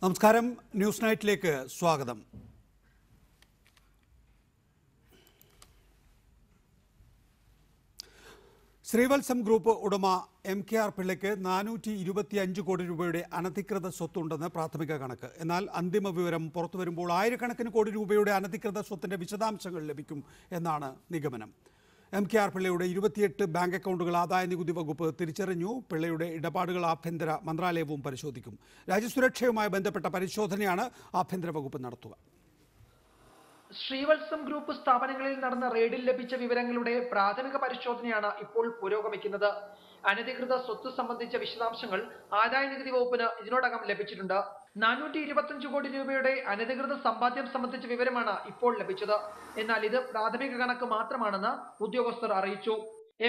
നമസ്കാരം, ന്യൂസ് നൈറ്റിലേക്ക് സ്വാഗതം. ശ്രീവത്സം ഗ്രൂപ്പ് ഉടമ MKR പിള്ളയ്ക്ക് 425 കോടി രൂപയുടെ അനധികൃത സ്വത്തുണ്ടെന്ന് പ്രാഥമിക കണക്ക്. എന്നാൽ അന്തിമ വിവരം പുറത്തുവരുമ്പോൾ ആയിരക്കണക്കിന് കോടി രൂപയുടെ അനധികൃത സ്വത്തിന്റെ വിശദാംശങ്ങൾ ലഭിക്കും എന്നാണ് നിഗമനം. MKR പിള്ളയുടെ 28 ബാങ്ക് അക്കൗണ്ടുകൾ ആദായ നികുതി വകുപ്പ് തിരിച്ചറിഞ്ഞു. പിള്ളയുടെ ഇടപാടുകൾ ആഭ്യന്തര മന്ത്രാലയവും പരിശോധിക്കും. രാജ്യസുരക്ഷയുമായി ബന്ധപ്പെട്ട പരിശോധനയാണ് ആഭ്യന്തര വകുപ്പ് നടത്തുക. ശ്രീവത്സം ഗ്രൂപ്പ് സ്ഥാപനങ്ങളിൽ നടന്ന റെയ്ഡിൽ ലഭിച്ച വിവരങ്ങളുടെ പ്രാഥമിക പരിശോധനയാണ് ഇപ്പോൾ പുരോഗമിക്കുന്നത്. അനധികൃത സ്വത്ത് സംബന്ധിച്ച വിശദാംശങ്ങൾ ആദായ നികുതി വകുപ്പിന് ഇതിനോടകം ലഭിച്ചിട്ടുണ്ട്. 425 കോടി രൂപയുടെ അനധികൃത സമ്പാദ്യം സംബന്ധിച്ച വിവരമാണ് ഇപ്പോൾ ലഭിച്ചത്. എന്നാൽ ഇത് പ്രാഥമിക കണക്ക് മാത്രമാണെന്ന് ഉദ്യോഗസ്ഥർ അറിയിച്ചു.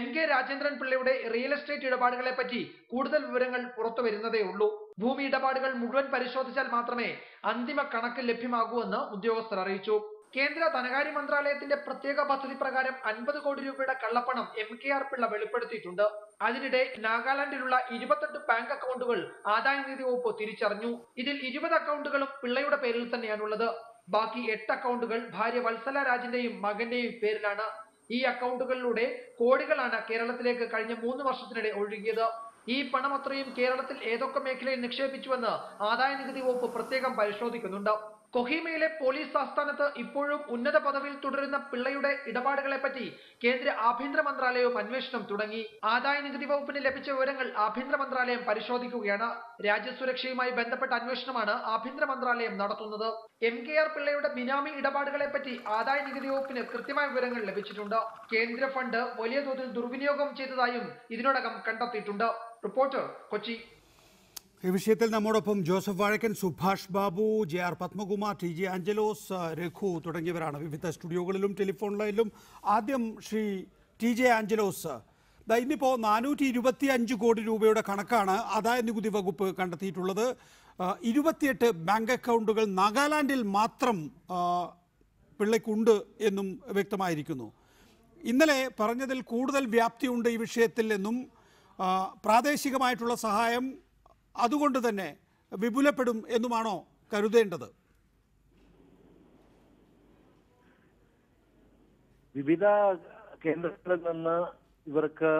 MK രാജേന്ദ്രൻ പിള്ളയുടെ റിയൽ എസ്റ്റേറ്റ് ഇടപാടുകളെ പറ്റി കൂടുതൽ വിവരങ്ങൾ പുറത്തു വരുന്നതേ ഉള്ളൂ. ഭൂമി ഇടപാടുകൾ മുഴുവൻ പരിശോധിച്ചാൽ മാത്രമേ അന്തിമ കണക്ക് ലഭ്യമാകൂ എന്ന് ഉദ്യോഗസ്ഥർ അറിയിച്ചു. കേന്ദ്ര ധനകാര്യ മന്ത്രാലയത്തിന്റെ പ്രത്യേക പദ്ധതി പ്രകാരം 50 കോടി രൂപയുടെ കള്ളപ്പണം MKR പിള്ള വെളിപ്പെടുത്തിയിട്ടുണ്ട്. അതിനിടെ നാഗാലാൻഡിലുള്ള 28 ബാങ്ക് അക്കൗണ്ടുകൾ ആദായ നികുതി വകുപ്പ് തിരിച്ചറിഞ്ഞു. ഇതിൽ 20 അക്കൗണ്ടുകളും പിള്ളയുടെ പേരിൽ തന്നെയാണുള്ളത്. ബാക്കി 8 അക്കൗണ്ടുകൾ ഭാര്യ വത്സല രാജിന്റെയും മകന്റെയും പേരിലാണ്. ഈ അക്കൗണ്ടുകളിലൂടെ കോടികളാണ് കേരളത്തിലേക്ക് കഴിഞ്ഞ 3 വർഷത്തിനിടെ ഒഴുകിയത്. ഈ പണം അത്രയും കേരളത്തിൽ ഏതൊക്കെ മേഖലയിൽ നിക്ഷേപിച്ചുവെന്ന് ആദായ നികുതി വകുപ്പ് പ്രത്യേകം പരിശോധിക്കുന്നുണ്ട്. കൊഹീമയിലെ പോലീസ് ആസ്ഥാനത്ത് ഇപ്പോഴും ഉന്നത പദവിയിൽ തുടരുന്ന പിള്ളയുടെ ഇടപാടുകളെ പറ്റി കേന്ദ്ര ആഭ്യന്തര മന്ത്രാലയവും അന്വേഷണം തുടങ്ങി. ആദായ നികുതി വകുപ്പിന് ലഭിച്ച വിവരങ്ങൾ ആഭ്യന്തര മന്ത്രാലയം പരിശോധിക്കുകയാണ്. രാജ്യസുരക്ഷയുമായി ബന്ധപ്പെട്ട അന്വേഷണമാണ് ആഭ്യന്തര മന്ത്രാലയം നടത്തുന്നത്. MKR പിള്ളയുടെ ബിനാമി ഇടപാടുകളെ പറ്റി ആദായ നികുതി വകുപ്പിന് കൃത്യമായ വിവരങ്ങൾ ലഭിച്ചിട്ടുണ്ട്. കേന്ദ്ര ഫണ്ട് വലിയ തോതിൽ ദുർവിനിയോഗം ചെയ്തതായും ഇതിനോടകം കണ്ടെത്തിയിട്ടുണ്ട്. റിപ്പോർട്ടർ, കൊച്ചി. ഈ വിഷയത്തിൽ നമ്മോടൊപ്പം Joseph Vazhakkan, Subhash Babu, JR Padmakumar, TJ Angelos, Raghu തുടങ്ങിയവരാണ് വിവിധ സ്റ്റുഡിയോകളിലും ടെലിഫോൺ ലൈനിലും. ആദ്യം ശ്രീ TJ ആഞ്ചലോസ്, ഇന്നിപ്പോൾ 425 കോടി രൂപയുടെ കണക്കാണ് ആദായ നികുതി വകുപ്പ് കണ്ടെത്തിയിട്ടുള്ളത്. 28 ബാങ്ക് അക്കൗണ്ടുകൾ നാഗാലാൻഡിൽ മാത്രം പിള്ളയ്ക്കുണ്ട് എന്നും വ്യക്തമായിരിക്കുന്നു. ഇന്നലെ പറഞ്ഞതിൽ കൂടുതൽ വ്യാപ്തിയുണ്ട് ഈ വിഷയത്തിൽ എന്നും പ്രാദേശികമായിട്ടുള്ള സഹായം അതുകൊണ്ട് തന്നെ വിപുലപ്പെടും എന്നുമാണോ കരുതേണ്ടത്? വിവിധ കേന്ദ്രങ്ങളിൽ നിന്ന് ഇവർക്ക്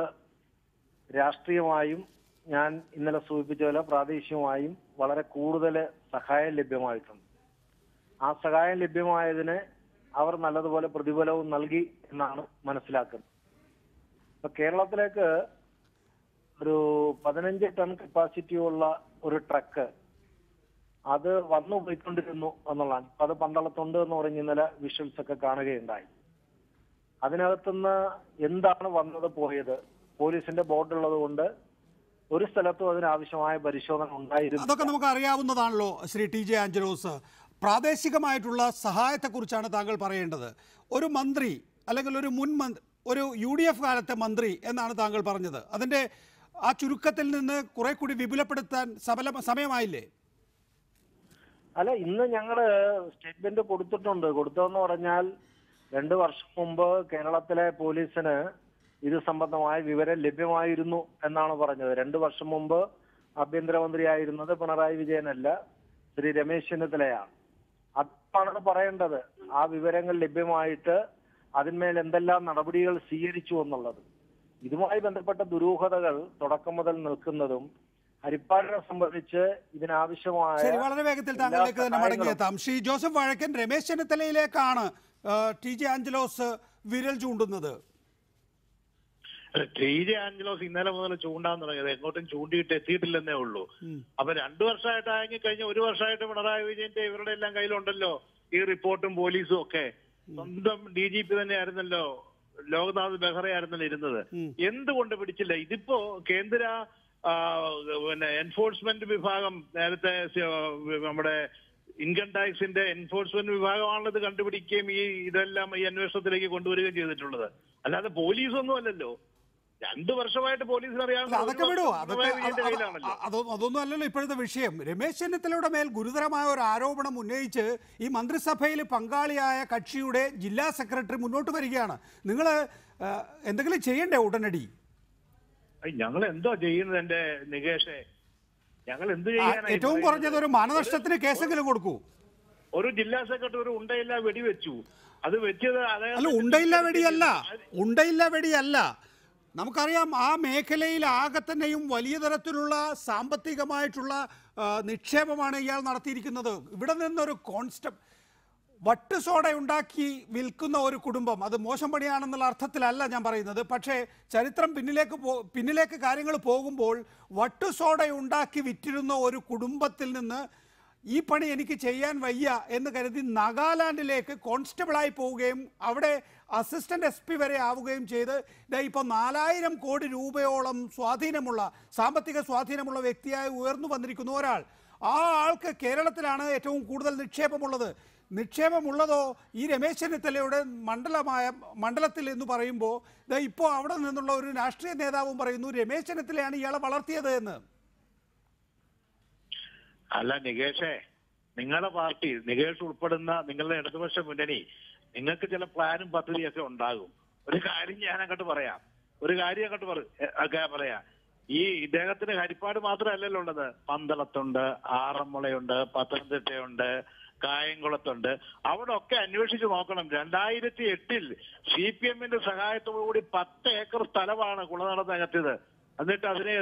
രാഷ്ട്രീയമായും ഞാൻ ഇന്നലെ സൂചിപ്പിച്ച പോലെ പ്രാദേശികമായും വളരെ കൂടുതൽ സഹായം ലഭ്യമായിട്ടുണ്ട്. ആ സഹായം ലഭ്യമായതിന് അവർ നല്ലതുപോലെ പ്രതിഫലവും നൽകി എന്നാണ് മനസ്സിലാക്കുന്നത്. ഇപ്പൊ കേരളത്തിലേക്ക് ഒരു 15 ടൺ കപ്പാസിറ്റിയുള്ള ഒരു ട്രക്ക് അത് വന്നു പോയിക്കൊണ്ടിരുന്നു എന്നുള്ളതാണ്. ഇപ്പൊ അത് പന്തളത്തുണ്ട് എന്ന് പറഞ്ഞ് ഇന്നലെ വിഷ്വൽസ് ഒക്കെ കാണുകയുണ്ടായി. അതിനകത്തുനിന്ന് എന്താണ് വന്നത് പോയത്, പോലീസിന്റെ ബോർഡ് ഉള്ളത് കൊണ്ട് ഒരു സ്ഥലത്തും അതിനാവശ്യമായ പരിശോധന ഉണ്ടായിരുന്നു. അതൊക്കെ നമുക്ക് അറിയാവുന്നതാണല്ലോ ശ്രീ TJ ആഞ്ചലോസ്. പ്രാദേശികമായിട്ടുള്ള സഹായത്തെക്കുറിച്ചാണ് താങ്കൾ പറയേണ്ടത്. ഒരു മന്ത്രി അല്ലെങ്കിൽ ഒരു ഒരു UDF കാലത്തെ മന്ത്രി എന്നാണ് താങ്കൾ പറഞ്ഞത്. അതിന്റെ ആ ചുരുക്കത്തിൽ നിന്ന് കുറെ കൂടി വിപുലപ്പെടുത്താൻ സമയമായില്ലേ? അല്ല, ഇന്ന് ഞങ്ങള് സ്റ്റേറ്റ്മെന്റ് കൊടുത്തതെന്ന് പറഞ്ഞാൽ 2 വർഷം മുമ്പ് കേരളത്തിലെ പോലീസിന് ഇത് സംബന്ധമായ വിവരം ലഭ്യമായിരുന്നു എന്നാണ് പറഞ്ഞത്. 2 വർഷം മുമ്പ് ആഭ്യന്തരമന്ത്രിയായിരുന്നത് പിണറായി വിജയനല്ല, ശ്രീ രമേശ് ചെന്നിത്തലയാണ്. അതാണ് പറയേണ്ടത്. ആ വിവരങ്ങൾ ലഭ്യമായിട്ട് അതിന്മേൽ എന്തെല്ലാം നടപടികൾ സ്വീകരിച്ചു എന്നുള്ളത്. ഇതുമായി ബന്ധപ്പെട്ട ദുരൂഹതകൾ തുടക്കം മുതൽ നിൽക്കുന്നതും ഹരിപ്പാടിനെ സംബന്ധിച്ച് ഇതിനാവശ്യമായ വളരെ വേഗത്തിൽ താങ്കളിലേക്ക് തന്നെ മടങ്ങിയെത്താം. ശ്രീ ജോസഫ് വാഴക്കൻ, രമേശ് ചെന്നിത്തലയിലേക്കാണ് TJ ആഞ്ചലോസ് വിരൽ ചൂണ്ടുന്നത്. TJ ആഞ്ചലോസ് ഇന്നലെ മുതൽ ചൂണ്ടാൻ തുടങ്ങിയത് എങ്ങോട്ടും ചൂണ്ടിയിട്ട് എത്തിയിട്ടില്ലെന്നേ ഉള്ളൂ. അപ്പൊ 2 വർഷമായിട്ട് കഴിഞ്ഞ 1 വർഷമായിട്ട് പിണറായി വിജയന്റെ ഇവരുടെ എല്ലാം കയ്യിലുണ്ടല്ലോ ഈ റിപ്പോർട്ടും പോലീസും ഒക്കെ. സ്വന്തം DGP തന്നെയായിരുന്നല്ലോ, ലോക്നാഥ് ബെഹ്റയായിരുന്നല്ലോ ഇരുന്നത്. എന്തുകൊണ്ട് പിടിച്ചില്ല? ഇതിപ്പോ കേന്ദ്ര എൻഫോഴ്സ്മെന്റ് വിഭാഗം, നേരത്തെ നമ്മുടെ ഇൻകം ടാക്സിന്റെ എൻഫോഴ്സ്മെന്റ് വിഭാഗമാണല്ലോ ഇത് കണ്ടുപിടിക്കുകയും ഇതെല്ലാം ഈ അന്വേഷണത്തിലേക്ക് കൊണ്ടുവരികയും ചെയ്തിട്ടുള്ളത്. അല്ലാതെ പോലീസൊന്നും അല്ലല്ലോ. 2 വർഷമായിട്ട് പോലീസിന് അറിയാവുന്ന അതൊക്കെ വിടുവോ? അതൊന്നും അല്ലല്ലോ ഇപ്പോഴത്തെ വിഷയം. രമേശ് ചെന്നിത്തലയുടെ മേൽ ഗുരുതരമായ ഒരു ആരോപണം ഉന്നയിച്ച് ഈ മന്ത്രിസഭയിൽ പങ്കാളിയായ കക്ഷിയുടെ ജില്ലാ സെക്രട്ടറി മുന്നോട്ട് വരികയാണ്. നിങ്ങൾ എന്തെങ്കിലും ചെയ്യണ്ടേ ഉടനടി? ഞങ്ങൾ എന്തോ ചെയ്യുന്നത് എന്റെ നികേഷേ? ഞങ്ങൾ എന്ത് ചെയ്യാനാണ്? ഏറ്റവും കുറഞ്ഞത് ഒരു മാനനഷ്ടത്തിന് കേസെങ്കിലും കൊടുക്കൂ. ഒരു ജില്ലാ സെക്രട്ടറി ഉണ്ടയില്ല വെടിവെച്ചു. അത് വെച്ചത് അല്ല, ഉണ്ടയില്ല വെടിയല്ല. നമുക്കറിയാം ആ മേഖലയിൽ ആകെ തന്നെയും വലിയ തരത്തിലുള്ള സാമ്പത്തികമായിട്ടുള്ള നിക്ഷേപമാണ് ഇയാൾ നടത്തിയിരിക്കുന്നത്. ഇവിടെ നിന്നൊരു വട്ട് സോഡ ഉണ്ടാക്കി വിൽക്കുന്ന ഒരു കുടുംബം, അത് മോശം പണിയാണെന്നുള്ള അർത്ഥത്തിലല്ല ഞാൻ പറയുന്നത്. പക്ഷേ ചരിത്രം പിന്നിലേക്ക് കാര്യങ്ങൾ പോകുമ്പോൾ വട്ട് സോഡ ഉണ്ടാക്കി വിറ്റിരുന്ന ഒരു കുടുംബത്തിൽ നിന്ന് ഈ പണി എനിക്ക് ചെയ്യാൻ വയ്യ എന്ന് കരുതി നാഗാലാൻഡിലേക്ക് കോൺസ്റ്റബിളായി പോവുകയും അവിടെ അസിസ്റ്റന്റ് SP വരെ ആവുകയും ചെയ്ത് ഇപ്പോൾ 4000 കോടി രൂപയോളം സാമ്പത്തിക സ്വാധീനമുള്ള വ്യക്തിയായി ഉയർന്നു വന്നിരിക്കുന്ന ഒരാൾ. ആ ആൾക്ക് കേരളത്തിലാണ് ഏറ്റവും കൂടുതൽ നിക്ഷേപമുള്ളതോ ഈ രമേശ് ചെന്നിത്തലയുടെ മണ്ഡലത്തിൽ എന്ന് പറയുമ്പോൾ ഇപ്പോൾ അവിടെ നിന്നുള്ള ഒരു രാഷ്ട്രീയ നേതാവും പറയുന്നു രമേശ് ചെന്നിത്തലയാണ് ഇയാളെ വളർത്തിയത് എന്ന്. അല്ല നികേഷേ, നിങ്ങളുടെ പാർട്ടി, നികേഷ് ഉൾപ്പെടുന്ന നിങ്ങളുടെ ഇടതുപക്ഷ മുന്നണി, നിങ്ങൾക്ക് ചില പ്ലാനും പദ്ധതിയൊക്കെ ഉണ്ടാകും. ഒരു കാര്യം ഞാൻ അങ്ങോട്ട് പറയാം. ഈ ഇദ്ദേഹത്തിന് ഹരിപ്പാട് മാത്രമല്ലല്ലോ ഉള്ളത്. പന്തളത്തുണ്ട്, ആറന്മുളയുണ്ട്, പത്തനംതിട്ടയുണ്ട്, കായംകുളത്തുണ്ട്. അവിടെ ഒക്കെ അന്വേഷിച്ച് നോക്കണം. 2008 CPM-ന്റെ സഹായത്തോടുകൂടി 10 ഏക്കർ സ്ഥലമാണ് കുളനടനകത്തിയത്. എന്നിട്ട് അതിനെ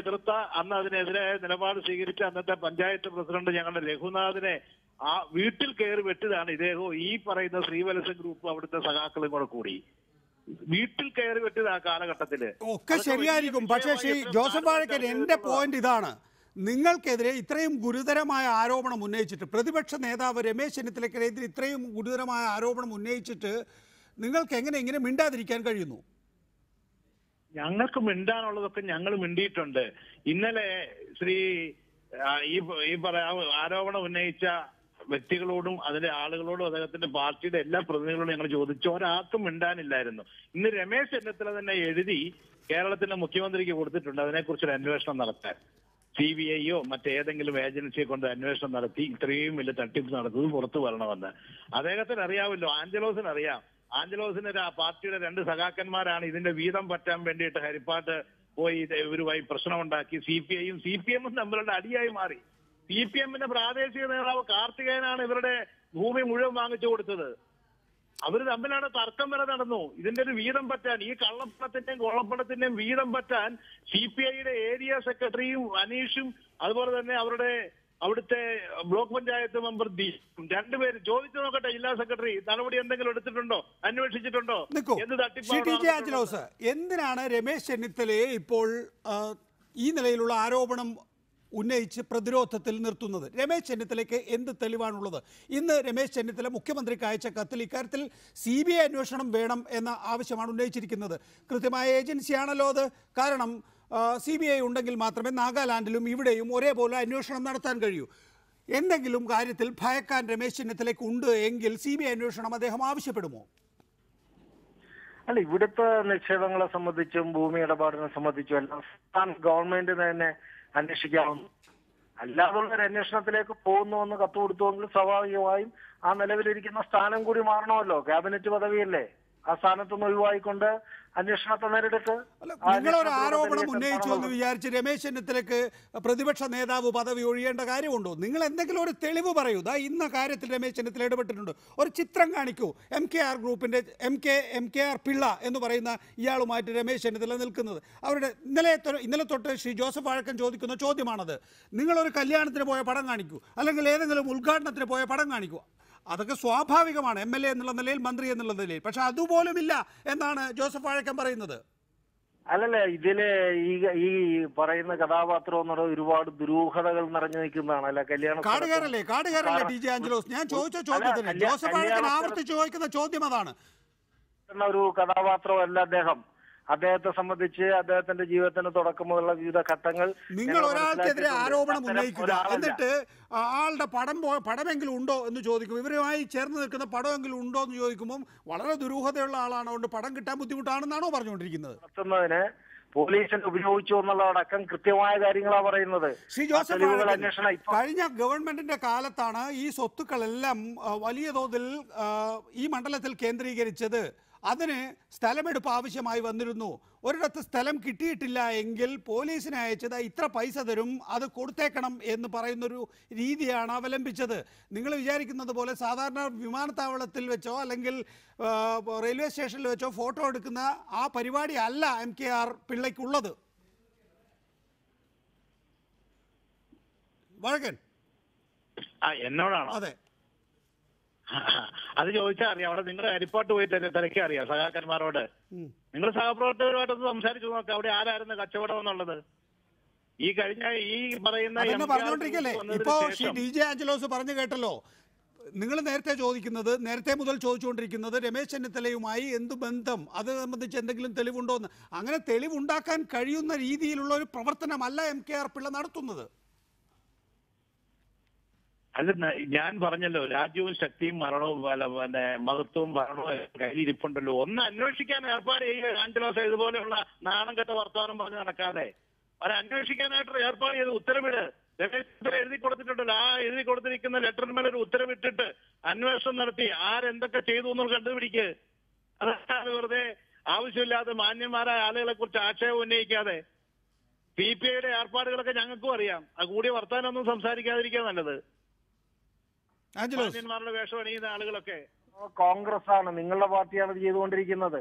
അതിനെതിരായ നിലപാട് സ്വീകരിച്ച അന്നത്തെ പഞ്ചായത്ത് പ്രസിഡന്റ് ഞങ്ങളുടെ രഘുനാഥിനെ ആ വീട്ടിൽ കയറി വെട്ടിയതാണ് ഇദ്ദേഹവും ഈ പറയുന്ന ശ്രീവത്സൻ ഗ്രൂപ്പ് അവിടുത്തെ സഖാക്കളും കൂടെ കൂടി വീട്ടിൽ കയറി വെട്ടിയത് ആ കാലഘട്ടത്തില്. ഒക്കെ ശരിയായിരിക്കും. പക്ഷേ ശ്രീ ജോസഫ് വാഴക്കൻ, എന്റെ പോയിന്റ് ഇതാണ്. നിങ്ങൾക്കെതിരെ ഇത്രയും ഗുരുതരമായ ആരോപണം ഉന്നയിച്ചിട്ട്, പ്രതിപക്ഷ നേതാവ് രമേശ് ചെന്നിത്തലയ്ക്കെതിരെ ഇത്രയും ഗുരുതരമായ ആരോപണം ഉന്നയിച്ചിട്ട് നിങ്ങൾക്ക് ഇങ്ങനെ മിണ്ടാതിരിക്കാൻ കഴിയുന്നു? ഞങ്ങൾക്ക് മിണ്ടാനുള്ളതൊക്കെ ഞങ്ങൾ മിണ്ടിയിട്ടുണ്ട്. ഇന്നലെ ആരോപണം ഉന്നയിച്ച വ്യക്തികളോടും അതിലെ ആളുകളോടും അദ്ദേഹത്തിന്റെ പാർട്ടിയുടെ എല്ലാ പ്രതിനിധികളോടും ഞങ്ങൾ ചോദിച്ചു. ഒരാൾക്കും മിണ്ടാനില്ലായിരുന്നു. ഇന്ന് രമേശ് ചെന്നിത്തല തന്നെ എഴുതി കേരളത്തിന്റെ മുഖ്യമന്ത്രിക്ക് കൊടുത്തിട്ടുണ്ട് അതിനെക്കുറിച്ചൊരു അന്വേഷണം നടത്താൻ. CBI-യോ മറ്റേതെങ്കിലും ഏജൻസിയെ കൊണ്ട് അന്വേഷണം നടത്തി ഇത്രയും വലിയ തട്ടിപ്പ് നടത്തുന്നത് പുറത്തു വരണമെന്ന്. അദ്ദേഹത്തിന് അറിയാമല്ലോ, ആഞ്ചലോസിന് അറിയാം. ആഞ്ചലോസിന് പാർട്ടിയുടെ 2 സഖാക്കന്മാരാണ് ഇതിന്റെ വീതം പറ്റാൻ വേണ്ടിയിട്ട് ഹരിപ്പാട്ട് പോയി ഇവരുമായി പ്രശ്നമുണ്ടാക്കി. CPI-യും CPM-ഉം തമ്മിലുള്ള അടിയായി മാറി. CPM-ന്റെ പ്രാദേശിക നേതാവ് കാർത്തികേയനാണ് ഇവരുടെ ഭൂമി മുഴുവൻ വാങ്ങിച്ചു കൊടുത്തത്. അവർ തമ്മിലാണ് തർക്കം വരെ നടന്നു. ഇതിന്റെ ഒരു വീതം പറ്റാൻ, ഈ കള്ളപ്പണത്തിന്റെയും കൊള്ളപ്പണത്തിന്റെയും വീതം പറ്റാൻ CPI-യുടെ ഏരിയ സെക്രട്ടറിയും അനീഷും അതുപോലെ തന്നെ അവിടുത്തെ ബ്ലോക്ക് പഞ്ചായത്ത് മെമ്പർ 2 പേര് ചോദിച്ചു നോക്കട്ടെ, ജില്ലാ സെക്രട്ടറി നടപടി എന്തെങ്കിലും എടുത്തിട്ടുണ്ടോ, അന്വേഷിച്ചിട്ടുണ്ടോ? എന്തിനാണ് രമേശ് ചെന്നിത്തലയെ ഇപ്പോൾ ഈ നിലയിലുള്ള ആരോപണം ഉന്നയിച്ച് പ്രതിരോധത്തിൽ നിർത്തുന്നത്? രമേശ് ചെന്നിത്തലയ്ക്ക് എന്ത് തെളിവാണുള്ളത്? ഇന്ന് രമേശ് ചെന്നിത്തല മുഖ്യമന്ത്രിക്ക് അയച്ച കത്തിൽ ഇക്കാര്യത്തിൽ CBI അന്വേഷണം വേണം എന്ന ആവശ്യമാണ് ഉന്നയിച്ചിരിക്കുന്നത്. കൃത്യമായ ഏജൻസിയാണല്ലോ അത്. കാരണം CBI ഉണ്ടെങ്കിൽ മാത്രമേ നാഗാലാൻഡിലും ഇവിടെയും ഒരേപോലെ അന്വേഷണം നടത്താൻ കഴിയൂ. എന്തെങ്കിലും കാര്യത്തിൽ ഭയക്കാൻ രമേശ് ചെന്നിത്തലയ്ക്ക് ഉണ്ട് എങ്കിൽ CBI അന്വേഷണം അദ്ദേഹം ആവശ്യപ്പെടുമോ? അല്ല, ഇവിടുത്തെ നിക്ഷേപങ്ങളെ സംബന്ധിച്ചും ഭൂമി ഇടപാടിനെ സംബന്ധിച്ചും എല്ലാം ഗവൺമെന്റ് തന്നെ അന്വേഷിക്കാവുന്നു. അല്ലാതുള്ള ഒരു അന്വേഷണത്തിലേക്ക് പോകുന്നുവെന്ന് കത്ത് കൊടുത്തുവെങ്കിൽ സ്വാഭാവികമായും ആ നിലവിലിരിക്കുന്ന സ്ഥാനം കൂടി മാറണമല്ലോ. ക്യാബിനറ്റ് പദവിയല്ലേ, ആ സ്ഥാനത്തുനിന്ന് ഒഴിവായിക്കൊണ്ട് അന്വേഷണത്തെ നേരിട്ടിട്ട്. നിങ്ങളൊരു ആരോപണം ഉന്നയിച്ചു എന്ന് വിചാരിച്ച് രമേശ് ചെന്നിത്തലയ്ക്ക് പ്രതിപക്ഷ നേതാവ് പദവി ഒഴിയേണ്ട കാര്യമുണ്ടോ? നിങ്ങൾ എന്തെങ്കിലും ഒരു തെളിവ് പറയൂ. ഇന്ന കാര്യത്തിൽ രമേശ് ചെന്നിത്തല ഇടപെട്ടിട്ടുണ്ട്, ഒരു ചിത്രം കാണിക്കൂ. MKR ഗ്രൂപ്പിന്റെ MKR പിള്ള എന്ന് പറയുന്ന ഇയാളുമായിട്ട് രമേശ് ചെന്നിത്തല നിൽക്കുന്നത്. അവരുടെ ഇന്നലെ തൊട്ട് ശ്രീ ജോസഫ് വാഴക്കൻ ചോദിക്കുന്ന ചോദ്യമാണത്. നിങ്ങളൊരു കല്യാണത്തിന് പോയ പടം കാണിക്കൂ, അല്ലെങ്കിൽ ഏതെങ്കിലും ഉദ്ഘാടനത്തിന് പോയ പടം കാണിക്കൂ. അതൊക്കെ സ്വാഭാവികമാണ്, MLA എന്നുള്ള നിലയിൽ, മന്ത്രി എന്നുള്ള നിലയിൽ. പക്ഷെ അതുപോലുമില്ല എന്നാണ് ജോസഫ് വാഴക്കൻ പറയുന്നത്. അല്ലല്ലേ, ഇതില് ഈ പറയുന്ന കഥാപാത്രം എന്ന് പറയുന്നത് ഒരുപാട് ദുരൂഹതകൾ നിറഞ്ഞു നിൽക്കുന്നതാണ്. അല്ല, കാടുകയറല്ലേ TJ ആഞ്ചലോസ്? ഞാൻ ചോദിച്ച ചോദ്യത്തിന് ജോസഫ് വാഴക്കൻ ആവർത്തിച്ച് ചോദിക്കുന്ന ചോദ്യം അതാണ്. ഒരു കഥാപാത്രമല്ല അദ്ദേഹം. അദ്ദേഹത്തെ സംബന്ധിച്ച് അദ്ദേഹത്തിന്റെ ജീവിതത്തിന് തുടക്കം മുതലുള്ള വിവിധ ഘട്ടങ്ങൾ നിങ്ങൾ ഒരാൾക്കെതിരെ ആരോപണം ഉന്നയിക്കുക, എന്നിട്ട് ആളുടെ പടമെങ്കിലും ഉണ്ടോ എന്ന് ചോദിക്കും. ഇവരുമായി ചേർന്ന് നിൽക്കുന്ന പടമെങ്കിലും ഉണ്ടോ എന്ന് ചോദിക്കുമ്പോൾ വളരെ ദുരൂഹതയുള്ള ആളാണ്, അതുകൊണ്ട് പടം കിട്ടാൻ ബുദ്ധിമുട്ടാണെന്നാണോ പറഞ്ഞുകൊണ്ടിരിക്കുന്നത്? നടത്തുന്നതിന് പോലീസിനെ ഉപയോഗിച്ചു എന്നുള്ളതടക്കം കൃത്യമായ കാര്യങ്ങളാണ് പറയുന്നത്. ശ്രീ ജോസഫ്, കഴിഞ്ഞ ഗവൺമെന്റിന്റെ കാലത്താണ് ഈ സ്വത്തുക്കളെല്ലാം വലിയ തോതിൽ ഈ മണ്ഡലത്തിൽ കേന്ദ്രീകരിച്ചത്. അതിന് സ്ഥലമെടുപ്പ് ആവശ്യമായി വന്നിരുന്നു. ഒരിടത്ത് സ്ഥലം കിട്ടിയിട്ടില്ല എങ്കിൽ പോലീസിനെ അയച്ചത് ഇത്ര പൈസ തരും, അത് കൊടുത്തേക്കണം എന്ന് പറയുന്നൊരു രീതിയാണ് അവലംബിച്ചത്. നിങ്ങൾ വിചാരിക്കുന്നത് പോലെ സാധാരണ വിമാനത്താവളത്തിൽ വെച്ചോ അല്ലെങ്കിൽ റെയിൽവേ സ്റ്റേഷനിൽ വെച്ചോ ഫോട്ടോ എടുക്കുന്ന ആ പരിപാടി അല്ല MKR പിള്ളയ്ക്കുള്ളത്. വഴക്കൻ എന്നോടാണ് അതെ, അത് ചോദിച്ചാൽ അറിയാം. അവിടെ നിങ്ങൾ ഹരിപ്പാട്ട് പോയിട്ട് തിരക്കി അറിയാം സഹാക്കന്മാരോട്. നിങ്ങൾ സഹപ്രവർത്തകരുമായിട്ടൊന്ന് സംസാരിച്ചു നോക്കാം അവിടെ ആരായിരുന്നു കച്ചവടം എന്നുള്ളത്. ഈ കഴിഞ്ഞ ഈ പറയുന്ന പറഞ്ഞുകൊണ്ടിരിക്കല്ലേ ഇപ്പോ DJ ആഞ്ചലോസ് പറഞ്ഞു കേട്ടല്ലോ. നിങ്ങൾ നേരത്തെ മുതൽ ചോദിച്ചുകൊണ്ടിരിക്കുന്നത് രമേശ് ചെന്നിത്തലയുമായി എന്ത് ബന്ധം, അത് സംബന്ധിച്ച് എന്തെങ്കിലും തെളിവുണ്ടോ എന്ന്. അങ്ങനെ തെളിവുണ്ടാക്കാൻ കഴിയുന്ന രീതിയിലുള്ള ഒരു പ്രവർത്തനമല്ല MKR പിള്ള നടത്തുന്നത്. അത് ഞാൻ പറഞ്ഞല്ലോ, രാജ്യവും ശക്തിയും മരണവും മഹത്വവും ഭരണവും കയ്യിലിരിപ്പുണ്ടല്ലോ. ഒന്ന് അന്വേഷിക്കാൻ ഏർപ്പാട് ചെയ്യുക ആഞ്ചലോസ്. ഇതുപോലെയുള്ള നാണം കെട്ട വർത്തമാനം പറഞ്ഞ് നടക്കാതെ അത് അന്വേഷിക്കാനായിട്ട് ഏർപ്പാട് ചെയ്ത് ഉത്തരവിട്. രമേശ് എഴുതി കൊടുത്തിട്ടുണ്ടല്ലോ, ആ എഴുതി കൊടുത്തിരിക്കുന്ന ലെറ്ററിന്മേൽ ഒരു ഉത്തരവിട്ടിട്ട് അന്വേഷണം നടത്തി ആരെന്തൊക്കെ ചെയ്തു എന്ന് കണ്ടുപിടിക്ക്. അതാണ് വെറുതെ ആവശ്യമില്ലാതെ മാന്യന്മാരായ ആളുകളെ കുറിച്ച് ആക്ഷേപം ഉന്നയിക്കാതെ. CPIയുടെ ഏർപ്പാടുകളൊക്കെ ഞങ്ങൾക്കും അറിയാം. ആ കൂടിയ വർത്താനൊന്നും സംസാരിക്കാതിരിക്കുക നല്ലത്. മാന്യന്മാരുടെ വേഷം അണിയുന്ന ആളുകളൊക്കെ കോൺഗ്രസ് ആണ്, നിങ്ങളുടെ പാർട്ടിയാണ് ഇത് ചെയ്തുകൊണ്ടിരിക്കുന്നത്.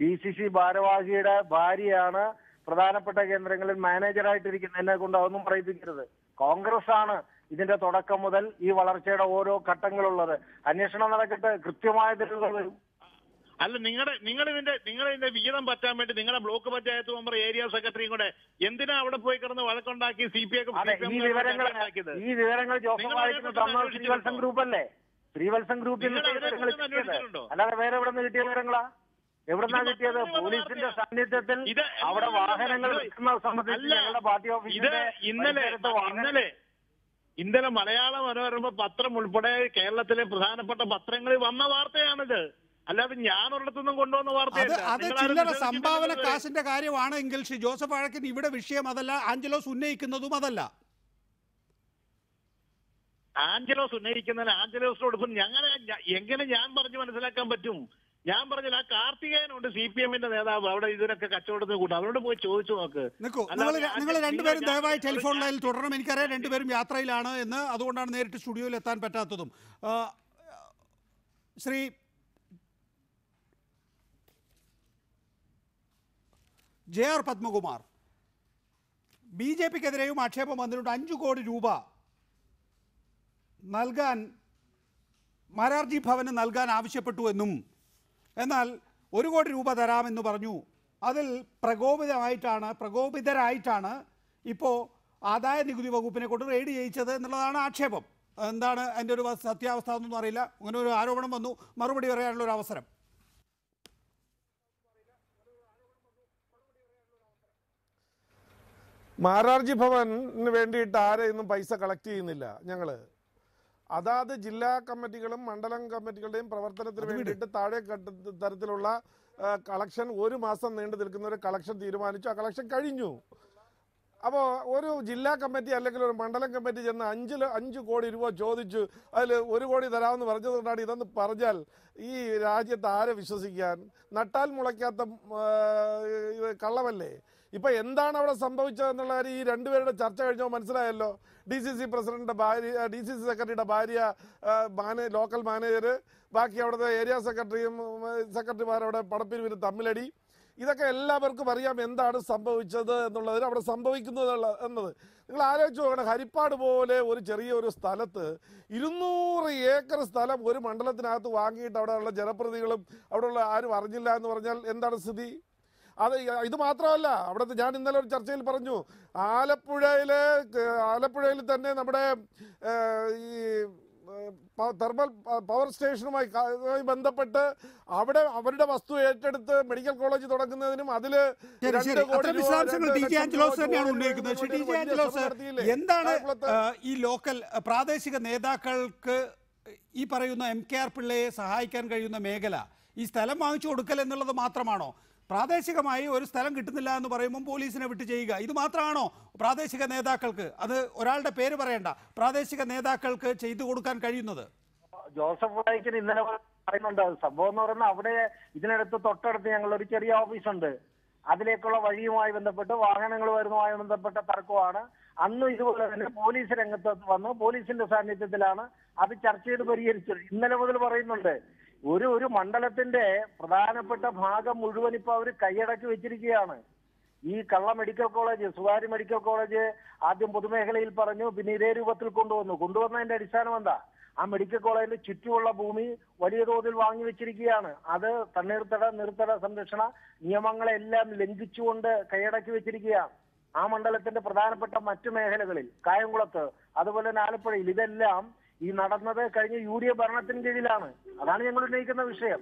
DCC ഭാരവാഹിയുടെ ഭാര്യയാണ് പ്രധാനപ്പെട്ട കേന്ദ്രങ്ങളിൽ മാനേജറായിട്ടിരിക്കുന്നത്. എന്നെ കൊണ്ട് അതൊന്നും പറയിപ്പിക്കരുത്. കോൺഗ്രസ് ആണ് ഇതിന്റെ തുടക്കം മുതൽ ഈ വളർച്ചയുടെ ഓരോ ഘട്ടങ്ങളുള്ളത്. അന്വേഷണം നടക്കട്ടെ, കൃത്യമായ തെളിവുകൾ വരും. അല്ല, നിങ്ങളിതിന്റെ വിഹിതം പറ്റാൻ വേണ്ടി നിങ്ങളുടെ ബ്ലോക്ക് പഞ്ചായത്ത് മെമ്പർ ഏരിയ സെക്രട്ടറിയും കൂടെ എന്തിനാ അവിടെ പോയി കിടന്ന് വഴക്കുണ്ടാക്കി CPI ഈ വിവരങ്ങൾ ജോസഫ് വാഴക്കൻ തന്ന ശ്രീവത്സം ഗ്രൂപ്പ് അല്ലേ? ശ്രീവത്സം ഗ്രൂപ്പിൽ അല്ലാതെ വേറെ എവിടെ നിന്ന് കിട്ടിയ വിവരങ്ങളാ? എവിടെന്നാ കിട്ടിയത്? പോലീസിന്റെ സാന്നിധ്യത്തിൽ അവിടെ വാഹനങ്ങൾ സംബന്ധിച്ച് ഞങ്ങളുടെ പാർട്ടി ഓഫീസിന്റെ ഇന്നലെ മലയാള മനോരമ പത്രം ഉൾപ്പെടെ കേരളത്തിലെ പ്രധാനപ്പെട്ട പത്രങ്ങളിൽ വന്ന വാർത്തയാണിത്. അല്ലാതെ ഞാൻ ഒരിടത്തുനിന്നും കൊണ്ടുവന്ന വാർത്തയല്ല. അത് ചില്ലറ സംഭാവന കാശിന്റെ കാര്യമാണെങ്കിൽ ശ്രീ ജോസഫ് വാഴക്കൻ ഇവിടെ വിഷയം അതല്ല, ആഞ്ചലോസ് ഉന്നയിക്കുന്നതും അതല്ല. ആഞ്ചലോസ് ഉന്നയിക്കുന്നതിന് ആഞ്ചലോസിനോട് എങ്ങനെ ഞാൻ പറഞ്ഞു മനസ്സിലാക്കാൻ പറ്റും? ഞാൻ പറഞ്ഞില്ല, ആ കാർത്തികേയനുണ്ട് CPMന്റെ നേതാവ് അവിടെ ഇതിനൊക്കെ കച്ചവടത്തിന് കൂട്ടും. അവരോട് പോയി ചോദിച്ചു നോക്ക്. നിങ്ങൾ രണ്ടുപേരും ദയവായി ടെലിഫോൺ ലൈനിൽ തുടരണം. എനിക്കറിയാം രണ്ടുപേരും യാത്രയിലാണ് എന്ന്, അതുകൊണ്ടാണ് നേരിട്ട് സ്റ്റുഡിയോയിൽ എത്താൻ പറ്റാത്തതും. ശ്രീ JR പത്മകുമാർ, BJPക്കെതിരെയും ആക്ഷേപം വന്നിട്ടുണ്ട്. 5 കോടി രൂപ നൽകാൻ മാരാർജി ഭവന് നൽകാൻ ആവശ്യപ്പെട്ടുവെന്നും എന്നാൽ 1 കോടി രൂപ തരാമെന്ന് പറഞ്ഞു. അതിൽ പ്രകോപിതരായിട്ടാണ് ഇപ്പോൾ ആദായ നികുതി വകുപ്പിനെ കൊണ്ട് റെയ്ഡ് ചെയ്യിച്ചത് എന്നുള്ളതാണ് ആക്ഷേപം. എന്താണ് അതിൻ്റെ ഒരു സത്യാവസ്ഥ എന്നൊന്നും അറിയില്ല. അങ്ങനെ ഒരു ആരോപണം വന്നു, മറുപടി പറയാനുള്ള ഒരു അവസരം. മാരാർജി ഭവന് വേണ്ടിയിട്ട് ആരെയൊന്നും പൈസ കളക്ട് ചെയ്യുന്നില്ല ഞങ്ങൾ. അതാത് ജില്ലാ കമ്മിറ്റികളും മണ്ഡലം കമ്മിറ്റികളുടെയും പ്രവർത്തനത്തിന് വേണ്ടിയിട്ട് താഴെ തരത്തിലുള്ള കളക്ഷൻ 1 മാസം നീണ്ടു നിൽക്കുന്ന ഒരു കളക്ഷൻ തീരുമാനിച്ചു. ആ കളക്ഷൻ കഴിഞ്ഞു. അപ്പോൾ ഒരു ജില്ലാ കമ്മിറ്റി അല്ലെങ്കിൽ ഒരു മണ്ഡലം കമ്മിറ്റി ചെന്ന് 5 കോടി രൂപ ചോദിച്ചു, അതിൽ 1 കോടി തരാമെന്ന് പറഞ്ഞതുകൊണ്ടാണ് ഇതെന്ന് പറഞ്ഞാൽ ഈ രാജ്യത്ത് ആരെ വിശ്വസിക്കാൻ? നട്ടാൽ മുളയ്ക്കാത്ത കള്ളമല്ലേ. ഇപ്പം എന്താണ് അവിടെ സംഭവിച്ചതെന്നുള്ള കാര്യം ഈ രണ്ടുപേരുടെ ചർച്ച കഴിഞ്ഞോ മനസ്സിലായല്ലോ. DCC പ്രസിഡന്റിന്റെ ഭാര്യ, DCC സെക്രട്ടറിയുടെ ഭാര്യ ലോക്കൽ മാനേജർ, ബാക്കി അവിടുത്തെ ഏരിയ സെക്രട്ടറിമാരവിടെ പടപ്പിരിവിന് തമ്മിലടി. ഇതൊക്കെ എല്ലാവർക്കും അറിയാം എന്താണ് സംഭവിച്ചത് എന്നുള്ളതിന് അവിടെ സംഭവിക്കുന്നത് എന്നത്. നിങ്ങൾ ആലോചിച്ച് നോക്കണം, ഹരിപ്പാട് പോലെ ഒരു ചെറിയൊരു സ്ഥലത്ത് 200 ഏക്കർ സ്ഥലം ഒരു മണ്ഡലത്തിനകത്ത് വാങ്ങിയിട്ട് അവിടെയുള്ള ജനപ്രതിനിധികളും അവിടെയുള്ള ആരും അറിഞ്ഞില്ല എന്ന് പറഞ്ഞാൽ എന്താണ് സ്ഥിതി? ഇത് മാത്രമല്ല, അവിടുത്തെ ഞാൻ ഇന്നലെ ഒരു ചർച്ചയിൽ പറഞ്ഞു, ആലപ്പുഴയിൽ തന്നെ നമ്മുടെ ഈ തെർമൽ പവർ സ്റ്റേഷനുമായി ബന്ധപ്പെട്ട് അവിടെ അവരുടെ വസ്തു ഏറ്റെടുത്ത് മെഡിക്കൽ കോളേജ് തുടങ്ങുന്നതിനും അതില് എന്താണ് ഈ ലോക്കൽ പ്രാദേശിക നേതാക്കൾക്ക് ഈ പറയുന്ന MKR പിള്ളയെ സഹായിക്കാൻ കഴിയുന്ന മേഖല ഈ സ്ഥലം വാങ്ങിച്ചു കൊടുക്കൽ എന്നുള്ളത് മാത്രമാണോ? പ്രാദേശികമായി ഒരു സ്ഥലം കിട്ടുന്നില്ല എന്ന് പറയുമ്പോൾ പോലീസിനെ വിട്ട് ചെയ്യുക, ഇത് മാത്രമാണോ പ്രാദേശിക നേതാക്കൾക്ക്? അത് ഒരാളുടെ പേര് പറയണ്ട, പ്രാദേശിക നേതാക്കൾക്ക് ചെയ്തു കൊടുക്കാൻ കഴിയുന്നത്? ജോസഫ് വാഴക്കൻ ഇന്നലെ പറയുന്നുണ്ട്. സംഭവം എന്ന് പറയുന്നത് അവിടെ ഇതിനടുത്ത് തൊട്ടടുത്ത് ഞങ്ങളൊരു ചെറിയ ഓഫീസുണ്ട്. അതിലേക്കുള്ള വഴിയുമായി ബന്ധപ്പെട്ട് വാഹനങ്ങൾ വരുന്നതുമായി ബന്ധപ്പെട്ട തർക്കമാണ്. അന്നും ഇതുപോലെ തന്നെ പോലീസ് രംഗത്ത് വന്ന് പോലീസിന്റെ സാന്നിധ്യത്തിലാണ് അത് ചർച്ച ചെയ്ത് പരിഹരിച്ചത്. ഇന്നലെ മുതൽ പറയുന്നുണ്ട് ഒരു മണ്ഡലത്തിന്റെ പ്രധാനപ്പെട്ട ഭാഗം മുഴുവൻ ഇപ്പൊ അവർ കൈയടക്കി വെച്ചിരിക്കുകയാണ്. ഈ കള്ള മെഡിക്കൽ കോളേജ്, സ്വകാര്യ മെഡിക്കൽ കോളേജ് ആദ്യം പൊതുമേഖലയിൽ പറഞ്ഞു, പിന്നെ ഇതേ രൂപത്തിൽ കൊണ്ടുവന്നതിന്റെ അടിസ്ഥാനം എന്താ? ആ മെഡിക്കൽ കോളേജിന് ചുറ്റുമുള്ള ഭൂമി വലിയ തോതിൽ വാങ്ങി വെച്ചിരിക്കുകയാണ്. അത് തണ്ണീർത്തട നിർത്തട സംരക്ഷണ നിയമങ്ങളെല്ലാം ലംഘിച്ചുകൊണ്ട് കൈയടക്കി വെച്ചിരിക്കുകയാണ്. ആ മണ്ഡലത്തിന്റെ പ്രധാനപ്പെട്ട മറ്റു മേഖലകളിൽ കായംകുളത്ത്, അതുപോലെ തന്നെ ആലപ്പുഴയിൽ, ഇതെല്ലാം ഈ നടന്നത് കഴിഞ്ഞ UDF ഭരണത്തിന് കീഴിലാണ്. അതാണ് ഞങ്ങൾ ഉന്നയിക്കുന്ന വിഷയം.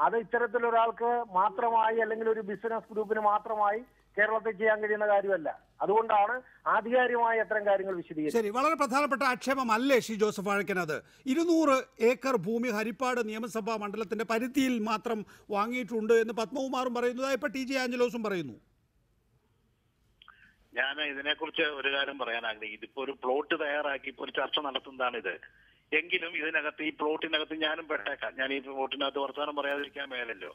അത് ഇത്തരത്തിലൊരാൾക്ക് മാത്രമായി അല്ലെങ്കിൽ ഒരു ബിസിനസ് ഗ്രൂപ്പിന് മാത്രമായി കേരളത്തിൽ ചെയ്യാൻ കഴിയുന്ന കാര്യമല്ല. അതുകൊണ്ടാണ് ആധികാരികമായി അത്തരം കാര്യങ്ങൾ വിശദീകരിച്ചത്. ശരി, വളരെ പ്രധാനപ്പെട്ട ആക്ഷേപമല്ലേ ശ്രീ ജോസഫ് വാഴക്കൻ അത്? 200 ഏക്കർ ഭൂമി ഹരിപ്പാട് നിയമസഭാ മണ്ഡലത്തിന്റെ പരിധിയിൽ മാത്രം വാങ്ങിയിട്ടുണ്ട് എന്ന് പത്മകുമാറും പറയുന്നതായി ഇപ്പൊ TJ ആഞ്ചലോസും പറയുന്നു. ഞാൻ ഇതിനെക്കുറിച്ച് ഒരു കാര്യം പറയാൻ ആഗ്രഹിക്കും. ഇതിപ്പോ ഒരു പ്ലോട്ട് തയ്യാറാക്കി ഇപ്പൊ ഒരു ചർച്ച നടത്തുന്നതാണിത്. എങ്കിലും ഇതിനകത്ത് ഈ പ്ലോട്ടിനകത്ത് ഞാനും പെട്ടേക്കാം. ഞാൻ ഈ പ്ലോട്ടിനകത്ത് വർത്തമാനം പറയാതിരിക്കാൻ മേലല്ലോ.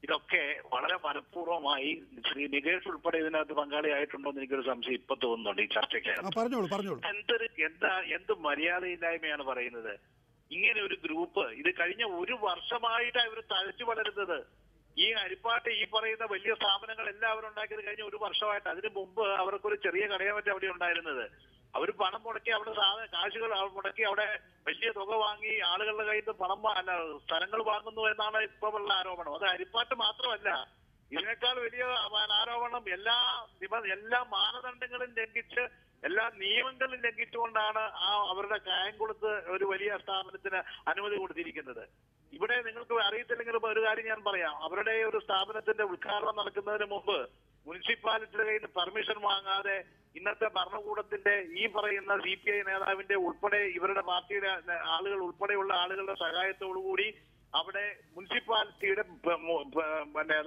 ഇതൊക്കെ വളരെ മനഃപൂർവ്വമായി ശ്രീ നികേഷ് ഉൾപ്പെടെ ഇതിനകത്ത് പങ്കാളിയായിട്ടുണ്ടോ എന്ന് എനിക്കൊരു സംശയം ഇപ്പൊ തോന്നുന്നുണ്ട് ഈ ചർച്ചയ്ക്ക്. എന്ത് മര്യാദയില്ലായ്മയാണ് പറയുന്നത്. ഇങ്ങനെ ഒരു ഗ്രൂപ്പ് ഇത് കഴിഞ്ഞ ഒരു വർഷമായിട്ടാണ് ഇവർ തഴച്ചു വളരുന്നത്. ഈ ഹരിപ്പാട്ട് ഈ പറയുന്ന വലിയ സ്ഥാപനങ്ങൾ എല്ലാവരും ഉണ്ടാക്കിയത് കഴിഞ്ഞ ഒരു വർഷമായിട്ട്. അതിനു മുമ്പ് അവർക്കൊരു ചെറിയ കടയെ പറ്റി അവിടെ ഉണ്ടായിരുന്നത്. അവർ പണം മുടക്കി അവിടെ കാശുകൾ മുടക്കി അവിടെ വലിയ തുക വാങ്ങി ആളുകളുടെ കയ്യിൽ നിന്ന് സ്ഥലങ്ങൾ വാങ്ങുന്നു എന്നാണ് ഇപ്പൊ ഉള്ള ആരോപണം. അത് ഹരിപ്പാട്ട് മാത്രമല്ല, ഇതിനേക്കാൾ വലിയ ആരോപണം എല്ലാ മാനദണ്ഡങ്ങളും ലംഘിച്ച് എല്ലാ നിയമങ്ങളും ലംഘിച്ചുകൊണ്ടാണ് അവരുടെ കായംകുളത്ത് ഒരു വലിയ സ്ഥാപനത്തിന് അനുമതി കൊടുത്തിരിക്കുന്നത്. ഇവിടെ നിങ്ങൾക്ക് അറിയത്തില്ലെങ്കിൽ ഒരു കാര്യം ഞാൻ പറയാം. അവരുടെ ഒരു സ്ഥാപനത്തിന്റെ ഉദ്ഘാടനം നടക്കുന്നതിന് മുമ്പ് മുനിസിപ്പാലിറ്റിയുടെ കയ്യിൽ നിന്ന് പെർമിഷൻ വാങ്ങാതെ ഇന്നത്തെ ഭരണകൂടത്തിന്റെ ഈ പറയുന്ന CPI നേതാവിന്റെ ഉൾപ്പെടെ ഇവരുടെ പാർട്ടിയുടെ ആളുകൾ ഉൾപ്പെടെയുള്ള ആളുകളുടെ സഹായത്തോടുകൂടി അവിടെ മുനിസിപ്പാലിറ്റിയുടെ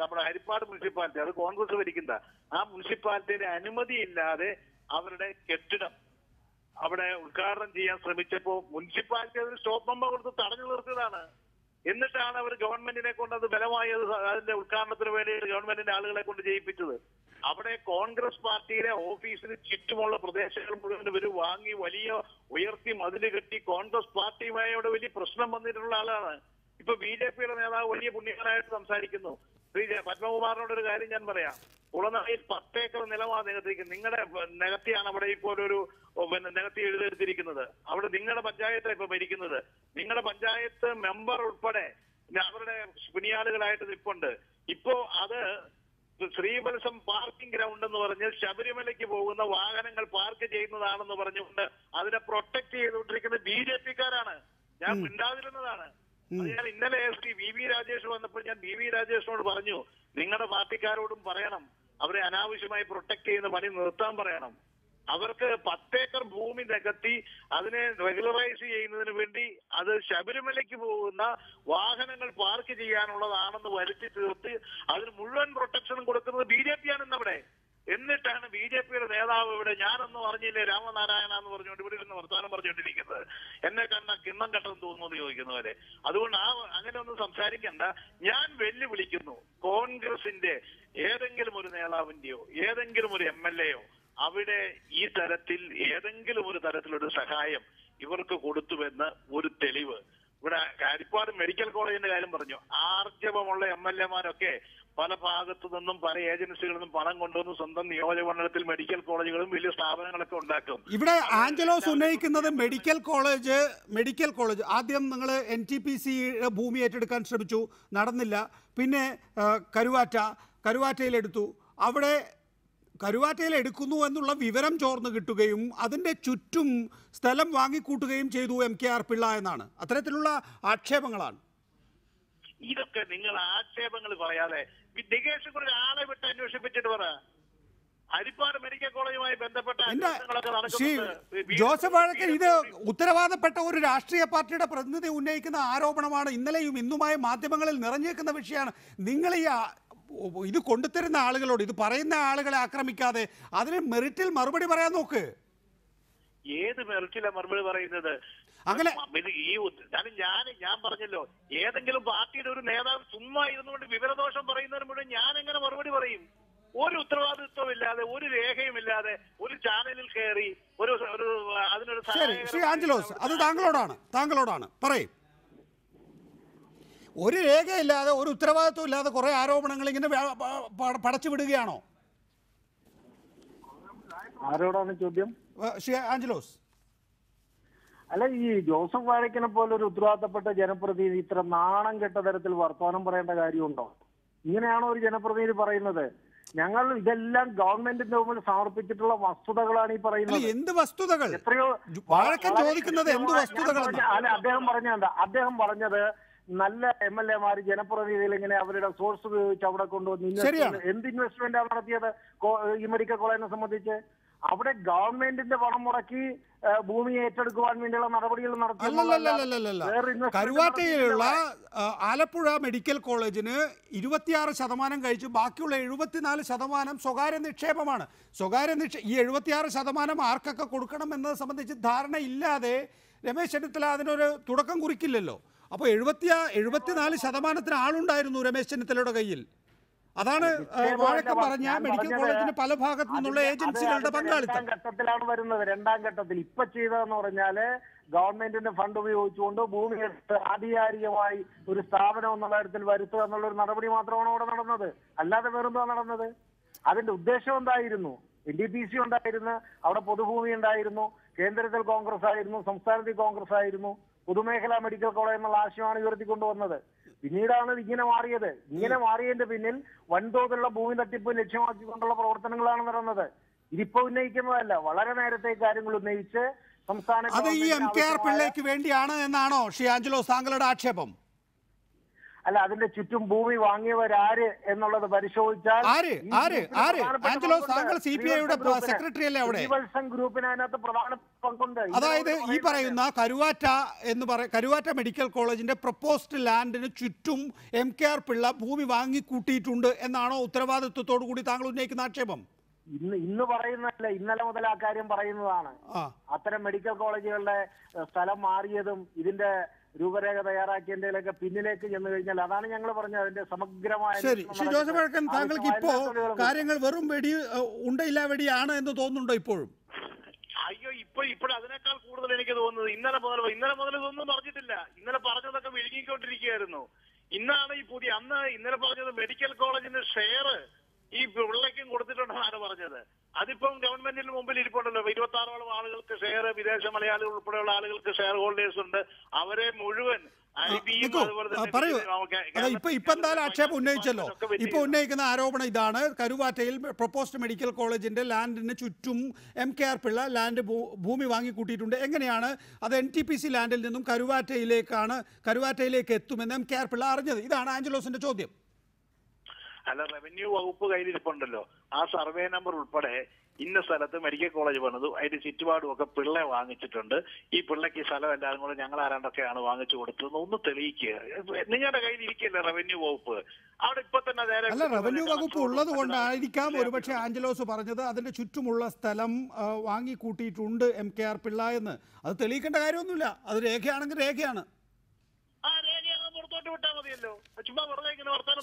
നമ്മുടെ ഹരിപ്പാട് മുനിസിപ്പാലിറ്റി, അത് കോൺഗ്രസ് ഭരിക്കുന്ന ആ മുനിസിപ്പാലിറ്റിയുടെ അനുമതിയില്ലാതെ അവരുടെ കെട്ടിടം അവിടെ ഉദ്ഘാടനം ചെയ്യാൻ ശ്രമിച്ചപ്പോ മുനിസിപ്പാലിറ്റി അതിന് സ്റ്റോപ്പ് നമ്പർ കൊടുത്ത് തടഞ്ഞു നിർത്തിയതാണ്. എന്നിട്ടാണ് അവർ ഗവൺമെന്റിനെ കൊണ്ട് അത് ബലമായി അതിന്റെ ഉദ്ഘാടനത്തിന് വേണ്ടി ഗവൺമെന്റിന്റെ ആളുകളെ കൊണ്ട് ചെയ്യിപ്പിച്ചത്. അവിടെ കോൺഗ്രസ് പാർട്ടിയുടെ ഓഫീസിന് ചുറ്റുമുള്ള പ്രദേശങ്ങൾ മുഴുവൻ ഇവർ വാങ്ങി വലിയ ഉയർത്തി മതില് കെട്ടി കോൺഗ്രസ് പാർട്ടിയുമായി അവിടെ വലിയ പ്രശ്നം വന്നിട്ടുള്ള ആളാണ്. ഇപ്പൊ BJPയുടെ നേതാവ് വലിയ പുണ്യകനായിട്ട് സംസാരിക്കുന്നു. ശ്രീ പത്മകുമാറിനോടൊരു കാര്യം ഞാൻ പറയാം. കുളനടയിൽ 10 ഏക്കർ നിലമാണ് നികത്തിയിരിക്കുന്നത്. നിങ്ങളുടെ നികത്തിയാണ് അവിടെ ഇപ്പോൾ ഒരു നികത്തി എഴുതെടുത്തിരിക്കുന്നത്. അവിടെ നിങ്ങളുടെ പഞ്ചായത്താണ് ഇപ്പൊ ഭരിക്കുന്നത്. നിങ്ങളുടെ പഞ്ചായത്ത് മെമ്പർ ഉൾപ്പെടെ അവരുടെ പിണിയാളുകളായിട്ട് നിൽപ്പുണ്ട്. ഇപ്പോ അത് ശ്രീവത്സം പാർക്കിംഗ് ഗ്രൗണ്ട് എന്ന് പറഞ്ഞ് ശബരിമലയ്ക്ക് പോകുന്ന വാഹനങ്ങൾ പാർക്ക് ചെയ്യുന്നതാണെന്ന് പറഞ്ഞുകൊണ്ട് അതിനെ പ്രൊട്ടക്ട് ചെയ്തുകൊണ്ടിരിക്കുന്നത് BJPക്കാരാണ്. ഞാൻ മിണ്ടാതിരുന്നതാണ്. അത് ഞാൻ ഇന്നലെ ശ്രീ VV രാജേഷ് വന്നപ്പോൾ ഞാൻ VV രാജേഷിനോട് പറഞ്ഞു, നിങ്ങളുടെ പാർട്ടിക്കാരോടും പറയണം അവരെ അനാവശ്യമായി പ്രൊട്ടക്ട് ചെയ്യുന്ന പണി നിർത്താൻ പറയണം. അവർക്ക് 10 ഏക്കർ ഭൂമി നികത്തി അതിനെ റെഗുലറൈസ് ചെയ്യുന്നതിന് വേണ്ടി അത് ശബരിമലയ്ക്ക് പോകുന്ന വാഹനങ്ങൾ പാർക്ക് ചെയ്യാനുള്ളതാണെന്ന് വരുത്തി തീർത്ത് അതിന് മുഴുവൻ പ്രൊട്ടക്ഷനും കൊടുക്കുന്നത് BJPയാണ് ഇന്നവിടെ. എന്നിട്ടാണ് BJPയുടെ നേതാവ് ഇവിടെ ഞാനൊന്നും അറിഞ്ഞില്ലേ രാമനാരായണ എന്ന് പറഞ്ഞുകൊണ്ട് ഇവിടെ ഇരുന്ന് വർത്തമാനം പറഞ്ഞുകൊണ്ടിരിക്കുന്നത്. എന്നെ കണ്ട കിണ്ണം കെട്ടെന്ന് തോന്നുന്നു ചോദിക്കുന്നവരെ. അതുകൊണ്ട് അങ്ങനെ ഒന്നും സംസാരിക്കണ്ട. ഞാൻ വെല്ലുവിളിക്കുന്നു കോൺഗ്രസിന്റെ ഏതെങ്കിലും ഒരു നേതാവിന്റെയോ ഏതെങ്കിലും ഒരു MLAയോ അവിടെ ഈ തരത്തിൽ ഏതെങ്കിലും ഒരു തരത്തിലൊരു സഹായം ഇവർക്ക് കൊടുത്തുവെന്ന് ഒരു തെളിവ്. ഇവിടെ ഹരിപ്പാട് മെഡിക്കൽ കോളേജിന്റെ കാര്യം പറഞ്ഞു. ആർജവമുള്ള MLAമാരൊക്കെ പല ഭാഗത്തു നിന്നും പല ഏജൻസികളിൽ നിന്നും പണം കൊണ്ടുവന്ന് സ്വന്തം നിയോജകമണ്ഡലത്തിൽ മെഡിക്കൽ കോളേജുകളും വലിയ സ്ഥാപനങ്ങളൊക്കെ ഉണ്ടാക്കും. ഇവിടെ ആഞ്ചലോസ് ഉന്നയിക്കുന്നത് മെഡിക്കൽ കോളേജ് ആദ്യം നിങ്ങൾ NTPC ഭൂമി ഏറ്റെടുക്കാൻ ശ്രമിച്ചു, നടന്നില്ല. പിന്നെ കരുവാറ്റയിലെടുത്തു. അവിടെ കരുവാറ്റയിൽ എടുക്കുന്നു എന്നുള്ള വിവരം ചോർന്നു കിട്ടുകയും അതിൻ്റെ ചുറ്റും സ്ഥലം വാങ്ങിക്കൂട്ടുകയും ചെയ്തു MKR പിള്ള എന്നാണ്. അത്തരത്തിലുള്ള ആക്ഷേപങ്ങളാണ്. ഇതൊക്കെ നിങ്ങൾ ആക്ഷേപങ്ങൾ പറയാതെ നികേഷ് ഒരു ആളെ വിട്ട് അന്വേഷിപ്പിച്ചിട്ട് പറ. ഹരിപ്പാട് മെഡിക്കൽ കോളേജുമായി ബന്ധപ്പെട്ട ശ്രീ ജോസഫ് വാഴക്കൻ, ഇത് ഉത്തരവാദപ്പെട്ട ഒരു രാഷ്ട്രീയ പാർട്ടിയുടെ പ്രതിനിധി ഉന്നയിക്കുന്ന ആരോപണമാണ്. ഇന്നലെയും ഇന്നുമായി മാധ്യമങ്ങളിൽ നിറഞ്ഞേക്കുന്ന വിഷയമാണ്. നിങ്ങൾ ഇത് കൊണ്ടുതരുന്ന ആളുകളോട്, ഇത് പറയുന്ന ആളുകളെ ആക്രമിക്കാതെ അതിന് മെറിറ്റിൽ മറുപടി പറയാൻ നോക്ക്. ഏത് മെറിറ്റിലെ മറുപടി പറയുന്നത്? അങ്ങനെ ഞാൻ പറഞ്ഞല്ലോ, ഏതെങ്കിലും പാർട്ടിയുടെ ഒരു നേതാവ് ചുമ്മാ ഇരുന്നുകൊണ്ട് വിവരദോഷം പറയുന്നതിന് മുഴുവൻ ഞാൻ എങ്ങനെ മറുപടി പറയും? ഒരു ഉത്തരവാദിത്വമില്ലാതെ, ഒരു രേഖയുമില്ലാതെ, ഒരു ചാനലിൽ കയറി അതിനൊരു ശരി ശ്രീ ആഞ്ചലോസ്, അത് താങ്കളോടാണ് പറയും. ഒരു രേഖയില്ലാതെ, ഒരു ഉത്തരവാദിത്വം ഇല്ലാതെ കുറെ ആരോപണങ്ങൾ ഇങ്ങനെ പടച്ചു വിടുകയാണോ? ആരോടാണ് ചോദ്യം? ശ്രീ ആഞ്ചലോസ്. അല്ല, ഈ ജോസഫ് വാഴക്കനെ പോലെ ഒരു ഉത്തരവാദിത്തപ്പെട്ട ജനപ്രതിനിധി ഇത്ര നാണം കെട്ട തരത്തിൽ വർത്തമാനം പറയേണ്ട കാര്യമുണ്ടോ? ഇങ്ങനെയാണോ ഒരു ജനപ്രതിനിധി പറയുന്നത്? ഞങ്ങൾ ഇതെല്ലാം ഗവൺമെന്റിന്റെ മുമ്പിൽ സമർപ്പിച്ചിട്ടുള്ള വസ്തുതകളാണ് ഈ പറയുന്നത്. എന്ത് വസ്തുതകൾ? എത്രയോ വാഴക്കൻ ചോദിക്കുന്നത് എന്ത് വസ്തുതകൾ? അല്ല, അദ്ദേഹം പറഞ്ഞത് നല്ല MLA-മാര് ജനപ്രതിനിധികൾ ഇങ്ങനെ അവരുടെ സോഴ്സ് ഉപയോഗിച്ച് അവിടെ കൊണ്ടുവന്ന് എന്ത് ഇൻവെസ്റ്റ്മെന്റ് ആണ് നടത്തിയത് ഈ മെഡിക്കൽ കോളേജിനെ സംബന്ധിച്ച്? അവിടെ ഗവൺമെന്റിന്റെ പണം മുടക്കി ഭൂമി ഏറ്റെടുക്കുവാൻ വേണ്ടിയുള്ള നടപടികൾ നടത്തി. കരുവാറ്റയിലുള്ള ആലപ്പുഴ മെഡിക്കൽ കോളേജിന് 26% കഴിച്ചു, ബാക്കിയുള്ള 74% സ്വകാര്യ നിക്ഷേപമാണ്. ഈ 76% ആർക്കൊക്കെ കൊടുക്കണം എന്നത് സംബന്ധിച്ച് ധാരണ ഇല്ലാതെ രമേശ് ചെന്നിത്തല അതിനൊരു തുടക്കം കുറിക്കില്ലല്ലോ. അപ്പോൾ 74% ആളുണ്ടായിരുന്നു രമേശ് ചെന്നിത്തലയുടെ കയ്യിൽ. അതാണ് വാഴക്കൻ പറഞ്ഞ മെഡിക്കൽ കോളേജിന് പല ഭാഗത്തു നിന്നുള്ള ഏജൻസികളുടെ പങ്കാളിത്തം. ഘട്ടത്തിലാണ് വരുന്നത്. രണ്ടാം ഘട്ടത്തിൽ ഇപ്പൊ ചെയ്തതെന്ന് പറഞ്ഞാല് ഗവൺമെന്റിന്റെ ഫണ്ട് ഉപയോഗിച്ചുകൊണ്ട് ഭൂമി എടുത്ത് ആധികാരികമായി ഒരു സ്ഥാപനം എന്നുള്ള തരത്തിൽ വരുത്തുക എന്നുള്ള ഒരു നടപടി മാത്രമാണ് അവിടെ നടന്നത്. അല്ലാതെ വേറെന്താ നടന്നത്? അതിന്റെ ഉദ്ദേശം എന്തായിരുന്നു? NDPC ഉണ്ടായിരുന്നു, അവിടെ പൊതുഭൂമി ഉണ്ടായിരുന്നു, കേന്ദ്രത്തിൽ കോൺഗ്രസ് ആയിരുന്നു, സംസ്ഥാനത്തിൽ കോൺഗ്രസ് ആയിരുന്നു, പൊതുമേഖലാ മെഡിക്കൽ കോളേജ് എന്നുള്ള ആശയമാണ് ഉയർത്തിക്കൊണ്ടുവന്നത്. പിന്നീടാണ് ഇങ്ങനെ മാറിയത്. ഇങ്ങനെ മാറിയതിന്റെ പിന്നിൽ വൻതോതിലുള്ള ഭൂമി തട്ടിപ്പ് ലക്ഷ്യമാക്കിക്കൊണ്ടുള്ള പ്രവർത്തനങ്ങളാണ് നടന്നത്. ഇതിപ്പോ ഉന്നയിക്കുന്നതല്ല, വളരെ നേരത്തെ കാര്യങ്ങൾ ഉന്നയിച്ച് സംസ്ഥാന അത് ഈ MKR പിള്ളയ്ക്ക് വേണ്ടിയാണ് എന്നാണോ ശ്രീ ആഞ്ചലോസ് താങ്കളുടെ ആക്ഷേപം? അല്ല, അതിന്റെ ചുറ്റും ഭൂമി വാങ്ങിയവരാര് എന്നുള്ളത് പരിശോധിച്ചാൽ സെക്രട്ടറി അല്ലേ അവിടെ? ഗ്രൂപ്പിന് അതിനകത്ത് പ്രധാന പങ്കുണ്ട്. അതായത് ഈ പറയുന്ന കരുവാറ്റ മെഡിക്കൽ കോളേജിന്റെ പ്രൊപ്പോസ്ഡ് ലാൻഡിന് ചുറ്റും MKR പിള്ള ഭൂമി വാങ്ങിക്കൂട്ടിയിട്ടുണ്ട് എന്നാണോ ഉത്തരവാദിത്വത്തോടു കൂടി താങ്കൾ ഉന്നയിക്കുന്ന ആക്ഷേപം? ഇന്ന് പറയുന്നതല്ല, ഇന്നലെ മുതൽ ആ കാര്യം പറയുന്നതാണ്. അത്തരം മെഡിക്കൽ കോളേജുകളുടെ സ്ഥലം മാറിയതും ഇതിന്റെ രൂപരേഖ തയ്യാറാക്കിയതിന്റെയൊക്കെ പിന്നിലേക്ക് ചെന്ന് കഴിഞ്ഞാൽ അതാണ് ഞങ്ങൾ പറഞ്ഞത്. അതിന്റെ സമഗ്രമായ ശരി ശ്രീ ജോസഫ് വാഴക്കൻ, താങ്കൾക്ക് ഇപ്പോ കാര്യങ്ങൾ വെറും വെടി ഉണ്ടയില്ല വെടിയാണ് എന്ന് തോന്നുന്നുണ്ടോ ഇപ്പോഴും? അയ്യോ, ഇപ്പോൾ അതിനേക്കാൾ കൂടുതൽ എനിക്ക് തോന്നുന്നത് ഇന്നലെ മുതൽ ഇതൊന്നും പറഞ്ഞിട്ടില്ല. ഇന്നലെ പറഞ്ഞതൊക്കെ വിഴുങ്ങിക്കൊണ്ടിരിക്കുകയായിരുന്നു. ഇന്നാണ് ഈ ഇന്നലെ പറഞ്ഞത് മെഡിക്കൽ കോളേജിന്റെ ഷെയർ ഈ പിള്ളയ്ക്കും കൊടുത്തിട്ടുണ്ടെന്നാണ് പറഞ്ഞത്. അതിപ്പം ഗവൺമെന്റിന് മുമ്പിൽ ഇരിപ്പുണ്ടല്ലോ. 26ഓളം ആളുകൾക്ക് ഷെയർ, വിദേശ മലയാളികൾ ഉൾപ്പെടെയുള്ള ആളുകൾക്ക് ഷെയർ ഹോൾഡേഴ്സ് ഉണ്ട്. അവരെ മുഴുവൻ ഇപ്പൊ എന്തായാലും ആക്ഷേപം ഉന്നയിച്ചല്ലോ. ഇപ്പൊ ഉന്നയിക്കുന്ന ആരോപണം ഇതാണ്: കരുവാറ്റയിൽ പ്രൊപ്പോസ്ഡ് മെഡിക്കൽ കോളേജിന്റെ ലാൻഡിന് ചുറ്റും MKR പിള്ള ലാൻഡ് ഭൂമി വാങ്ങിക്കൂട്ടിയിട്ടുണ്ട്. എങ്ങനെയാണ് അത് NTPC ലാൻഡിൽ നിന്നും കരുവാറ്റയിലേക്ക് എത്തുമെന്ന് MKR പിള്ള അറിഞ്ഞത്? ഇതാണ് ആഞ്ചലോസിന്റെ ചോദ്യം. അല്ല, റവന്യൂ വകുപ്പ് കയ്യിലിരിപ്പുണ്ടല്ലോ. ആ സർവേ നമ്പർ ഉൾപ്പെടെ ഇന്ന സ്ഥലത്ത് മെഡിക്കൽ കോളേജ് പണിതു, അതിന്റെ ചുറ്റുപാടും ഒക്കെ പിള്ളെ വാങ്ങിച്ചിട്ടുണ്ട്. ഈ പിള്ളയ്ക്ക് സ്ഥലം എല്ലാവരും കൂടെ ഞങ്ങൾ ആരാണ്ടൊക്കെയാണ് വാങ്ങിച്ചു കൊടുത്തത്. ഒന്ന് തെളിയിക്കുക. നിങ്ങളുടെ കയ്യിൽ ഇരിക്കില്ല റവന്യൂ വകുപ്പ്. അവിടെ ഇപ്പൊ തന്നെ അല്ല, റവന്യൂ വകുപ്പ് ഉള്ളത് കൊണ്ടായിരിക്കാം ഒരുപക്ഷെ ആഞ്ചലോസ് പറഞ്ഞത് അതിന്റെ ചുറ്റുമുള്ള സ്ഥലം വാങ്ങിക്കൂട്ടിയിട്ടുണ്ട് MKR പിള്ള എന്ന്. അത് തെളിയിക്കേണ്ട കാര്യമൊന്നുമില്ല. അത് രേഖയാണെങ്കിൽ രേഖയാണ്.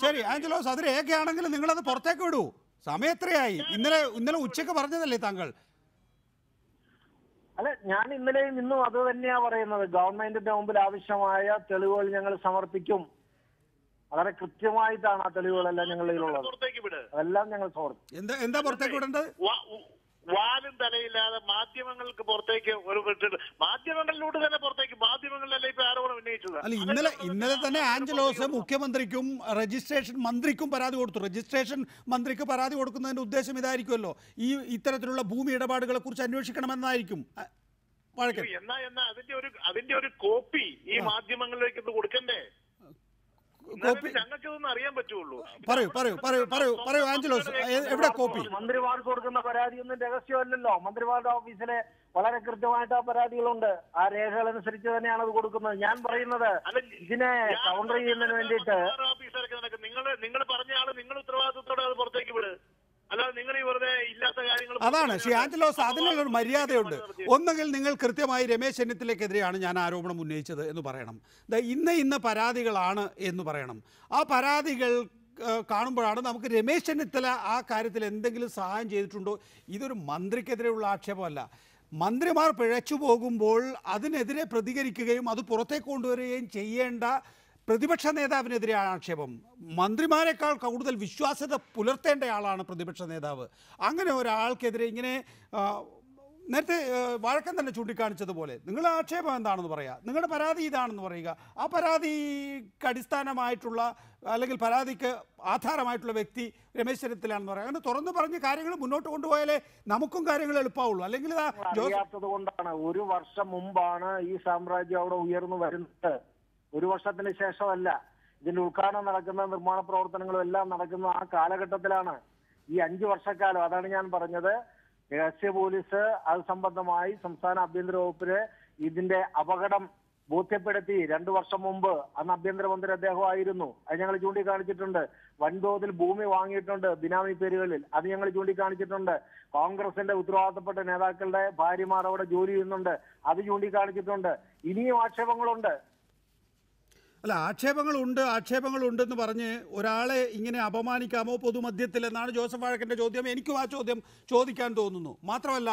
ശരി ആഞ്ചലോസ്, അത് രേഖയാണെങ്കിൽ നിങ്ങളത് പുറത്തേക്ക് വിടൂ. സമയം എത്രയായി? ഇന്നലെ ഉച്ചക്ക് പറഞ്ഞതല്ലേ താങ്കൾ? അല്ല, ഞാൻ ഇന്നലെയും ഇന്നും അത് തന്നെയാ പറയുന്നത്. ഗവൺമെന്റിന്റെ മുമ്പിൽ ആവശ്യമായ തെളിവുകൾ ഞങ്ങൾ സമർപ്പിക്കും. വളരെ കൃത്യമായിട്ടാണ് ആ തെളിവുകളെല്ലാം ഞങ്ങളുടെ കയ്യിലുള്ളത്. അതെല്ലാം ഞങ്ങൾ സമർപ്പിക്കും. എന്താ പുറത്തേക്ക് വിടേണ്ടത്? വാലും തലയില്ലാതെ മാധ്യമങ്ങൾക്ക് പുറത്തേക്ക് മാധ്യമങ്ങളിലൂടെ തന്നെ പുറത്തേക്ക്. മാധ്യമങ്ങളിലല്ലേ ഇപ്പൊ ആരോപണം ഉന്നയിച്ചത്? അല്ല, ഇന്നലെ തന്നെ ആഞ്ചലോസ് മുഖ്യമന്ത്രിക്കും രജിസ്ട്രേഷൻ മന്ത്രിക്കും പരാതി കൊടുത്തു. രജിസ്ട്രേഷൻ മന്ത്രിക്ക് പരാതി കൊടുക്കുന്നതിന്റെ ഉദ്ദേശം ഇതായിരിക്കുമല്ലോ, ഇത്തരത്തിലുള്ള ഭൂമി ഇടപാടുകളെ കുറിച്ച് അന്വേഷിക്കണമെന്നായിരിക്കും. എന്നാ അതിന്റെ ഒരു കോപ്പി ഈ മാധ്യമങ്ങളിലേക്ക് കൊടുക്കണ്ടേ? ഞങ്ങൾക്കിതൊന്നും അറിയാൻ പറ്റുള്ളൂ. പറയൂ ആഞ്ചലോസ്, എവിടെ കോപ്പി? മന്ത്രിമാർക്ക് കൊടുക്കുന്ന പരാതിയൊന്നും രഹസ്യമല്ലല്ലോ. മന്ത്രിമാരുടെ ഓഫീസിലെ വളരെ കൃത്യമായിട്ട് ആ പരാതികളുണ്ട്. ആ രേഖകൾ അനുസരിച്ച് തന്നെയാണ് അത് കൊടുക്കുന്നത്. ഞാൻ പറയുന്നത് ഇതിനെ കൗണ്ടർ ചെയ്യുന്നതിന് വേണ്ടിയിട്ട് നിങ്ങൾ പറഞ്ഞ ആള് നിങ്ങൾ ഉത്തരവാദിത്വത്തോടെ അത് പുറത്തേക്ക് വിട്. അല്ലാതെ നിങ്ങൾ ഈ വെറുതെ ഇല്ലാത്ത കാര്യങ്ങൾ. അതാണ് ശ്രീ ആഞ്ചലോസ്, അതിനുള്ളൊരു മര്യാദയുണ്ട്. ഒന്നുകിൽ നിങ്ങൾ കൃത്യമായി രമേശ് ചെന്നിത്തലയ്ക്കെതിരെയാണ് ഞാൻ ആരോപണം ഉന്നയിച്ചത് എന്ന് പറയണം, ഇന്ന പരാതികളാണ് എന്ന് പറയണം. ആ പരാതികൾ കാണുമ്പോഴാണ് നമുക്ക് രമേശ് ചെന്നിത്തല ആ കാര്യത്തിൽ എന്തെങ്കിലും സഹായം ചെയ്തിട്ടുണ്ടോ. ഇതൊരു മന്ത്രിക്കെതിരെയുള്ള ആക്ഷേപമല്ല. മന്ത്രിമാർ പിഴച്ചു പോകുമ്പോൾ അതിനെതിരെ പ്രതികരിക്കുകയും അത് പുറത്തേക്ക് കൊണ്ടുവരികയും ചെയ്യേണ്ട പ്രതിപക്ഷ നേതാവിനെതിരെയാണ് ആക്ഷേപം. മന്ത്രിമാരെക്കാൾ കൂടുതൽ വിശ്വാസ്യത പുലർത്തേണ്ട ആളാണ് പ്രതിപക്ഷ നേതാവ്. അങ്ങനെ ഒരാൾക്കെതിരെ ഇങ്ങനെ നേരത്തെ വഴക്കം തന്നെ ചൂണ്ടിക്കാണിച്ചതുപോലെ നിങ്ങളുടെ ആക്ഷേപം എന്താണെന്ന് പറയുക, നിങ്ങളുടെ പരാതി ഇതാണെന്ന് പറയുക. ആ പരാതിക്ക് അടിസ്ഥാനമായിട്ടുള്ള അല്ലെങ്കിൽ പരാതിക്ക് ആധാരമായിട്ടുള്ള വ്യക്തി രമേശ് ചെന്നിത്തലാണെന്ന് പറയാം. അങ്ങനെ തുറന്നു പറഞ്ഞ് കാര്യങ്ങൾ മുന്നോട്ട് കൊണ്ടുപോയാലേ നമുക്കും കാര്യങ്ങൾ എളുപ്പമുള്ളൂ. അല്ലെങ്കിൽ അറിയാത്തത് കൊണ്ടാണ്. 1 വർഷം മുമ്പാണ് ഈ സാമ്രാജ്യം അവിടെ ഉയർന്നു വരുന്നത്. 1 വർഷത്തിന് ശേഷമല്ല. ഇതിന്റെ ഉദ്ഘാടനം നടക്കുന്ന നിർമ്മാണ പ്രവർത്തനങ്ങളും എല്ലാം നടക്കുന്ന ആ കാലഘട്ടത്തിലാണ്. ഈ 5 വർഷക്കാലം, അതാണ് ഞാൻ പറഞ്ഞത്. രഹസ്യ പോലീസ് അത് സംബന്ധമായി സംസ്ഥാന ആഭ്യന്തര വകുപ്പിന് ഇതിന്റെ അപകടം ബോധ്യപ്പെടുത്തി 2 വർഷം മുമ്പ്. അന്ന് ആഭ്യന്തരമന്ത്രി അദ്ദേഹമായിരുന്നു. അത് ഞങ്ങൾ ചൂണ്ടിക്കാണിച്ചിട്ടുണ്ട്. വൻതോതിൽ ഭൂമി വാങ്ങിയിട്ടുണ്ട് ബിനാമി പേരുകളിൽ, അത് ഞങ്ങൾ ചൂണ്ടിക്കാണിച്ചിട്ടുണ്ട്. കോൺഗ്രസിന്റെ ഉത്തരവാദിത്തപ്പെട്ട നേതാക്കളുടെ ഭാര്യമാർ അവിടെ ജോലി ചെയ്യുന്നുണ്ട്, അത് ചൂണ്ടിക്കാണിച്ചിട്ടുണ്ട്. ഇനിയും ആക്ഷേപങ്ങളുണ്ട്. അല്ല, ആക്ഷേപങ്ങളുണ്ടെന്ന് പറഞ്ഞ് ഒരാളെ ഇങ്ങനെ അപമാനിക്കാമോ പൊതുമധ്യത്തിൽ എന്നാണ് ജോസഫ് വാഴക്കൻ്റെ ചോദ്യം. എനിക്കും ആ ചോദ്യം ചോദിക്കാൻ തോന്നുന്നു. മാത്രമല്ല,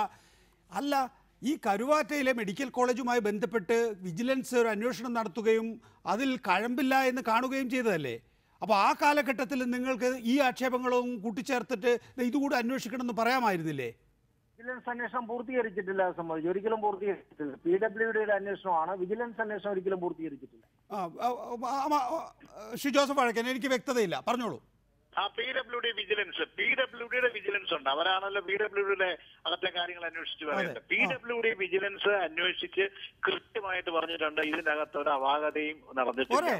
ഈ കരുവാറ്റയിലെ മെഡിക്കൽ കോളേജുമായി ബന്ധപ്പെട്ട് വിജിലൻസ് ഒരു അന്വേഷണം നടത്തുകയും അതിൽ കഴമ്പില്ല എന്ന് കാണുകയും ചെയ്തതല്ലേ? അപ്പോൾ ആ കാലഘട്ടത്തിൽ നിങ്ങൾക്ക് ഈ ആക്ഷേപങ്ങളും കൂട്ടിച്ചേർത്തിട്ട് ഇതുകൂടി അന്വേഷിക്കണമെന്ന് പറയാമായിരുന്നില്ലേ? വിജിലൻസ് അന്വേഷണം പൂർത്തീകരിച്ചിട്ടില്ല, സംബന്ധിച്ച് ഒരിക്കലും പൂർത്തീകരിച്ചിട്ടില്ല. PWDയുടെ അന്വേഷണമാണ്, വിജിലൻസ് അന്വേഷണം ഒരിക്കലും പൂർത്തീകരിച്ചിട്ടില്ല. ശ്രീ ജോസഫ് വാഴക്കൻ, എനിക്ക് വ്യക്തതയില്ല, പറഞ്ഞോളൂ. PWD വിജിലൻസ് ഉണ്ട്. അവരാണല്ലോ PWDയുടെ അകത്തെ കാര്യങ്ങൾ അന്വേഷിച്ച് പറയുന്നത്. PWD വിജിലൻസ് അന്വേഷിച്ച് കൃത്യമായിട്ട് പറഞ്ഞിട്ടുണ്ട് ഇതിന്റെ അകത്ത് ഒരു അപാകതയും നടന്നിട്ടില്ല.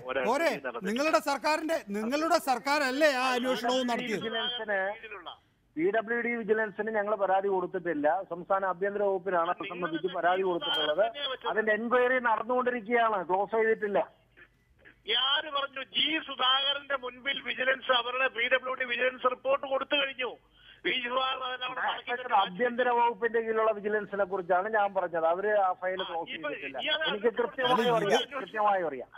നിങ്ങളുടെ സർക്കാരല്ലേ ആ അന്വേഷണവും നടത്തിയത്? PWD വിജിലൻസിന് ഞങ്ങൾ പരാതി കൊടുത്തിട്ടില്ല. സംസ്ഥാന ആഭ്യന്തര വകുപ്പിനാണ് അത് സംബന്ധിച്ച് പരാതി കൊടുത്തിട്ടുള്ളത്. അതിന്റെ എൻക്വയറി നടന്നുകൊണ്ടിരിക്കുകയാണ്, ക്ലോസ് ചെയ്തിട്ടില്ല. ഞാന് പറഞ്ഞു ജി സുധാകരന്റെ മുൻപിൽ വിജിലൻസ് അവരുടെ PWD വിജിലൻസ് റിപ്പോർട്ട് കൊടുത്തു കഴിഞ്ഞു. ആഭ്യന്തര വകുപ്പിന്റെ കീഴിലുള്ള വിജിലൻസിനെ കുറിച്ചാണ് ഞാൻ പറഞ്ഞത്. അവര് ആ ഫയൽ ക്ലോസ് ചെയ്തിട്ടില്ല. എനിക്ക് കൃത്യമായി അറിയാം.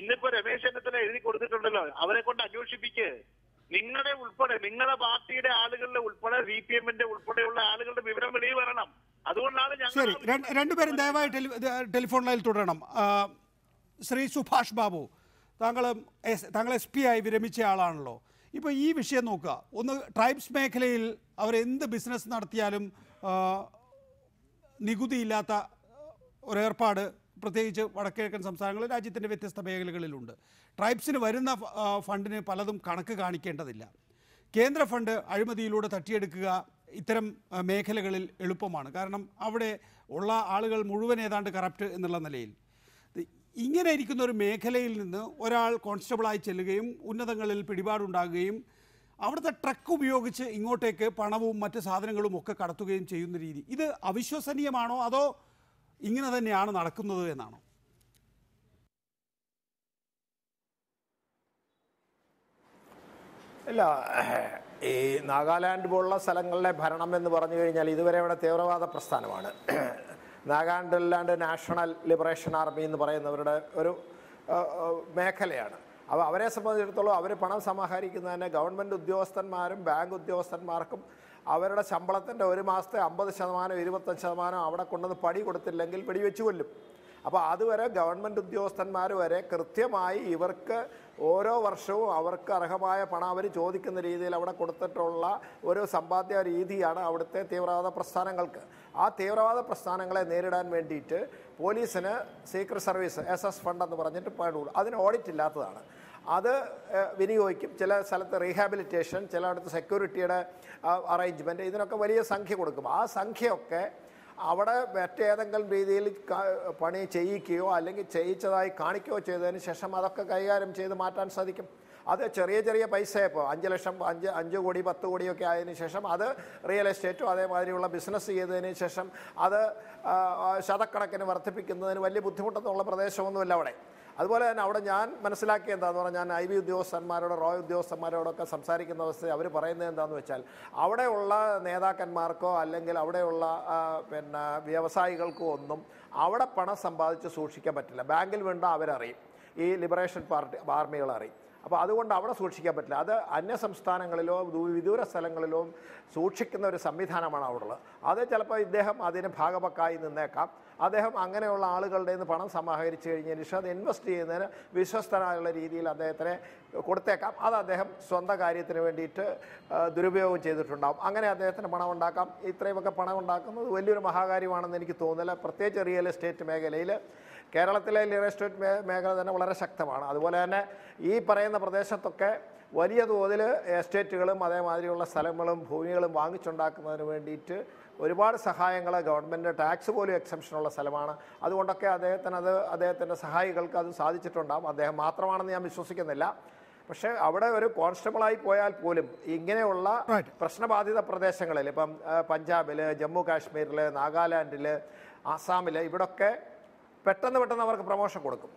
ഇന്നിപ്പോ രമേശ് ചെന്നിത്തല എഴുതി കൊടുത്തിട്ടുണ്ടല്ലോ, അവരെ കൊണ്ട് അന്വേഷിപ്പിക്ക്. നിങ്ങളുടെ ഉൾപ്പെടെ, നിങ്ങളുടെ പാർട്ടിയുടെ ആളുകളുടെ ഉൾപ്പെടെ, CPMന്റെ ഉൾപ്പെടെയുള്ള ആളുകളുടെ വിവരം വെളിയിൽ വരണം. അതുകൊണ്ടാണ് ശരി, രണ്ടുപേരും ദയവായി ടെലിഫോൺ ലൈനിൽ തുടരണം. ശ്രീ സുഭാഷ് ബാബു, താങ്കൾ SP ആയി വിരമിച്ച ആളാണല്ലോ. ഇപ്പോൾ ഈ വിഷയം നോക്കുക. ഒന്ന്, ട്രൈബ്സ് മേഖലയിൽ അവരെന്ത് ബിസിനസ് നടത്തിയാലും നികുതിയില്ലാത്ത ഒരേർപ്പാട് പ്രത്യേകിച്ച് വടക്കിഴക്കൻ സംസ്ഥാനങ്ങളിൽ രാജ്യത്തിൻ്റെ വ്യത്യസ്ത മേഖലകളിലുണ്ട്. ട്രൈബ്സിന് വരുന്ന ഫണ്ടിന് പലതും കണക്ക് കാണിക്കേണ്ടതില്ല. കേന്ദ്ര ഫണ്ട് അഴിമതിയിലൂടെ തട്ടിയെടുക്കുക ഇത്തരം മേഖലകളിൽ എളുപ്പമാണ്. കാരണം അവിടെ ഉള്ള ആളുകൾ മുഴുവൻ ഏതാണ്ട് കറപ്റ്റ് എന്നുള്ള നിലയിൽ. ഇങ്ങനെ ഇരിക്കുന്ന ഒരു മേഖലയിൽ നിന്ന് ഒരാൾ കോൺസ്റ്റബിളായി ചെല്ലുകയും ഉന്നതങ്ങളിൽ പിടിപാടുണ്ടാകുകയും അവിടുത്തെ ട്രക്ക് ഉപയോഗിച്ച് ഇങ്ങോട്ടേക്ക് പണവും മറ്റ് സാധനങ്ങളും ഒക്കെ കടത്തുകയും ചെയ്യുന്ന രീതി, ഇത് അവിശ്വസനീയമാണോ അതോ ഇങ്ങനെ തന്നെയാണ് നടക്കുന്നത് എന്നാണോ? ഇല്ല, ഈ നാഗാലാൻഡ് പോലുള്ള സ്ഥലങ്ങളിലെ ഭരണം എന്ന് പറഞ്ഞു കഴിഞ്ഞാൽ ഇതുവരെ ഇവിടെ തീവ്രവാദ പ്രസ്ഥാനമാണ്. നാഗാലാൻഡ് നാഷണൽ ലിബറേഷൻ ആർമി എന്ന് പറയുന്നവരുടെ ഒരു മേഖലയാണ്. അപ്പോൾ അവരെ സംബന്ധിച്ചിടത്തോളം അവർ പണം സമാഹരിക്കുന്നതിന് ഗവൺമെൻറ് ഉദ്യോഗസ്ഥന്മാരും ബാങ്ക് ഉദ്യോഗസ്ഥന്മാർക്കും അവരുടെ ശമ്പളത്തിൻ്റെ 1 മാസത്തെ 50%, 25% അവിടെ കൊണ്ടുവന്ന് പടി കൊടുത്തില്ലെങ്കിൽ വെടിവെച്ച് കൊല്ലും. അപ്പോൾ അതുവരെ ഗവൺമെൻറ് ഉദ്യോഗസ്ഥന്മാർ വരെ കൃത്യമായി ഇവർക്ക് ഓരോ വർഷവും അവർക്ക് അർഹമായ പണം അവർ ചോദിക്കുന്ന രീതിയിൽ അവിടെ കൊടുത്തിട്ടുള്ള ഒരു സമ്പാദ്യ രീതിയാണ് അവിടുത്തെ തീവ്രവാദ പ്രസ്ഥാനങ്ങൾക്ക്. ആ തീവ്രവാദ പ്രസ്ഥാനങ്ങളെ നേരിടാൻ വേണ്ടിയിട്ട് പോലീസിന് സീക്രട്ട് സർവീസ് SS ഫണ്ട് എന്ന് പറഞ്ഞിട്ട് പാടുള്ളൂ. അതിന് ഓഡിറ്റ് ഇല്ലാത്തതാണ്. അത് വിനിയോഗിക്കും. ചില സ്ഥലത്ത് റീഹാബിലിറ്റേഷൻ, ചിലയിടത്ത് സെക്യൂരിറ്റിയുടെ അറേഞ്ച്മെൻറ്റ്, ഇതിനൊക്കെ വലിയ സംഖ്യ കൊടുക്കും. ആ സംഖ്യയൊക്കെ അവിടെ മറ്റേതെങ്കിലും രീതിയിൽ പണി ചെയ്യിക്കുകയോ അല്ലെങ്കിൽ ചെയ്യിച്ചതായി കാണിക്കുകയോ ചെയ്തതിന് ശേഷം അതൊക്കെ കൈകാര്യം ചെയ്ത് മാറ്റാൻ സാധിക്കും. അത് ചെറിയ ചെറിയ പൈസ, ഇപ്പോൾ 5 ലക്ഷം, 5 കോടി 10 കോടിയൊക്കെ ആയതിനു ശേഷം അത് റിയൽ എസ്റ്റേറ്റും അതേമാതിരിയുള്ള ബിസിനസ് ചെയ്തതിന് ശേഷം അത് ശതക്കണക്കിന് വർദ്ധിപ്പിക്കുന്നതിന് വലിയ ബുദ്ധിമുട്ടൊന്നുള്ള പ്രദേശമൊന്നുമില്ല അവിടെ. അതുപോലെ തന്നെ അവിടെ ഞാൻ മനസ്സിലാക്കിയ എന്താണെന്ന് പറഞ്ഞാൽ, ഞാൻ IB ഉദ്യോഗസ്ഥന്മാരോട് റോയ് ഉദ്യോഗസ്ഥന്മാരോടൊക്കെ സംസാരിക്കുന്ന അവസ്ഥ അവർ പറയുന്നത് എന്താണെന്ന് വെച്ചാൽ, അവിടെയുള്ള നേതാക്കന്മാർക്കോ അല്ലെങ്കിൽ അവിടെയുള്ള പിന്നെ വ്യവസായികൾക്കോ ഒന്നും അവിടെ പണം സമ്പാദിച്ച് സൂക്ഷിക്കാൻ പറ്റില്ല. ബാങ്കിൽ വീണ്ട അവരറിയും, ഈ ലിബറേഷൻ ആർമികൾ അറിയും. അപ്പോൾ അതുകൊണ്ട് അവിടെ സൂക്ഷിക്കാൻ പറ്റില്ല. അത് അന്യ സംസ്ഥാനങ്ങളിലോ വിദൂര സ്ഥലങ്ങളിലോ സൂക്ഷിക്കുന്ന ഒരു സംവിധാനമാണ് അവിടെ ഉള്ളത്. അത് ചിലപ്പോൾ ഇദ്ദേഹം അതിന് ഭാഗപക്കായി നിന്നേക്കാം. അദ്ദേഹം അങ്ങനെയുള്ള ആളുകളുടെ നിന്ന് പണം സമാഹരിച്ചു കഴിഞ്ഞതിന് ശേഷം അത് ഇൻവെസ്റ്റ് ചെയ്യുന്നതിന് വിശ്വസ്തനായുള്ള രീതിയിൽ അദ്ദേഹത്തിന് കൊടുത്തേക്കാം. അത് അദ്ദേഹം സ്വന്തം കാര്യത്തിന് വേണ്ടിയിട്ട് ദുരുപയോഗം ചെയ്തിട്ടുണ്ടാകും. അങ്ങനെ അദ്ദേഹത്തിന് പണം ഉണ്ടാക്കാം. ഇത്രയുമൊക്കെ പണം ഉണ്ടാക്കുന്നത് വലിയൊരു മഹാകാര്യമാണെന്ന് എനിക്ക് തോന്നുന്നില്ല. പ്രത്യേകിച്ച് റിയൽ എസ്റ്റേറ്റ് മേഖലയിൽ കേരളത്തിലെ റിയൽ എസ്റ്റേറ്റ് മേഖല തന്നെ വളരെ ശക്തമാണ്. അതുപോലെ തന്നെ ഈ പറയുന്ന പ്രദേശത്തൊക്കെ വലിയ തോതിൽ എസ്റ്റേറ്റുകളും അതേമാതിരിയുള്ള സ്ഥലങ്ങളും ഭൂമികളും വാങ്ങിച്ചുണ്ടാക്കുന്നതിന് വേണ്ടിയിട്ട് ഒരുപാട് സഹായങ്ങൾ ഗവൺമെൻറ് ടാക്സ് പോലും എക്സംഷനുള്ള സ്ഥലമാണ്. അതുകൊണ്ടൊക്കെ അദ്ദേഹത്തിൻ്റെ സഹായികൾക്ക് അത് സാധിച്ചിട്ടുണ്ടാകും. അദ്ദേഹം മാത്രമാണെന്ന് ഞാൻ വിശ്വസിക്കുന്നില്ല. പക്ഷേ അവിടെ ഒരു കോൺസ്റ്റബിളായി പോയാൽ പോലും ഇങ്ങനെയുള്ള പ്രശ്നബാധിത പ്രദേശങ്ങളിൽ, ഇപ്പം പഞ്ചാബിൽ, ജമ്മു കാശ്മീരിൽ, നാഗാലാൻഡിൽ, ആസാമിൽ, ഇവിടൊക്കെ പെട്ടെന്ന് അവർക്ക് പ്രൊമോഷൻ കൊടുക്കും.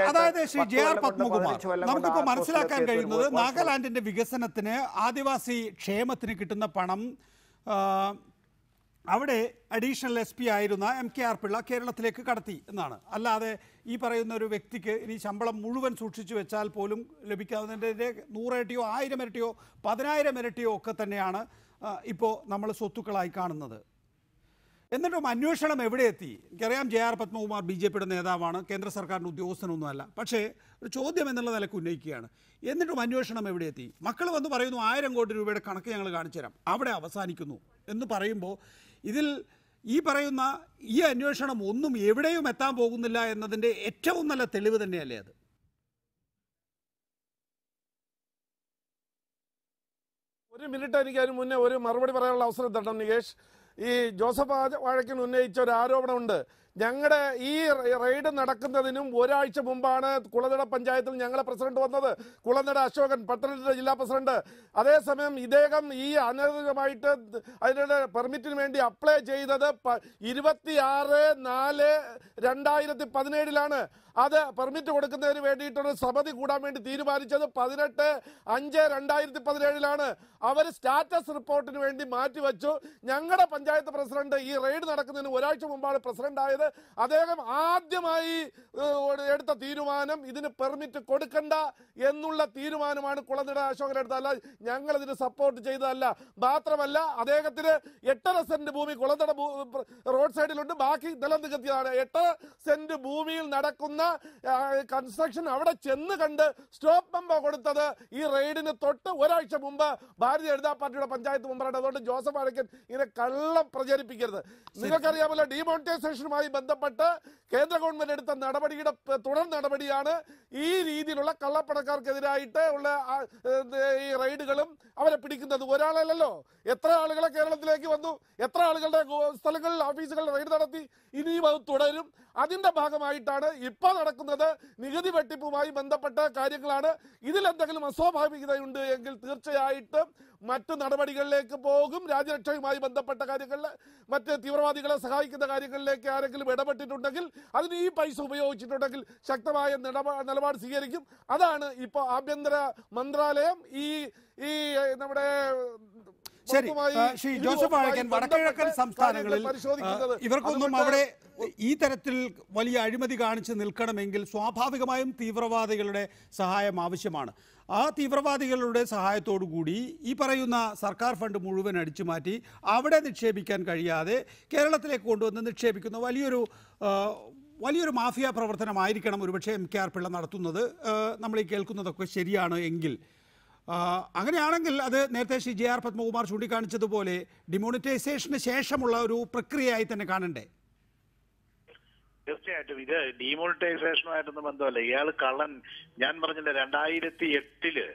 അതായത് ശ്രീ JR പത്മകുമാർ, നമുക്കിപ്പോൾ മനസ്സിലാക്കാൻ കഴിയുന്നത് നാഗാലാൻഡിന്റെ വികസനത്തിന്, ആദിവാസി ക്ഷേമത്തിന് കിട്ടുന്ന പണം അവിടെ അഡീഷണൽ SP ആയിരുന്ന MKR പിള്ള കേരളത്തിലേക്ക് കടത്തി എന്നാണ്. അല്ലാതെ ഈ പറയുന്ന ഒരു വ്യക്തിക്ക് ഇനി ശമ്പളം മുഴുവൻ സൂക്ഷിച്ചു വെച്ചാൽ പോലും ലഭിക്കാവുന്നതിൻ്റെ 100 ഇരട്ടിയോ 1000 ഇരട്ടിയോ 10,000 ഇരട്ടിയോ ഒക്കെ തന്നെയാണ് ഇപ്പോൾ നമ്മൾ സ്വത്തുക്കളായി കാണുന്നത്. എന്നിട്ടും അന്വേഷണം എവിടെ എത്തി? എനിക്കറിയാം JR പത്മകുമാർ BJPയുടെ നേതാവാണ്, കേന്ദ്ര സർക്കാരിൻ്റെ ഉദ്യോഗസ്ഥനൊന്നുമല്ല. പക്ഷേ ഒരു ചോദ്യം എന്നുള്ള നിലക്ക് ഉന്നയിക്കുകയാണ്. എന്നിട്ടും അന്വേഷണം എവിടെ എത്തി? മക്കൾ വന്ന് പറയുന്നു 1000 കോടി രൂപയുടെ കണക്ക് ഞങ്ങൾ കാണിച്ചു തരാം, അവിടെ അവസാനിക്കുന്നു എന്ന് പറയുമ്പോൾ ഇതിൽ ഈ പറയുന്ന ഈ അന്വേഷണം ഒന്നും എവിടെയും എത്താൻ പോകുന്നില്ല എന്നതിൻ്റെ ഏറ്റവും നല്ല തെളിവ് തന്നെയല്ലേ അത്? ഒരു മിനിറ്റ് എനിക്ക് അതിന് മുന്നേ ഒരു മറുപടി പറയാനുള്ള അവസരം തരണം നികേഷ്. ഈ ജോസഫ് വാഴക്കൻ ഉന്നയിച്ച ഒരു ആരോപണമുണ്ട്. ഞങ്ങളുടെ ഈ റെയ്ഡ് നടക്കുന്നതിനും ഒരാഴ്ച മുമ്പാണ് കുളനട പഞ്ചായത്തിൽ ഞങ്ങളെ പ്രസിഡന്റ് വന്നത്, കുളനട അശോകൻ, പത്തനംതിട്ട ജില്ലാ പ്രസിഡന്റ്. അതേസമയം ഇദ്ദേഹം ഈ അനധികൃതമായിട്ട് അതിനുള്ള പെർമിറ്റിന് വേണ്ടി അപ്ലൈ ചെയ്തത് 26/4/2017 അത് പെർമിറ്റ് കൊടുക്കുന്നതിന് വേണ്ടിയിട്ടൊരു സമിതി കൂടാൻ വേണ്ടി തീരുമാനിച്ചത് 18/5/2017 അവർ സ്റ്റാറ്റസ് റിപ്പോർട്ടിന് വേണ്ടി മാറ്റിവെച്ചു. ഞങ്ങളുടെ പഞ്ചായത്ത് പ്രസിഡന്റ് ഈ റെയ്ഡ് നടക്കുന്നതിന് ഒരാഴ്ച മുമ്പാണ് പ്രസിഡന്റ് ആയത്. അദ്ദേഹം ആദ്യമായി എടുത്ത തീരുമാനം ഇതിന് പെർമിറ്റ് കൊടുക്കണ്ട എന്നുള്ള തീരുമാനമാണ് കുളനട അശോകൻ എടുത്തത്. അല്ല, ഞങ്ങൾ ഇതിന് സപ്പോർട്ട് ചെയ്തതല്ല. മാത്രമല്ല, അദ്ദേഹത്തിന് 8.5 സെന്റ് ഭൂമി കുളനട റോഡ് സൈഡിലുണ്ട്, ബാക്കി നിലം നികത്തിയതാണ്. 8 സെന്റ് ഭൂമിയിൽ നടക്കുന്ന കൺസ്ട്രക്ഷൻ അവിടെ ചെന്ന് കണ്ട് സ്റ്റോപ്പ് മെമ്പർ കൊടുത്തത് ഈ റെയ്ഡിന് തൊട്ട് ഒരാഴ്ച മുമ്പ് ഭാരതീയ ജനതാ പാർട്ടിയുടെ പഞ്ചായത്ത് മെമ്പറാണ്. അതുകൊണ്ട് ജോസഫ് വാഴക്കൻ ഇങ്ങനെ കള്ളം പ്രചരിപ്പിക്കരുത്. നിങ്ങൾക്കറിയാമല്ലോ, ഡിമോണിറ്റൈസേഷനുമായി ബന്ധപ്പെട്ട് കേന്ദ്ര ഗവൺമെന്റ് എടുത്ത നടപടിയുടെ തുടർ നടപടിയാണ് ഈ രീതിയിലുള്ള കള്ളപ്പണക്കാർക്കെതിരായിട്ട് ഉള്ള ഈ റെയ്ഡുകളും അവരെ പിടിക്കുന്നത്. ഒരാളല്ലല്ലോ, എത്ര ആളുകളെ കേരളത്തിലേക്ക് വന്നു, എത്ര ആളുകളുടെ സ്ഥലങ്ങളിൽ ഓഫീസുകളിൽ റെയ്ഡ് നടത്തി. ഇനിയും അത് തുടരും. അതിന്റെ ഭാഗമായിട്ടാണ് ഇപ്പോൾ നടക്കുന്നത്. നികുതി വെട്ടിപ്പുമായി ബന്ധപ്പെട്ട കാര്യങ്ങളാണ്. ഇതിലെന്തെങ്കിലും അസ്വാഭാവികതയുണ്ട് എങ്കിൽ തീർച്ചയായിട്ടും മറ്റു നടപടികളിലേക്ക് പോകും. രാജ്യരക്ഷയുമായി ബന്ധപ്പെട്ട കാര്യങ്ങളിൽ, മറ്റ് തീവ്രവാദികളെ സഹായിക്കുന്ന കാര്യങ്ങളിലേക്ക് ആരെങ്കിലും ഇടപെട്ടിട്ടുണ്ടെങ്കിൽ, അതിന് ഈ പൈസ ഉപയോഗിച്ചിട്ടുണ്ടെങ്കിൽ ശക്തമായ നിലപാട് സ്വീകരിക്കും. അതാണ് ഇപ്പോൾ ആഭ്യന്തര മന്ത്രാലയം ഈ നമ്മുടെ ശരി. ശ്രീ ജോസഫ് വാഴക്കൻ, വടക്കിഴക്കൻ സംസ്ഥാനങ്ങളിൽ ഇവർക്കൊന്നും അവിടെ ഈ തരത്തിൽ വലിയ അഴിമതി കാണിച്ച് നിൽക്കണമെങ്കിൽ സ്വാഭാവികമായും തീവ്രവാദികളുടെ സഹായം ആവശ്യമാണ്. ആ തീവ്രവാദികളുടെ സഹായത്തോടുകൂടി ഈ പറയുന്ന സർക്കാർ ഫണ്ട് മുഴുവൻ അടിച്ചു മാറ്റി അവിടെ നിക്ഷേപിക്കാൻ കഴിയാതെ കേരളത്തിലേക്ക് കൊണ്ടുവന്ന് നിക്ഷേപിക്കുന്ന വലിയൊരു മാഫിയ പ്രവർത്തനമായിരിക്കണം ഒരുപക്ഷെ MKR പിള്ള നടത്തുന്നത്. നമ്മൾ ഈ കേൾക്കുന്നതൊക്കെ ശരിയാണ് എങ്കിൽ, അങ്ങനെയാണെങ്കിൽ അത് നേരത്തെ ശ്രീ JR പത്മകുമാർ ചൂണ്ടിക്കാണിച്ചതുപോലെ ഡിമോണിറ്റൈസേഷന് ശേഷമുള്ള ഒരു പ്രക്രിയയായി തന്നെ കാണണ്ടേ? തീർച്ചയായിട്ടും ഇത് ഡിമോണിറ്റൈസേഷനുമായിട്ടൊന്നും ബന്ധമല്ല. ഇയാൾ കള്ളൻ. ഞാൻ പറഞ്ഞില്ല, 2008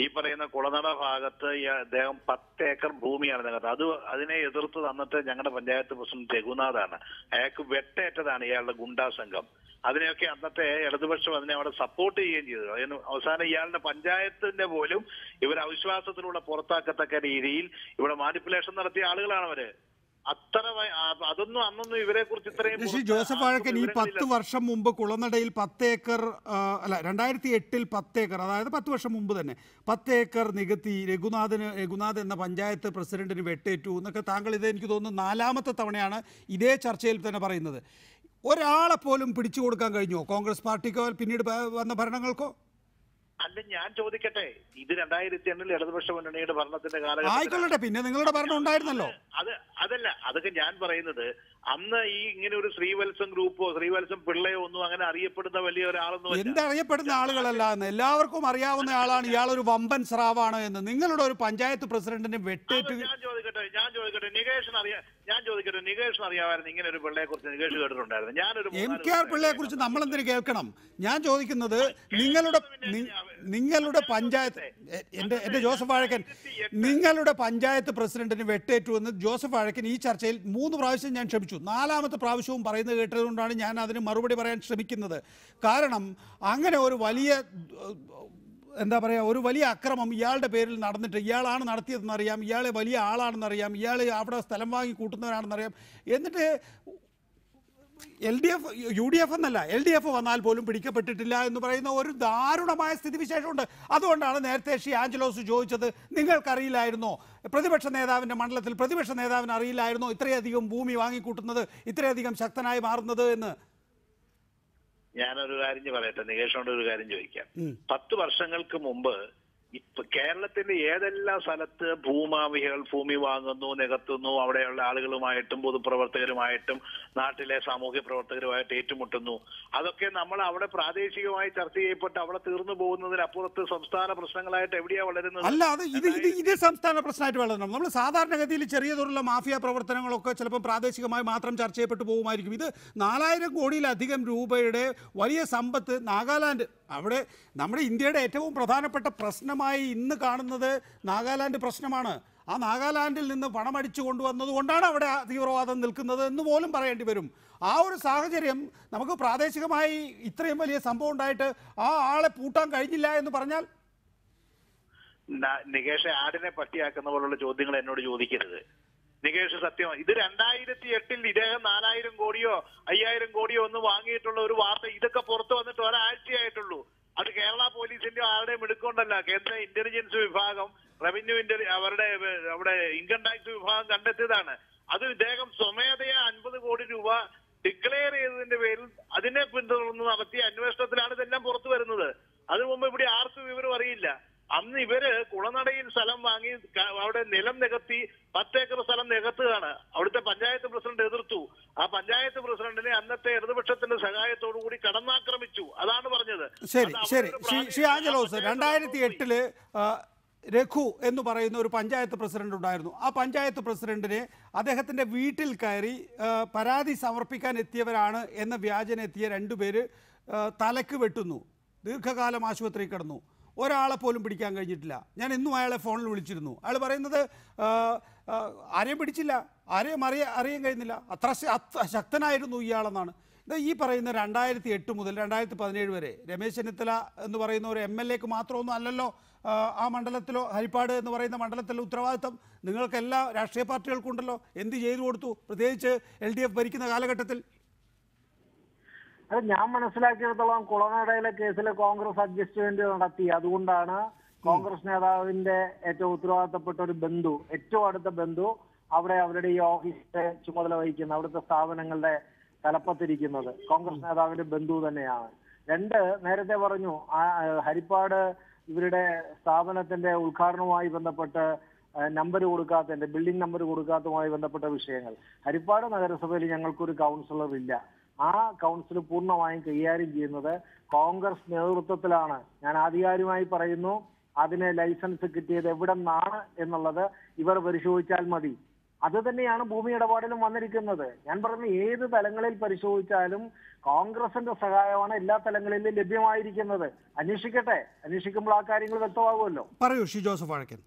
ഈ പറയുന്ന കുളനട ഭാഗത്ത് അദ്ദേഹം 10 ഏക്കർ ഭൂമിയാണ് നികത്തത്. അതിനെ എതിർത്ത് തന്നിട്ട് ഞങ്ങളുടെ പഞ്ചായത്ത് പ്രസിഡന്റ് രഘുനാഥാണ്. അയാൾക്ക് വെട്ടേറ്റതാണ് ഇയാളുടെ ഗുണ്ടാ സംഘം. അതിനെയൊക്കെ അന്നത്തെ ഇടതുപക്ഷം അതിനെ അവിടെ സപ്പോർട്ട് ചെയ്യുകയും ചെയ്തു. അതിന് അവസാനം ഇയാളുടെ പഞ്ചായത്തിന്റെ പോലും ഇവർ അവിശ്വാസത്തിലൂടെ പുറത്താക്കത്തക്ക രീതിയിൽ ഇവിടെ മാനിപ്പുലേഷൻ നടത്തിയ ആളുകളാണ് അവര്. അതൊന്നും അന്നൊന്നും ഇവരെ കുറിച്ച് ഇത്രയും ശ്രീ ജോസഫ് വാഴക്കൻ, ഈ 10 വർഷം മുമ്പ് കുളനടയിൽ 10 ഏക്കർ 2008 10 ഏക്കർ, അതായത് 10 വർഷം മുമ്പ് തന്നെ 10 ഏക്കർ നികത്തി രഘുനാഥ് എന്ന പഞ്ചായത്ത് പ്രസിഡന്റിന് വെട്ടേറ്റു എന്നൊക്കെ താങ്കൾ ഇത് എനിക്ക് തോന്നുന്നു 4ാമത്തെ തവണയാണ് ഇതേ ചർച്ചയിൽ തന്നെ പറയുന്നത്. ഒരാളെ പോലും പിടിച്ചു കൊടുക്കാൻ കഴിഞ്ഞോ കോൺഗ്രസ് പാർട്ടിക്കോ പിന്നീട് വന്ന ഭരണങ്ങൾക്കോ? അല്ല, ഞാൻ ചോദിക്കട്ടെ, ഇത് 2008 ഇടതുപക്ഷ മുന്നണിയുടെ ഭരണത്തിന്റെ ആയിക്കൊള്ളട്ടെ, പിന്നെ നിങ്ങളുടെ ഭരണം ഉണ്ടായിരുന്നല്ലോ. അതല്ല, അതൊക്കെ ഞാൻ പറയുന്നത് അന്ന് ഈ ഇങ്ങനെ ഒരു ശ്രീവത്സം ഗ്രൂപ്പോ ശ്രീവത്സം പിള്ളയോ ഒന്നും അങ്ങനെ അറിയപ്പെടുന്ന വലിയ ഒരാളൊന്നും എന്തറിയപ്പെടുന്ന ആളുകളല്ല എന്ന് എല്ലാവർക്കും അറിയാവുന്ന ആളാണ് ഇയാളൊരു വമ്പൻ സ്രാവാണ് എന്ന്. നിങ്ങളുടെ ഒരു പഞ്ചായത്ത് പ്രസിഡന്റിന് വെട്ടേറ്റ്. ഞാൻ ചോദിക്കട്ടെ നികേഷിന് അറിയാമായിരുന്നു ഇങ്ങനെ ഒരു പിള്ളയെ കുറിച്ച്? നികേഷ് കേട്ടിട്ടുണ്ടായിരുന്നു? ഞാനൊരു MKR പിള്ളയെ കുറിച്ച് നമ്മൾ എന്തിനു കേൾക്കണം? ഞാൻ ചോദിക്കുന്നത് നിങ്ങളുടെ പഞ്ചായത്ത്, എന്റെ ജോസഫ് വാഴക്കൻ, നിങ്ങളുടെ പഞ്ചായത്ത് പ്രസിഡന്റിന് വെട്ടേറ്റു എന്ന് ജോസഫ് വാഴക്കൻ ഈ ചർച്ചയിൽ 3 പ്രാവശ്യം ഞാൻ ക്ഷമിച്ചു. 4ാമത്തെ പ്രാവശ്യവും പറയുന്നത് കേട്ടതുകൊണ്ടാണ് ഞാൻ അതിന് മറുപടി പറയാൻ ശ്രമിക്കുന്നത്. കാരണം അങ്ങനെ ഒരു വലിയ എന്താ പറയുക, ഒരു വലിയ അക്രമം ഇയാളുടെ പേരിൽ നടന്നിട്ട് ഇയാളാണ് നടത്തിയതെന്നറിയാം, ഇയാളെ വലിയ ആളാണെന്നറിയാം, ഇയാൾ അവിടെ സ്ഥലം വാങ്ങി കൂട്ടുന്നവരാണെന്നറിയാം, എന്നിട്ട് UDF എന്നല്ല LDF വന്നാൽ പോലും പിടിക്കപ്പെട്ടിട്ടില്ല എന്ന് പറയുന്ന ഒരു ദാരുണമായ സ്ഥിതിവിശേഷമുണ്ട്. അതുകൊണ്ടാണ് നേരത്തെ ശ്രീ ആഞ്ചലോസ് ചോദിച്ചത്, നിങ്ങൾക്കറിയില്ലായിരുന്നോ, പ്രതിപക്ഷ നേതാവിൻ്റെ മണ്ഡലത്തിൽ പ്രതിപക്ഷ നേതാവിന് അറിയില്ലായിരുന്നോ ഇത്രയധികം ഭൂമി വാങ്ങിക്കൂട്ടുന്നത്, ഇത്രയധികം ശക്തനായി മാറുന്നത് എന്ന്? ഞാനൊരു കാര്യം പറയട്ടെ, നികേഷോട് ഒരു കാര്യം ചോദിക്കാം. 10 വർഷങ്ങൾക്ക് മുമ്പ് ഇപ്പൊ കേരളത്തിന്റെ ഏതെല്ലാം സ്ഥലത്ത് ഭൂമാഫിയകൾ ഭൂമി വാങ്ങുന്നു, നികത്തുന്നു, അവിടെയുള്ള ആളുകളുമായിട്ടും പൊതുപ്രവർത്തകരുമായിട്ടും നാട്ടിലെ സാമൂഹ്യ പ്രവർത്തകരുമായിട്ട് ഏറ്റുമുട്ടുന്നു, അതൊക്കെ നമ്മൾ അവിടെ പ്രാദേശികമായി ചർച്ച ചെയ്യപ്പെട്ട് അവിടെ തീർന്നു പോകുന്നതിനപ്പുറത്ത് സംസ്ഥാന പ്രശ്നങ്ങളായിട്ട് എവിടെയാ വളരുന്നത്? അല്ല, അത് ഇത് സംസ്ഥാന പ്രശ്നമായിട്ട് വളരണം. നമ്മൾ സാധാരണഗതിയിൽ ചെറിയ തോതിലുള്ള മാഫിയ പ്രവർത്തനങ്ങളൊക്കെ ചിലപ്പോൾ പ്രാദേശികമായി മാത്രം ചർച്ച ചെയ്യപ്പെട്ടു പോകുമായിരിക്കും. ഇത് 4000 കോടിയിലധികം രൂപയുടെ വലിയ സമ്പത്ത് നാഗാലാൻഡ്, അവിടെ നമ്മുടെ ഇന്ത്യയുടെ ഏറ്റവും പ്രധാനപ്പെട്ട പ്രശ്നമായി ഇന്ന് കാണുന്നത് നാഗാലാൻഡ് പ്രശ്നമാണ്. ആ നാഗാലാൻഡിൽ നിന്ന് പണമടിച്ചു കൊണ്ടുവന്നത് കൊണ്ടാണ് അവിടെ തീവ്രവാദം നിൽക്കുന്നത് എന്ന് പോലും പറയേണ്ടി വരും. ആ ഒരു സാഹചര്യം നമുക്ക് പ്രാദേശികമായി ഇത്രയും വലിയ സംഭവം ഉണ്ടായിട്ട് ആ ആളെ പൂട്ടാൻ കഴിഞ്ഞില്ല എന്ന് പറഞ്ഞാൽ? നികേഷ് ആടിനെ പട്ടിയാക്കുന്ന പോലുള്ള ചോദ്യങ്ങൾ എന്നോട് ചോദിക്കരുത്. നികേഷ് സത്യമാണ്, ഇത് 2008 ഇദ്ദേഹം 4000 കോടിയോ 5000 കോടിയോ ഒന്ന് വാങ്ങിയിട്ടുള്ള ഒരു വാർത്ത ഇതൊക്കെ പുറത്തു വന്നിട്ട് ഒരാഴ്ചയായിട്ടുള്ളൂ. അത് കേരള പോലീസിന്റെ ആരുടെയും എടുക്കൊണ്ടല്ല, കേന്ദ്ര ഇന്റലിജൻസ് വിഭാഗം, റവന്യൂ അവിടെ ഇൻകം ടാക്സ് വിഭാഗം കണ്ടെത്തിയതാണ്. അത് ഇദ്ദേഹം സ്വമേധയാ 50 കോടി രൂപ ഡിക്ലെയർ ചെയ്തതിന്റെ പേരിൽ അതിനെ പിന്തുടർന്ന് നടത്തിയ അന്വേഷണത്തിലാണ് ഇതെല്ലാം പുറത്തു വരുന്നത്. അതിനു മുമ്പ് ഇവിടെ ആർക്കും വിവരം അറിയില്ല. അന്ന് ഇവര് കുളനടയിൽ സ്ഥലം വാങ്ങി അവിടെ നിലം നികത്തി 10 ഏക്കർ സ്ഥലം നികത്തുകയാണ്. അവിടുത്തെ പഞ്ചായത്ത് പ്രസിഡന്റ് എതിർത്തു. ആ പഞ്ചായത്ത് പ്രസിഡന്റിനെ അന്നത്തെ ഇടതുപക്ഷത്തിന്റെ സഹായത്തോടു കൂടി കടന്നാക്രമിച്ചു. അതാണ് പറഞ്ഞത്. ശരി ശ്രീ ആഞ്ചലോസ്, 2008 രഘു എന്ന് പറയുന്ന ഒരു പഞ്ചായത്ത് പ്രസിഡന്റ് ഉണ്ടായിരുന്നു. ആ പഞ്ചായത്ത് പ്രസിഡന്റിനെ അദ്ദേഹത്തിൻ്റെ വീട്ടിൽ കയറി പരാതി സമർപ്പിക്കാൻ എത്തിയവരാണ് എന്ന വ്യാജനെത്തിയ 2 പേര് തലക്ക് വെട്ടുന്നു, ദീർഘകാലം ആശുപത്രിയിൽ കിടന്നു, ഒരാളെ പോലും പിടിക്കാൻ കഴിഞ്ഞിട്ടില്ല. ഞാൻ ഇന്നും അയാളെ ഫോണിൽ വിളിച്ചിരുന്നു. അയാൾ പറയുന്നത് ആരെയും പിടിച്ചില്ല, ആരെയും അറിയാൻ കഴിയുന്നില്ല, അത്ര ശക്തനായിരുന്നു ഇയാളെന്നാണ്. ഇത് ഈ പറയുന്ന 2008 മുതൽ 2017 വരെ രമേശ് ചെന്നിത്തല എന്ന് പറയുന്ന ഒരു MLAക്ക് മാത്രമൊന്നും അല്ലല്ലോ ആ മണ്ഡലത്തിലോ ഹരിപ്പാട് എന്ന് പറയുന്ന മണ്ഡലത്തിലെ ഉത്തരവാദിത്തം നിങ്ങൾക്കെല്ലാ രാഷ്ട്രീയ പാർട്ടികൾക്കും ഉണ്ടല്ലോ. എന്ത് ചെയ്തു കൊടുത്തു, പ്രത്യേകിച്ച് LDF ഭരിക്കുന്ന കാലഘട്ടത്തിൽ? അത് ഞാൻ മനസ്സിലാക്കിയിടത്തോളം കുളനടയിലെ കേസിൽ കോൺഗ്രസ് അഡ്ജസ്റ്റ്മെന്റ് നടത്തി. അതുകൊണ്ടാണ് കോൺഗ്രസ് നേതാവിന്റെ ഏറ്റവും ഉത്തരവാദിത്തപ്പെട്ട ഒരു ബന്ധു, ഏറ്റവും അടുത്ത ബന്ധു അവിടെ അവരുടെ ഈ ഓഫീസിന്റെ ചുമതല വഹിക്കുന്ന അവിടുത്തെ സ്ഥാപനങ്ങളുടെ തലപ്പത്തിരിക്കുന്നത് കോൺഗ്രസ് നേതാവിന്റെ ബന്ധു തന്നെയാണ്. 2, നേരത്തെ പറഞ്ഞു ഹരിപ്പാട് ഇവരുടെ സ്ഥാപനത്തിന്റെ ഉദ്ഘാടനവുമായി ബന്ധപ്പെട്ട് നമ്പർ കൊടുക്കാത്തതിന്റെ, ബിൽഡിംഗ് നമ്പർ കൊടുക്കാത്തതുമായി ബന്ധപ്പെട്ട വിഷയങ്ങൾ. ഹരിപ്പാട് നഗരസഭയിൽ ഞങ്ങൾക്കൊരു കൗൺസിലർ ഇല്ല. ആ കൗൺസിൽ പൂർണ്ണമായും കൈകാര്യം ചെയ്യുന്നത് കോൺഗ്രസ് നേതൃത്വത്തിലാണ്. ഞാൻ ആധികാരികമായി പറയുന്നു, അതിന് ലൈസൻസ് കിട്ടിയത് എവിടെ നിന്നാണ് എന്നുള്ളത് ഇവർ പരിശോധിച്ചാൽ മതി. അത് തന്നെയാണ് ഭൂമി ഇടപാടിലും വന്നിരിക്കുന്നത്. ഞാൻ പറഞ്ഞു, ഏത് തലങ്ങളിൽ പരിശോധിച്ചാലും കോൺഗ്രസിന്റെ സഹായമാണ് എല്ലാ തലങ്ങളിലും ലഭ്യമായിരിക്കുന്നത്. അന്വേഷിക്കട്ടെ, അന്വേഷിക്കുമ്പോൾ ആ കാര്യങ്ങൾ വ്യക്തമാകുമല്ലോ. പറയൂ ശ്രീ ജോസഫ് വാഴക്കൻ.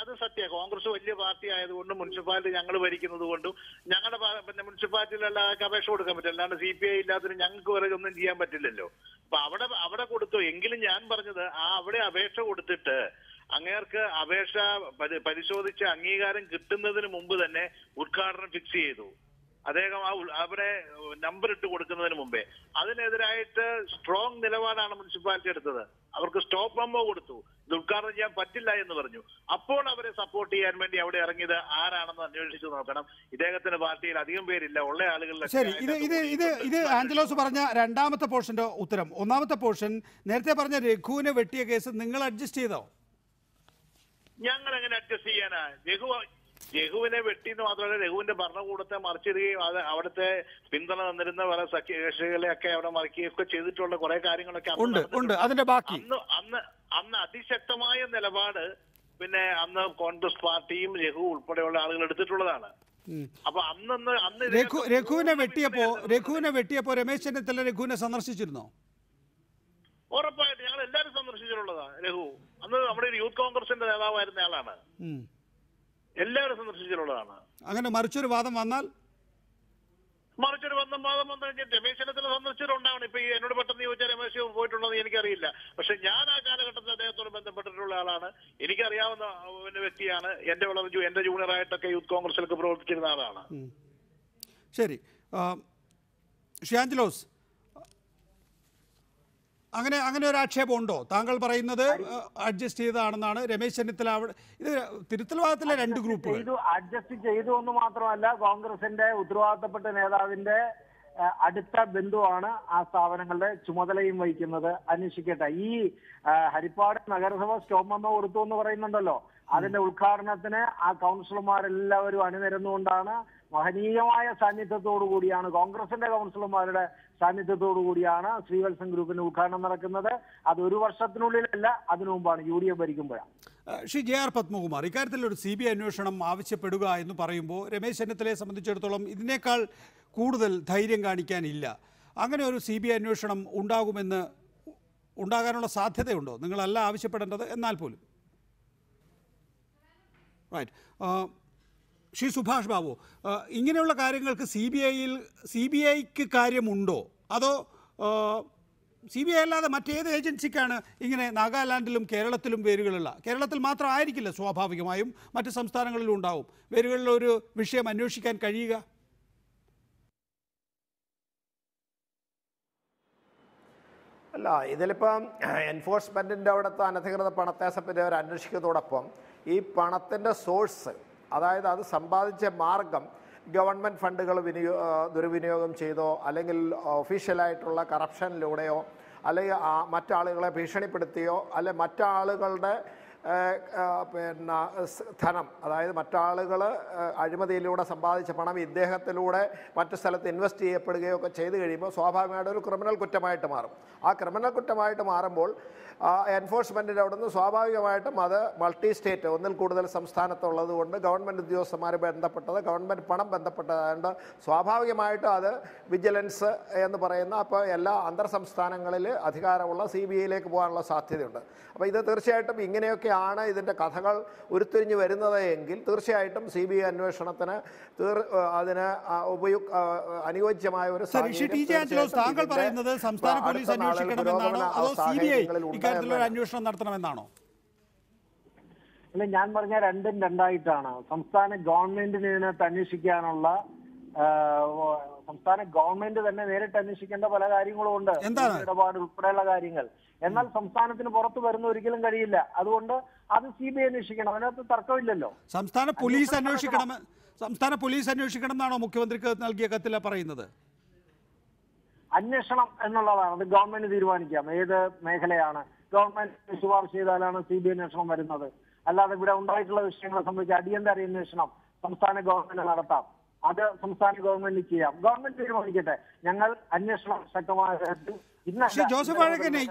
അത് സത്യം. കോൺഗ്രസ് വലിയ പാർട്ടി ആയതുകൊണ്ടും മുനിസിപ്പാലിറ്റി ഞങ്ങൾ ഭരിക്കുന്നത് കൊണ്ടും ഞങ്ങളുടെ മുനിസിപ്പാലിറ്റിയിലുള്ള അപേക്ഷ കൊടുക്കാൻ പറ്റില്ല. അല്ലാണ്ട് CPI ഇല്ലാത്തതിന് ഞങ്ങൾക്ക് വരെ ഒന്നും ചെയ്യാൻ പറ്റില്ലല്ലോ. അപ്പൊ അവിടെ കൊടുത്തു. എങ്കിലും ഞാൻ പറഞ്ഞത് അവിടെ അപേക്ഷ കൊടുത്തിട്ട് അങ്ങേർക്ക് അപേക്ഷ പരിശോധിച്ച് അംഗീകാരം കിട്ടുന്നതിന് മുമ്പ് തന്നെ ഉദ്ഘാടനം ഫിക്സ് ചെയ്തു. അദ്ദേഹം അവിടെ നമ്പർ ഇട്ട് കൊടുക്കുന്നതിന് മുമ്പേ അതിനെതിരായിട്ട് സ്ട്രോങ് നിലപാടാണ് മുനിസിപ്പാലിറ്റി എടുത്തത്. അവർക്ക് സ്റ്റോപ്പ് മെമ്മോ കൊടുത്തു, ഇത് ഉദ്ഘാടനം ചെയ്യാൻ പറ്റില്ല എന്ന് പറഞ്ഞു. അപ്പോൾ അവരെ സപ്പോർട്ട് ചെയ്യാൻ വേണ്ടി അവിടെ ഇറങ്ങിയത് ആരാണെന്ന് അന്വേഷിച്ചു നോക്കണം. ഇദ്ദേഹത്തിന്റെ പാർട്ടിയിൽ അധികം പേരില്ല, ഉള്ള ആളുകളിൽ. ശരി, ഇത് ആഞ്ചലോസ് പറഞ്ഞ രണ്ടാമത്തെ പോർഷന്റെ ഉത്തരം. ഒന്നാമത്തെ പോർഷൻ നേരത്തെ പറഞ്ഞ രഘുവിനെ വെട്ടിയ കേസ് നിങ്ങൾ അഡ്ജസ്റ്റ് ചെയ്തോ? ഞങ്ങൾ എങ്ങനെ അഡ്ജസ്റ്റ് ചെയ്യാനാ? രഘുവിനെ വെട്ടിന്ന് മാത്രമല്ല, രഘുവിന്റെ ഭരണകൂടത്തെ മറിച്ചിടുകയും അവിടുത്തെ പിന്തുണ തന്നിരുന്ന പല സഖ്യകക്ഷികളെയൊക്കെ അവിടെ മറിക്കുകയൊക്കെ ചെയ്തിട്ടുള്ള കുറെ കാര്യങ്ങളൊക്കെ അതിന്റെ ബാക്കി അന്ന് അതിശക്തമായ നിലപാട് പിന്നെ അന്ന് കോൺഗ്രസ് പാർട്ടിയും രഘു ഉൾപ്പെടെയുള്ള ആളുകൾ എടുത്തിട്ടുള്ളതാണ്. അപ്പൊ അന്ന് രഘുവിനെ വെട്ടിയപ്പോ രമേശ് ചെന്നിത്തല രഘുവിനെ സന്ദർശിച്ചിരുന്നോ? ഉറപ്പായിട്ട് ഞങ്ങൾ എല്ലാവരും സന്ദർശിച്ചിട്ടുള്ളതാണ്. രഘു അന്ന് നമ്മുടെ യൂത്ത് കോൺഗ്രസിന്റെ നേതാവായിരുന്ന ആളാണ്. എല്ലാവരും സന്ദർശിച്ചിട്ടുള്ളതാണ്. അങ്ങനെ മറിച്ചൊരു വാദം വന്നാൽ വന്നു കഴിഞ്ഞാൽ രമേശ് ചെന്നിത്തല സന്ദർശിച്ചിട്ടുണ്ടാവണം. ഇപ്പൊ എന്നോട് പെട്ടെന്ന് ചോദിച്ചാൽ രമേശ് പോയിട്ടുണ്ടോ എന്ന് എനിക്കറിയില്ല. പക്ഷെ ഞാൻ ആ കാലഘട്ടത്തിൽ അദ്ദേഹത്തോട് ബന്ധപ്പെട്ടിട്ടുള്ള ആളാണ്. എനിക്കറിയാവുന്ന വ്യക്തിയാണ്. എന്റെ ജൂനിയറായിട്ടൊക്കെ യൂത്ത് കോൺഗ്രസിലൊക്കെ പ്രവർത്തിച്ചിരുന്ന ആളാണ്. ശരി, ശ്രീ ആഞ്ചലോസ്, അങ്ങനെ ഒരു ആക്ഷേപം ഉണ്ടോ? താങ്കൾ പറയുന്നത് അഡ്ജസ്റ്റ് ചെയ്തതാണെന്നാണ്. രമേശ് ചെന്നിത്തല ഇത് തിരുത്തൽവാദത്തിലെ രണ്ട് ഗ്രൂപ്പുകൾ അഡ്ജസ്റ്റ് ചെയ്തു എന്ന് മാത്രമല്ല, കോൺഗ്രസിന്റെ ഉത്തരവാദിത്തപ്പെട്ട നേതാവിന്റെ അടുത്ത ബന്ധുവാണ് ആ സ്ഥാപനങ്ങളുടെ ചുമതലയും വഹിക്കുന്നത്. അന്വേഷിക്കട്ടെ. ഈ ഹരിപ്പാട് നഗരസഭ സ്റ്റോപ്പ് മെമ്മോ കൊടുത്തു എന്ന് പറയുന്നുണ്ടല്ലോ, അതിന്റെ ഉദ്ഘാടനത്തിന് ആ കൗൺസിലർമാരെല്ലാവരും അണിനിരന്നുകൊണ്ടാണ്. മഹനീയമായ സാന്നിധ്യത്തോടു കൂടിയാണ്, കോൺഗ്രസിന്റെ കൗൺസിലർമാരുടെ സാന്നിധ്യത്തോടു കൂടിയാണ് ശ്രീവത്സം ഗ്രൂപ്പിന്റെ ഉദ്ഘാടനം നടക്കുന്നത്. അത് ഒരു വർഷത്തിനുള്ളിലല്ല, അതിനു മുമ്പാണ്, UDF ഭരിക്കുമ്പോഴാണ്. ശ്രീ JR പത്മകുമാർ, ഇക്കാര്യത്തിൽ ഒരു CBI അന്വേഷണം ആവശ്യപ്പെടുക എന്ന് പറയുമ്പോൾ രമേശ് ചെന്നിത്തലയെ സംബന്ധിച്ചിടത്തോളം ഇതിനേക്കാൾ കൂടുതൽ ധൈര്യം കാണിക്കാനില്ല. അങ്ങനെ ഒരു CBI അന്വേഷണം ഉണ്ടാകാനുള്ള സാധ്യതയുണ്ടോ? നിങ്ങളല്ല ആവശ്യപ്പെടേണ്ടത് എന്നാൽ പോലും. റൈറ്റ്. ശ്രീ സുഭാഷ് ബാബു, ഇങ്ങനെയുള്ള കാര്യങ്ങൾക്ക് CBIക്ക് കാര്യമുണ്ടോ? അതോ CBI അല്ലാതെ മറ്റേത് ഏജൻസിക്കാണ് ഇങ്ങനെ നാഗാലാൻഡിലും കേരളത്തിലും വേരുകളുള്ള? കേരളത്തിൽ മാത്രമായിരിക്കില്ല സ്വാഭാവികമായും, മറ്റ് സംസ്ഥാനങ്ങളിലും ഉണ്ടാവും വേരുകളിലൊരു വിഷയം അന്വേഷിക്കാൻ കഴിയുക. അല്ല, ഇതിലിപ്പം എൻഫോഴ്സ്മെൻറ്റിൻ്റെ അവിടുത്തെ അനധികൃത പണത്തെ പറ്റി അവർ അന്വേഷിക്കുന്നതോടൊപ്പം ഈ പണത്തിൻ്റെ സോഴ്സ്, അതായത് അത് സമ്പാദിച്ച മാർഗം ഗവൺമെൻറ് ഫണ്ടുകൾ ദുർവിനിയോഗം ചെയ്തോ, അല്ലെങ്കിൽ ഒഫീഷ്യലായിട്ടുള്ള കറപ്ഷനിലൂടെയോ, അല്ലെങ്കിൽ മറ്റാളുകളെ ഭീഷണിപ്പെടുത്തിയോ, അല്ലെങ്കിൽ മറ്റാളുകളുടെ ധനം, അതായത് മറ്റാളുകൾ അഴിമതിയിലൂടെ സമ്പാദിച്ച പണം ഇദ്ദേഹത്തിലൂടെ മറ്റു സ്ഥലത്ത് ഇൻവെസ്റ്റ് ചെയ്യപ്പെടുകയോ ഒക്കെ ചെയ്തു കഴിയുമ്പോൾ സ്വാഭാവികമായിട്ട് ഒരു ക്രിമിനൽ കുറ്റമായിട്ട് മാറും. ആ ക്രിമിനൽ കുറ്റമായിട്ട് മാറുമ്പോൾ എൻഫോഴ്സ്മെൻറ്റിൻ്റെ അവിടെ നിന്ന് സ്വാഭാവികമായിട്ടും അത് മൾട്ടി സ്റ്റേറ്റ്, ഒന്നിൽ കൂടുതൽ സംസ്ഥാനത്തുള്ളത് കൊണ്ട് ഗവൺമെൻറ് ഉദ്യോഗസ്ഥന്മാർ ബന്ധപ്പെട്ടത്, ഗവൺമെൻറ് പണം ബന്ധപ്പെട്ടതായതുകൊണ്ട് സ്വാഭാവികമായിട്ടും അത് വിജിലൻസ് എന്ന് പറയുന്ന അപ്പോൾ എല്ലാ അന്തർ സംസ്ഥാനങ്ങളിൽ അധികാരമുള്ള CBIയിലേക്ക് പോകാനുള്ള സാധ്യതയുണ്ട്. അപ്പോൾ ഇത് തീർച്ചയായിട്ടും ഇങ്ങനെയൊക്കെയാണ് ഇതിൻ്റെ കഥകൾ ഉരുത്തിരിഞ്ഞ് വരുന്നത് എങ്കിൽ തീർച്ചയായിട്ടും CBI അന്വേഷണത്തിന് അതിന് അനുയോജ്യമായ ഒരു താങ്കൾ പറയുന്നത് സംസ്ഥാന പോലീസ് അന്വേഷിക്കണമെന്നാണോ അതോ CBI ഇക്കാര്യത്തിലൊരു അന്വേഷണം നടത്തണമെന്നാണോ? അല്ല, ഞാൻ പറഞ്ഞ രണ്ടും രണ്ടായിട്ടാണ്. സംസ്ഥാന ഗവൺമെന്റിന് ഇതിനകത്ത് അന്വേഷിക്കാനുള്ള, സംസ്ഥാന ഗവൺമെന്റ് തന്നെ നേരിട്ട് അന്വേഷിക്കേണ്ട പല കാര്യങ്ങളും ഉണ്ട്, ഇടപാട് ഉൾപ്പെടെയുള്ള കാര്യങ്ങൾ. എന്നാൽ സംസ്ഥാനത്തിന് പുറത്ത് വരുന്ന ഒരിക്കലും കഴിയില്ല. അതുകൊണ്ട് അത് CBI അന്വേഷിക്കണം, അതിനകത്ത് തർക്കമില്ലല്ലോ. സംസ്ഥാന പോലീസ് അന്വേഷിക്കണം എന്നാണോ മുഖ്യമന്ത്രിക്ക് നൽകിയ കത്തിൽ പറയുന്നത്? അന്വേഷണം എന്നുള്ളതാണ്, അത് ഗവൺമെന്റ് തീരുമാനിക്കാം ഏത് മേഖലയാണ്. ഗവൺമെന്റ് ശുപാർശ ചെയ്താലാണ് CBI അന്വേഷണം വരുന്നത്. അല്ലാതെ ഇവിടെ ഉണ്ടായിട്ടുള്ള വിഷയങ്ങളെ സംബന്ധിച്ച് അടിയന്തര അന്വേഷണം സംസ്ഥാന ഗവൺമെന്റ് നടത്താം, അത് സംസ്ഥാന ഗവൺമെന്റ് ചെയ്യാം. ഗവൺമെന്റ് തീരുമാനിക്കട്ടെ. ഞങ്ങൾ അന്വേഷണം ശക്തമായ ശ്രീ ജോസഫ് വാഴക്കനെ,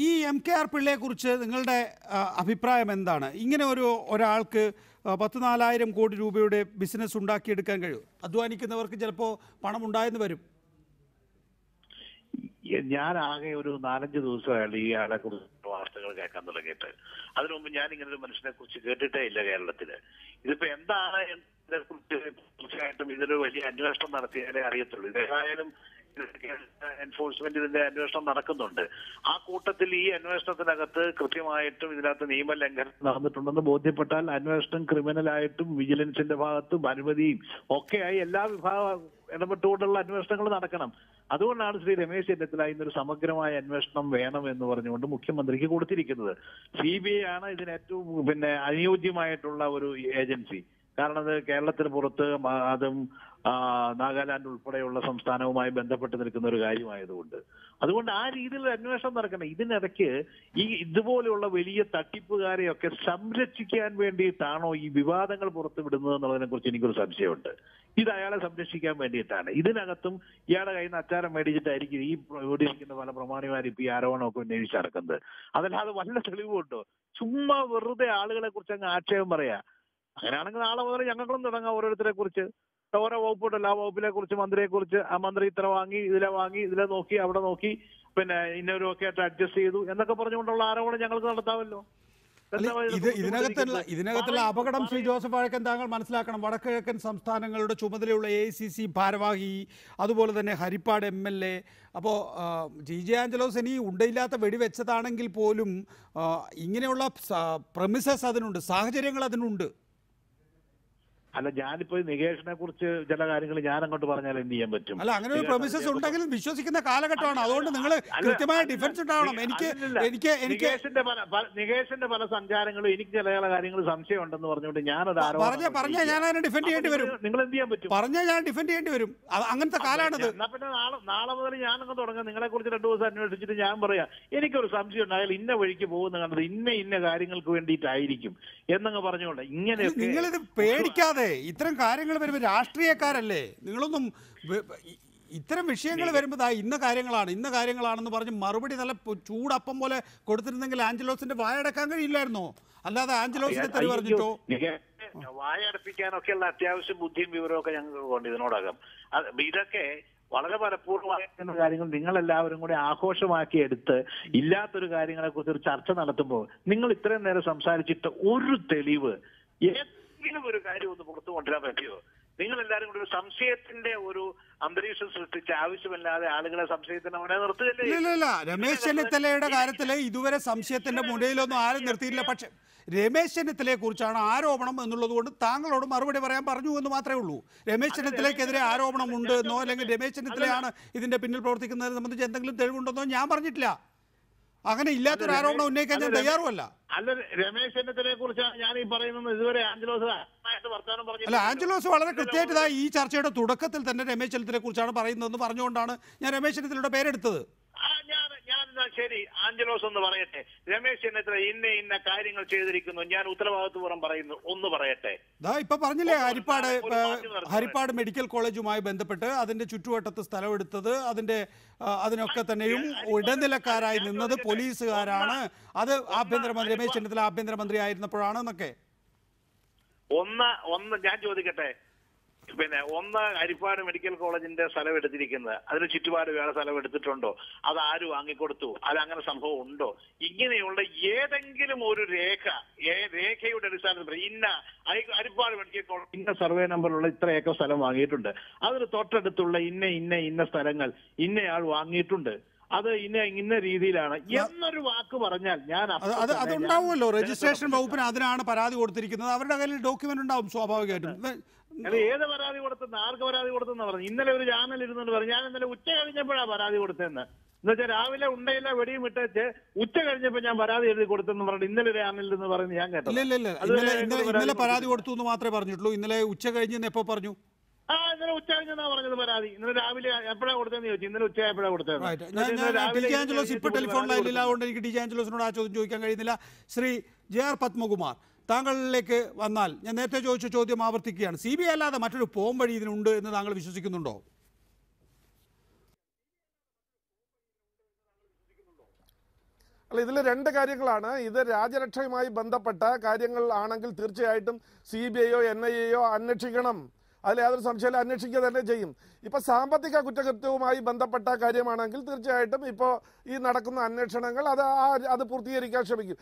ഈ MKR പിള്ളയെ കുറിച്ച് നിങ്ങളുടെ അഭിപ്രായം എന്താണ്? ഇങ്ങനെ ഒരാൾക്ക് 14,000 കോടി രൂപയുടെ ബിസിനസ് ഉണ്ടാക്കിയെടുക്കാൻ കഴിയും? അധ്വാനിക്കുന്നവർക്ക് ചിലപ്പോൾ പണം ഉണ്ടായെന്ന് വരും. ഞാൻ ആകെ ഒരു 4-5 ദിവസമായുള്ള ഈ ആളെ കുറിച്ച് വാർത്തകൾ കേൾക്കാൻ തുടങ്ങിയിട്ട്. അതിനു മുമ്പ് ഞാൻ ഇങ്ങനെ ഒരു മനുഷ്യനെ കുറിച്ച് കേട്ടിട്ടേ ഇല്ല കേരളത്തില്. ഇതിപ്പോ എന്താണ് ഇതിനെ കുറിച്ച് തീർച്ചയായിട്ടും ഇതൊരു വലിയ അന്വേഷണം നടത്തിയാലേ അറിയത്തുള്ളൂ. ഇതേതായാലും എൻഫോഴ്സ്മെന്റ് ഇതിന്റെ അന്വേഷണം നടക്കുന്നുണ്ട്. ആ കൂട്ടത്തിൽ ഈ അന്വേഷണത്തിനകത്ത് കൃത്യമായിട്ടും ഇതിനകത്ത് നിയമലംഘനം നടന്നിട്ടുണ്ടെന്ന് ബോധ്യപ്പെട്ടാൽ അന്വേഷണം ക്രിമിനലായിട്ടും വിജിലൻസിന്റെ ഭാഗത്തും അനുമതിയും ഒക്കെയായി എല്ലാ വിഭാഗം ഇടപെട്ടുകൊണ്ടുള്ള അന്വേഷണങ്ങൾ നടക്കണം. അതുകൊണ്ടാണ് ശ്രീ രമേശ് ചെന്നിത്തല ഇന്നൊരു സമഗ്രമായ അന്വേഷണം വേണം എന്ന് പറഞ്ഞുകൊണ്ട് മുഖ്യമന്ത്രിക്ക് കൊടുത്തിരിക്കുന്നത്. CBI ആണ് ഇതിന് ഏറ്റവും അനുയോജ്യമായിട്ടുള്ള ഒരു ഏജൻസി. കാരണം അത് കേരളത്തിന് പുറത്ത് അതും നാഗാലാൻഡ് ഉൾപ്പെടെയുള്ള സംസ്ഥാനവുമായി ബന്ധപ്പെട്ട് നിൽക്കുന്ന ഒരു കാര്യമായതുകൊണ്ട് അതുകൊണ്ട് ആ രീതിയിൽ അന്വേഷണം നടക്കണം. ഇതിനിടയ്ക്ക് ഇതുപോലെയുള്ള വലിയ തട്ടിപ്പുകാരെയൊക്കെ സംരക്ഷിക്കാൻ വേണ്ടിയിട്ടാണോ ഈ വിവാദങ്ങൾ പുറത്തു വിടുന്നത് എന്നുള്ളതിനെ കുറിച്ച് എനിക്കൊരു സംശയമുണ്ട്. ഇത് അയാളെ സംരക്ഷിക്കാൻ വേണ്ടിയിട്ടാണ്. ഇതിനകത്തും ഇയാളുടെ കയ്യിൽ നിന്ന് അച്ചാരം മേടിച്ചിട്ടായിരിക്കും ഈ ഇവിടെ ഇരിക്കുന്ന പല പ്രമാണിമാരും ഇപ്പൊ ഈ ആരോപണമൊക്കെ ഉന്നയിച്ച് നടക്കുന്നത്. അതല്ലാതെ വല്ല തെളിവുണ്ടോ? ചുമ്മാ വെറുതെ ആളുകളെ കുറിച്ച് അങ്ങ് ആക്ഷേപം പറയാ. അങ്ങനെയാണെങ്കിൽ നാളെ മുതൽ ഞങ്ങളും തുടങ്ങാം ഓരോരുത്തരെ കുറിച്ച്. ഓരോ വകുപ്പുണ്ടല്ലോ, ആ വകുപ്പിനെ കുറിച്ച്, മന്ത്രിയെ കുറിച്ച്, ആ മന്ത്രി ഇത്ര വാങ്ങി, ഇതിലെ നോക്കി, അവിടെ നോക്കി, ഇന്നവരൊക്കെ ആയിട്ട് അഡ്ജസ്റ്റ് ചെയ്തു എന്നൊക്കെ പറഞ്ഞുകൊണ്ടുള്ള ആരോപണം ഞങ്ങൾക്ക് നടത്താമല്ലോ. ഇതിനകത്തുള്ള അപകടം ശ്രീ ജോസഫ് വാഴക്കൻ താങ്കൾ മനസ്സിലാക്കണം. വടക്കുകിഴക്കൻ സംസ്ഥാനങ്ങളുടെ ചുമതലയുള്ള AICC ഭാരവാഹി, അതുപോലെ തന്നെ ഹരിപ്പാട് MLA. അപ്പോൾ TJ ആഞ്ചലോസ് ഇനി ഉണ്ടയില്ലാത്ത വെടിവെച്ചതാണെങ്കിൽ പോലും ഇങ്ങനെയുള്ള പ്രമിസസ് അതിനുണ്ട്, സാഹചര്യങ്ങൾ അതിനുണ്ട്. അല്ല, ഞാനിപ്പോ നികേഷിനെ കുറിച്ച് ചില കാര്യങ്ങൾ ഞാൻ അങ്ങോട്ട് പറഞ്ഞാൽ എന്ത് ചെയ്യാൻ പറ്റും? അല്ല, അങ്ങനെ ഒരു പ്രൊമിസസ് ഉണ്ടെങ്കിലും വിശ്വസിക്കുന്ന കാലഘട്ടമാണ്. അതുകൊണ്ട് നിങ്ങൾ കൃത്യമായ ഡിഫൻസ് ഉണ്ടാവണം. നികേഷിന്റെ പല സഞ്ചാരങ്ങളും എനിക്ക് ചില കാര്യങ്ങൾ സംശയം ഉണ്ടെന്ന് പറഞ്ഞുകൊണ്ട് ഞാനത് പറഞ്ഞാൽ ഞാൻ അതിനെ ഡിഫെൻഡ് ചെയ്യേണ്ടി വരും. നിങ്ങൾ എന്ത് ചെയ്യാൻ പറ്റും? പറഞ്ഞാൽ ഞാൻ ഡിഫെൻഡ് ചെയ്യേണ്ടി വരും. അങ്ങനത്തെ കാലാണിത്. എന്നാ പിന്നെ നാളെ മുതൽ ഞാനങ്ങ് തുടങ്ങാം. നിങ്ങളെ കുറിച്ച് 2 ദിവസം അന്വേഷിച്ചിട്ട് ഞാൻ പറയാം എനിക്കൊരു സംശയം ഉണ്ടായാൽ ഇന്ന വഴിക്ക് പോകുന്ന കണ്ടത് ഇന്ന കാര്യങ്ങൾക്ക് വേണ്ടിയിട്ടായിരിക്കും എന്നങ്ങ് പറഞ്ഞുകൊണ്ട് ഇങ്ങനെയൊക്കെ നിങ്ങളിത് പേടിക്കാതെ ഇത്തരം കാര്യങ്ങൾ വരുമ്പോൾ രാഷ്ട്രീയക്കാരല്ലേ നിങ്ങളൊന്നും ഇത്തരം വിഷയങ്ങൾ വരുമ്പോൾ ഇന്ന കാര്യങ്ങളാണെന്ന് പറഞ്ഞ് മറുപടി നല്ല ചൂടപ്പം പോലെ കൊടുത്തിരുന്നെങ്കിൽ ആഞ്ചലോസിന്റെ വായടക്കാൻ കഴിയില്ലായിരുന്നോ? അല്ലാതെ ആഞ്ചലോസിനെ തെറി പറഞ്ഞിട്ടോ വായടപ്പിക്കാനൊക്കെയുള്ള അത്യാവശ്യം ബുദ്ധിയും വിവരമൊക്കെ ഞങ്ങൾക്ക് കൊണ്ട് ഇതിനോടകം. ഇതൊക്കെ വളരെ പലപ്പോഴും കാര്യങ്ങൾ നിങ്ങളെല്ലാവരും കൂടി ആഘോഷമാക്കി എടുത്ത് ഇല്ലാത്തൊരു കാര്യങ്ങളെ കുറിച്ച് ഒരു ചർച്ച നടത്തുമ്പോൾ നിങ്ങൾ ഇത്രയും നേരം സംസാരിച്ചിട്ട് ഒരു തെളിവ് ഏതെങ്കിലും ഒരു കാര്യം ഒന്ന് പുറത്തു കൊണ്ടുവരാൻ പറ്റുമോ? നിങ്ങൾ എല്ലാവരും കൂടി ഒരു സംശയത്തിന്റെ ഒരു അന്തരീക്ഷം സൃഷ്ടിച്ച് ആവശ്യമില്ലാതെ ആളുകളെ സംശയത്തിന് മുന്നേ നിർത്തുകയല്ലേ? ഇല്ല, രമേശ് ചെന്നിത്തലയുടെ കാര്യത്തിൽ ഇതുവരെ സംശയത്തിന്റെ മുന്നയിലൊന്നും ആരും നിർത്തിയില്ല. പക്ഷെ രമേശ് ചെന്നിത്തലയെ കുറിച്ചാണ് ആരോപണം എന്നുള്ളത് കൊണ്ട് താങ്കളോട് മറുപടി പറയാൻ പറഞ്ഞു എന്ന് മാത്രമേ ഉള്ളൂ. രമേശ് ചെന്നിത്തലയ്ക്കെതിരെ ആരോപണം ഉണ്ട് എന്നോ അല്ലെങ്കിൽ രമേശ് ചെന്നിത്തലയാണ് ഇതിന്റെ പിന്നിൽ പ്രവർത്തിക്കുന്നതിനെ സംബന്ധിച്ച് എന്തെങ്കിലും തെളിവുണ്ടെന്നോ ഞാൻ പറഞ്ഞിട്ടില്ല. അങ്ങനെ ഇല്ലാത്തൊരു ആരോപണം ഉന്നയിക്കാൻ ഞാൻ തയ്യാറുമല്ല. അല്ല, രമേശ് ചെന്നിത്തലയെ കുറിച്ചാണ് ഞാൻ ഈ പറയുന്നത്. ഇതുവരെ ആഞ്ചലോസ് വർത്താനം പറഞ്ഞു. അല്ല, ആഞ്ചലോസ് വളരെ കൃത്യമായിട്ട് ഈ ചർച്ചയുടെ തുടക്കത്തിൽ തന്നെ രമേശ് ചെന്നിത്തലയെ കുറിച്ചാണ് പറയുന്നതെന്ന് പറഞ്ഞുകൊണ്ടാണ് ഞാൻ രമേശ് ചെന്നിത്തലയുടെ പേരെടുത്തത്. ഞാൻ ശരി, ആഞ്ചലോസ് ഒന്ന് പറയട്ടെ. രമേശ് ചെന്നിത്തല ഇന്ന കാര്യങ്ങൾ ചെയ്തിരിക്കുന്നു, ഞാൻ ഉത്തരവാദിത്വപൂർവ്വം പറയുന്നു, ഒന്ന് പറയട്ടെ. ഇപ്പൊ പറഞ്ഞില്ലേ, ഹരിപ്പാട് മെഡിക്കൽ കോളേജുമായി ബന്ധപ്പെട്ട് അതിന്റെ ചുറ്റുവട്ടത്ത് സ്ഥലമെടുത്തത് അതിനൊക്കെ തന്നെയും ഇടനിലക്കാരായി നിന്നത് പോലീസുകാരാണ്. അത് ആഭ്യന്തരമന്ത്രി രമേശ് ചെന്നിത്തല ആഭ്യന്തരമന്ത്രി ആയിരുന്നപ്പോഴാണ് എന്നൊക്കെ. ഒന്ന് ഞാൻ ചോദിക്കട്ടെ, ഹരിപ്പാട് മെഡിക്കൽ കോളേജിന്റെ സ്ഥലം എടുത്തിരിക്കുന്നത്, അതിന് ചുറ്റുപാട് വേറെ സ്ഥലം എടുത്തിട്ടുണ്ടോ? അത് ആര് വാങ്ങിക്കൊടുത്തു? അതങ്ങനെ സംഭവം ഉണ്ടോ? ഇങ്ങനെയുള്ള ഏതെങ്കിലും ഒരു രേഖയുടെ അടിസ്ഥാനത്തിൽ ഹരിപ്പാട് മെഡിക്കൽ കോളേജ് ഇന്ന സർവേ നമ്പറിലുള്ള ഇത്ര ഏക്കർ സ്ഥലം വാങ്ങിയിട്ടുണ്ട്, അതിന് തൊട്ടടുത്തുള്ള ഇന്ന സ്ഥലങ്ങൾ ഇന്നയാൾ വാങ്ങിയിട്ടുണ്ട്, അത് ഇന്ന രീതിയിലാണ് എന്നൊരു വാക്ക് പറഞ്ഞാൽ ഞാൻ അതുണ്ടാവുമല്ലോ. രജിസ്ട്രേഷൻ വകുപ്പിന് അതിനാണ് പരാതി കൊടുത്തിരിക്കുന്നത്. അവരുടെ കയ്യിൽ ഡോക്യുമെന്റ് ഉണ്ടാവും സ്വാഭാവികമായിട്ടും. ഏത് പരാതി കൊടുത്തെന്ന്, ആർക്ക് പരാതി കൊടുത്തെന്ന് പറഞ്ഞു? ഇന്നലെ ഒരു ചാനൽ ഇരുന്നു പറഞ്ഞു ഞാൻ ഇന്നലെ ഉച്ച കഴിഞ്ഞപ്പോഴാണ് പരാതി കൊടുത്തതെന്ന്. എന്നുവെച്ചാൽ രാവിലെ ഉണ്ടയില്ല വെടിയും ഇട്ടേച്ച് ഉച്ച കഴിഞ്ഞപ്പോ ഞാൻ പരാതി എഴുതി കൊടുത്തെന്ന് പറഞ്ഞു ഇന്നലെ ഒരു ചാനലിൽ നിന്ന് പറയുന്നത് ഞാൻ കേട്ടോ. ഇന്നലെ പരാതി കൊടുത്തു എന്ന് മാത്രമേ പറഞ്ഞിട്ടുള്ളൂ. ഇന്നലെ ഉച്ച കഴിഞ്ഞെന്ന് എപ്പോ പറഞ്ഞു? ഇന്നലെ ഉച്ച കഴിഞ്ഞാ പറഞ്ഞത് പരാതി. ഇന്നലെ രാവിലെ എപ്പോഴാ കൊടുത്തതെന്ന് ചോദിച്ചു. ഇന്നലെ ഉച്ച എപ്പോഴാ കൊടുത്തത്? TJ ആഞ്ചലോസ് ഇപ്പൊ ടെലിഫോൺ ലൈനില്ല, അതുകൊണ്ട് എനിക്ക് TJ ആഞ്ചലോസിനോട് ആ ചോദ്യം ചോദിക്കാൻ കഴിയുന്നില്ല. ശ്രീ JR പത്മകുമാർ, താങ്കളിലേക്ക് വന്നാൽ ഞാൻ നേരത്തെ ചോദിച്ച ചോദ്യം ആവർത്തിക്കുകയാണ്. CBI അല്ലാതെ മറ്റൊരു പോം വഴി ഇതിനുണ്ട് എന്ന് താങ്കൾ വിശ്വസിക്കുന്നുണ്ടോ? അല്ല, ഇതിൽ 2 കാര്യങ്ങളാണ്. ഇത് രാജ്യരക്ഷയുമായി ബന്ധപ്പെട്ട കാര്യങ്ങൾ ആണെങ്കിൽ തീർച്ചയായിട്ടും CBIയോ NIAയോ അന്വേഷിക്കണം. അതിൽ യാതൊരു സംശയമില്ല, അന്വേഷിക്കുക തന്നെ ചെയ്യും. ഇപ്പൊ സാമ്പത്തിക കുറ്റകൃത്യവുമായി ബന്ധപ്പെട്ട കാര്യമാണെങ്കിൽ തീർച്ചയായിട്ടും ഇപ്പോ ഈ നടക്കുന്ന അന്വേഷണങ്ങൾ അത് പൂർത്തീകരിക്കാൻ ശ്രമിക്കും.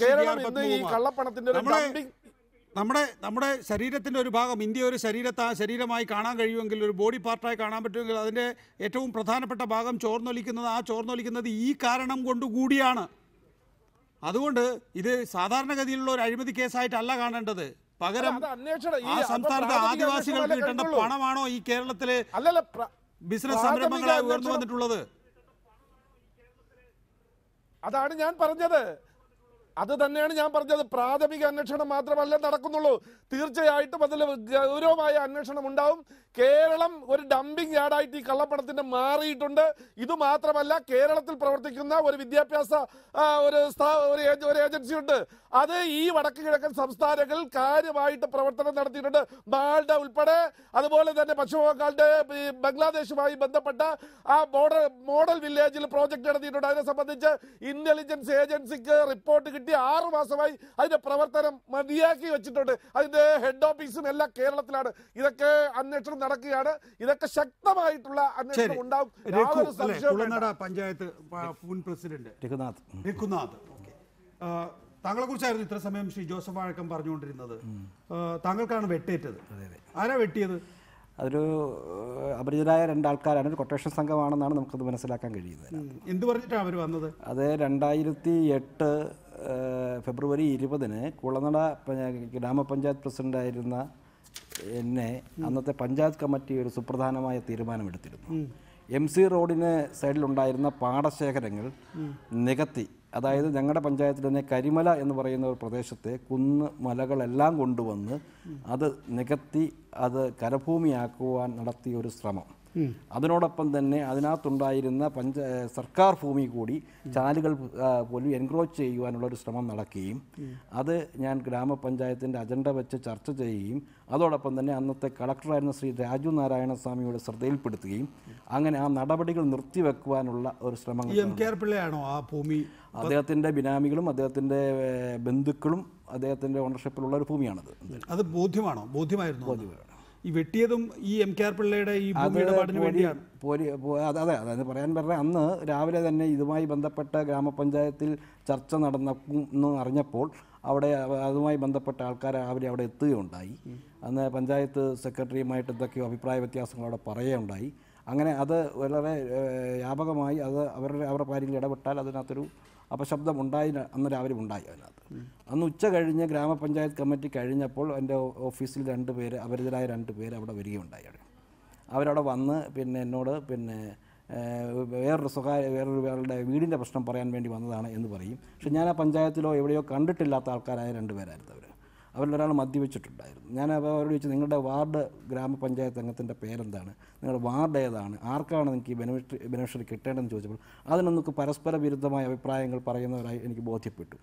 കേരളം ഇന്ന് ഈ കള്ളപ്പണത്തിന്റെ ഒരു ഡംപിംഗ് നമ്മുടെ ശരീരത്തിൻ്റെ ഒരു ഭാഗം, ഇന്ത്യ ഒരു ശരീരമായി കാണാൻ കഴിയുമെങ്കിൽ, ഒരു ബോഡി പാർട്ടായി കാണാൻ പറ്റുമെങ്കിൽ അതിൻ്റെ ഏറ്റവും പ്രധാനപ്പെട്ട ഭാഗം ചോർന്നൊലിക്കുന്നത് ഈ കാരണം കൊണ്ടുകൂടിയാണ്. അതുകൊണ്ട് ഇത് സാധാരണഗതിയിലുള്ള ഒരു അഴിമതി കേസായിട്ടല്ല കാണേണ്ടത്. പകരം ആ സംസ്ഥാനത്തെ ആദിവാസികൾക്ക് കിട്ടേണ്ട പണമാണോ ഈ കേരളത്തിലെ ബിസിനസ് സംരംഭങ്ങളായി ഉയർന്നു വന്നിട്ടുള്ളത്? അതാണ് ഞാൻ പറഞ്ഞത്. അത് തന്നെയാണ് ഞാൻ പറഞ്ഞത്. പ്രാഥമിക അന്വേഷണം മാത്രമല്ല നടക്കുന്നുള്ളൂ. തീർച്ചയായിട്ടും അതിൽ ഗൗരവമായ അന്വേഷണം ഉണ്ടാവും. കേരളം ഒരു ഡംപിംഗ് യാർഡായിട്ട് ഈ കള്ളപ്പണത്തിന് മാറിയിട്ടുണ്ട്. ഇത് മാത്രമല്ല, കേരളത്തിൽ പ്രവർത്തിക്കുന്ന ഒരു വിദ്യാഭ്യാസ ഒരു ഏജൻസി ഉണ്ട്. അത് ഈ വടക്ക് കിഴക്കൻ സംസ്ഥാനങ്ങളിൽ കാര്യമായിട്ട് പ്രവർത്തനം നടത്തിയിട്ടുണ്ട്. മാൾഡ ഉൾപ്പെടെ, അതുപോലെ തന്നെ പശ്ചിമ ബംഗാളിന്റെ ബംഗ്ലാദേശുമായി ബന്ധപ്പെട്ട ആ മോഡൽ വില്ലേജിൽ പ്രോജക്ട് നടത്തിയിട്ടുണ്ട്. അതിനെ സംബന്ധിച്ച് ഇന്റലിജൻസ് ഏജൻസിക്ക് റിപ്പോർട്ട് കിട്ടി 6 മാസമായി അതിന്റെ പ്രവർത്തനം മതിയാക്കി വെച്ചിട്ടുണ്ട്. അതിന്റെ ഹെഡ് ഓഫീസും എല്ലാം കേരളത്തിലാണ്. ഇതൊക്കെ അന്വേഷണം നടക്കുകയാണ്. ഇതൊക്കെ ശക്തമായിട്ടുള്ള അന്വേഷണം ഉണ്ടാവും. പഞ്ചായത്ത് മുൻ പ്രസിഡന്റ് രഘുനാഥ്, താങ്കളെ കുറിച്ചായിരുന്നു ഇത്ര സമയം ശ്രീ ജോസഫ് വാഴക്കം പറഞ്ഞുകൊണ്ടിരുന്നത്. താങ്കൾക്കാണ് വെട്ടേറ്റത്. ആരാ വെട്ടിയത്? അതൊരു അപരിചിതരായ 2 ആൾക്കാരാണ്. ഒരു കൊട്ടേഷൻ സംഘമാണെന്നാണ് നമുക്കത് മനസ്സിലാക്കാൻ കഴിയുന്നത്. എന്ത് പറഞ്ഞിട്ടാണ് അവർ വന്നത്? അത് 2008 ഫെബ്രുവരി 20-ന് കുളനട ഗ്രാമപഞ്ചായത്ത് പ്രസിഡന്റായിരുന്ന എന്നെ അന്നത്തെ പഞ്ചായത്ത് കമ്മിറ്റി ഒരു സുപ്രധാനമായ തീരുമാനമെടുത്തിരുന്നു. MC റോഡിന് സൈഡിലുണ്ടായിരുന്ന പാടശേഖരങ്ങൾ നികത്തി, അതായത് ഞങ്ങളുടെ പഞ്ചായത്തിൽ തന്നെ കരിമല എന്ന് പറയുന്ന ഒരു പ്രദേശത്തെ മലകളെല്ലാം കൊണ്ടുവന്ന് അത് നികത്തി അത് കരഭൂമിയാക്കുവാൻ നടത്തിയ ഒരു ശ്രമം. അതിനോടൊപ്പം തന്നെ അതിനകത്തുണ്ടായിരുന്ന സർക്കാർ ഭൂമി കൂടി ചാലുകൾ പോലും എൻക്രോച്ച് ചെയ്യുവാനുള്ള ഒരു ശ്രമം നടക്കുകയും അത് ഞാൻ ഗ്രാമപഞ്ചായത്തിൻ്റെ അജണ്ട വെച്ച് ചർച്ച ചെയ്യുകയും അതോടൊപ്പം തന്നെ അന്നത്തെ കളക്ടറായിരുന്ന ശ്രീ രാജു നാരായണസ്വാമിയുടെ ശ്രദ്ധയിൽപ്പെടുത്തുകയും അങ്ങനെ ആ നടപടികൾ നിർത്തിവെക്കുവാനുള്ള ഒരു ശ്രമം. അദ്ദേഹത്തിൻ്റെ ബിനാമികളും അദ്ദേഹത്തിൻ്റെ ബന്ധുക്കളും അദ്ദേഹത്തിൻ്റെ ഓണർഷിപ്പിലുള്ള ഒരു ഭൂമിയാണത്. അത് ബോധ്യമായിരുന്നു. ഈ വെട്ടിയതും ഈ MKR പിള്ളയുടെ ഈ ഭൂമിയുടെ വേണ്ടിയാണ്. അതെ, അതായത് പറയാൻ പറഞ്ഞാൽ അന്ന് രാവിലെ തന്നെ ഇതുമായി ബന്ധപ്പെട്ട ഗ്രാമപഞ്ചായത്തിൽ ചർച്ച നടന്നു അറിഞ്ഞപ്പോൾ അവിടെ അതുമായി ബന്ധപ്പെട്ട ആൾക്കാർ രാവിലെ അവിടെ എത്തുകയുണ്ടായി. അന്ന് പഞ്ചായത്ത് സെക്രട്ടറിയുമായിട്ട് എന്തൊക്കെയോ അഭിപ്രായ വ്യത്യാസങ്ങൾ അവിടെ പറയുകയുണ്ടായി. അങ്ങനെ അത് വളരെ വ്യാപകമായി അത് അവരുടെ കാര്യങ്ങളിൽ ഇടപെട്ടാൽ അതിനകത്തൊരു അപശബ്ദം ഉണ്ടായി. അന്ന് രാവിലെ ഉണ്ടായി. അതിനകത്ത് അന്ന് ഉച്ച കഴിഞ്ഞ് ഗ്രാമപഞ്ചായത്ത് കമ്മിറ്റി കഴിഞ്ഞപ്പോൾ എൻ്റെ ഓഫീസിൽ 2 പേര് അപരിചിതരായ 2 പേര് അവിടെ വരികയുണ്ടായി. അവരവിടെ വന്ന് എന്നോട് വേറൊരാളുടെ വീടിൻ്റെ പ്രശ്നം പറയാൻ വേണ്ടി വന്നതാണ് എന്ന് പറയും. പക്ഷെ ഞാൻ ആ പഞ്ചായത്തിലോ എവിടെയോ കണ്ടിട്ടില്ലാത്ത ആൾക്കാരായ 2 പേരായിരുന്നു അവർ. അവരിലൊരാൾ മദ്യവെച്ചിട്ടുണ്ടായിരുന്നു. ഞാൻ അവരോട് ചോദിച്ചു, നിങ്ങളുടെ വാർഡ് ഗ്രാമപഞ്ചായത്ത് അംഗത്തിൻ്റെ പേരെന്താണ്, നിങ്ങളുടെ വാർഡ് ഏതാണ്, ആർക്കാണ് നിങ്ങൾക്ക് ഈ ബെനിഫിഷ്യറി കിട്ടേണ്ടതെന്ന് ചോദിച്ചപ്പോൾ അതിനൊക്കെ പരസ്പര വിരുദ്ധമായ അഭിപ്രായങ്ങൾ പറയുന്നവരായി എനിക്ക് ബോധ്യപ്പെട്ടു.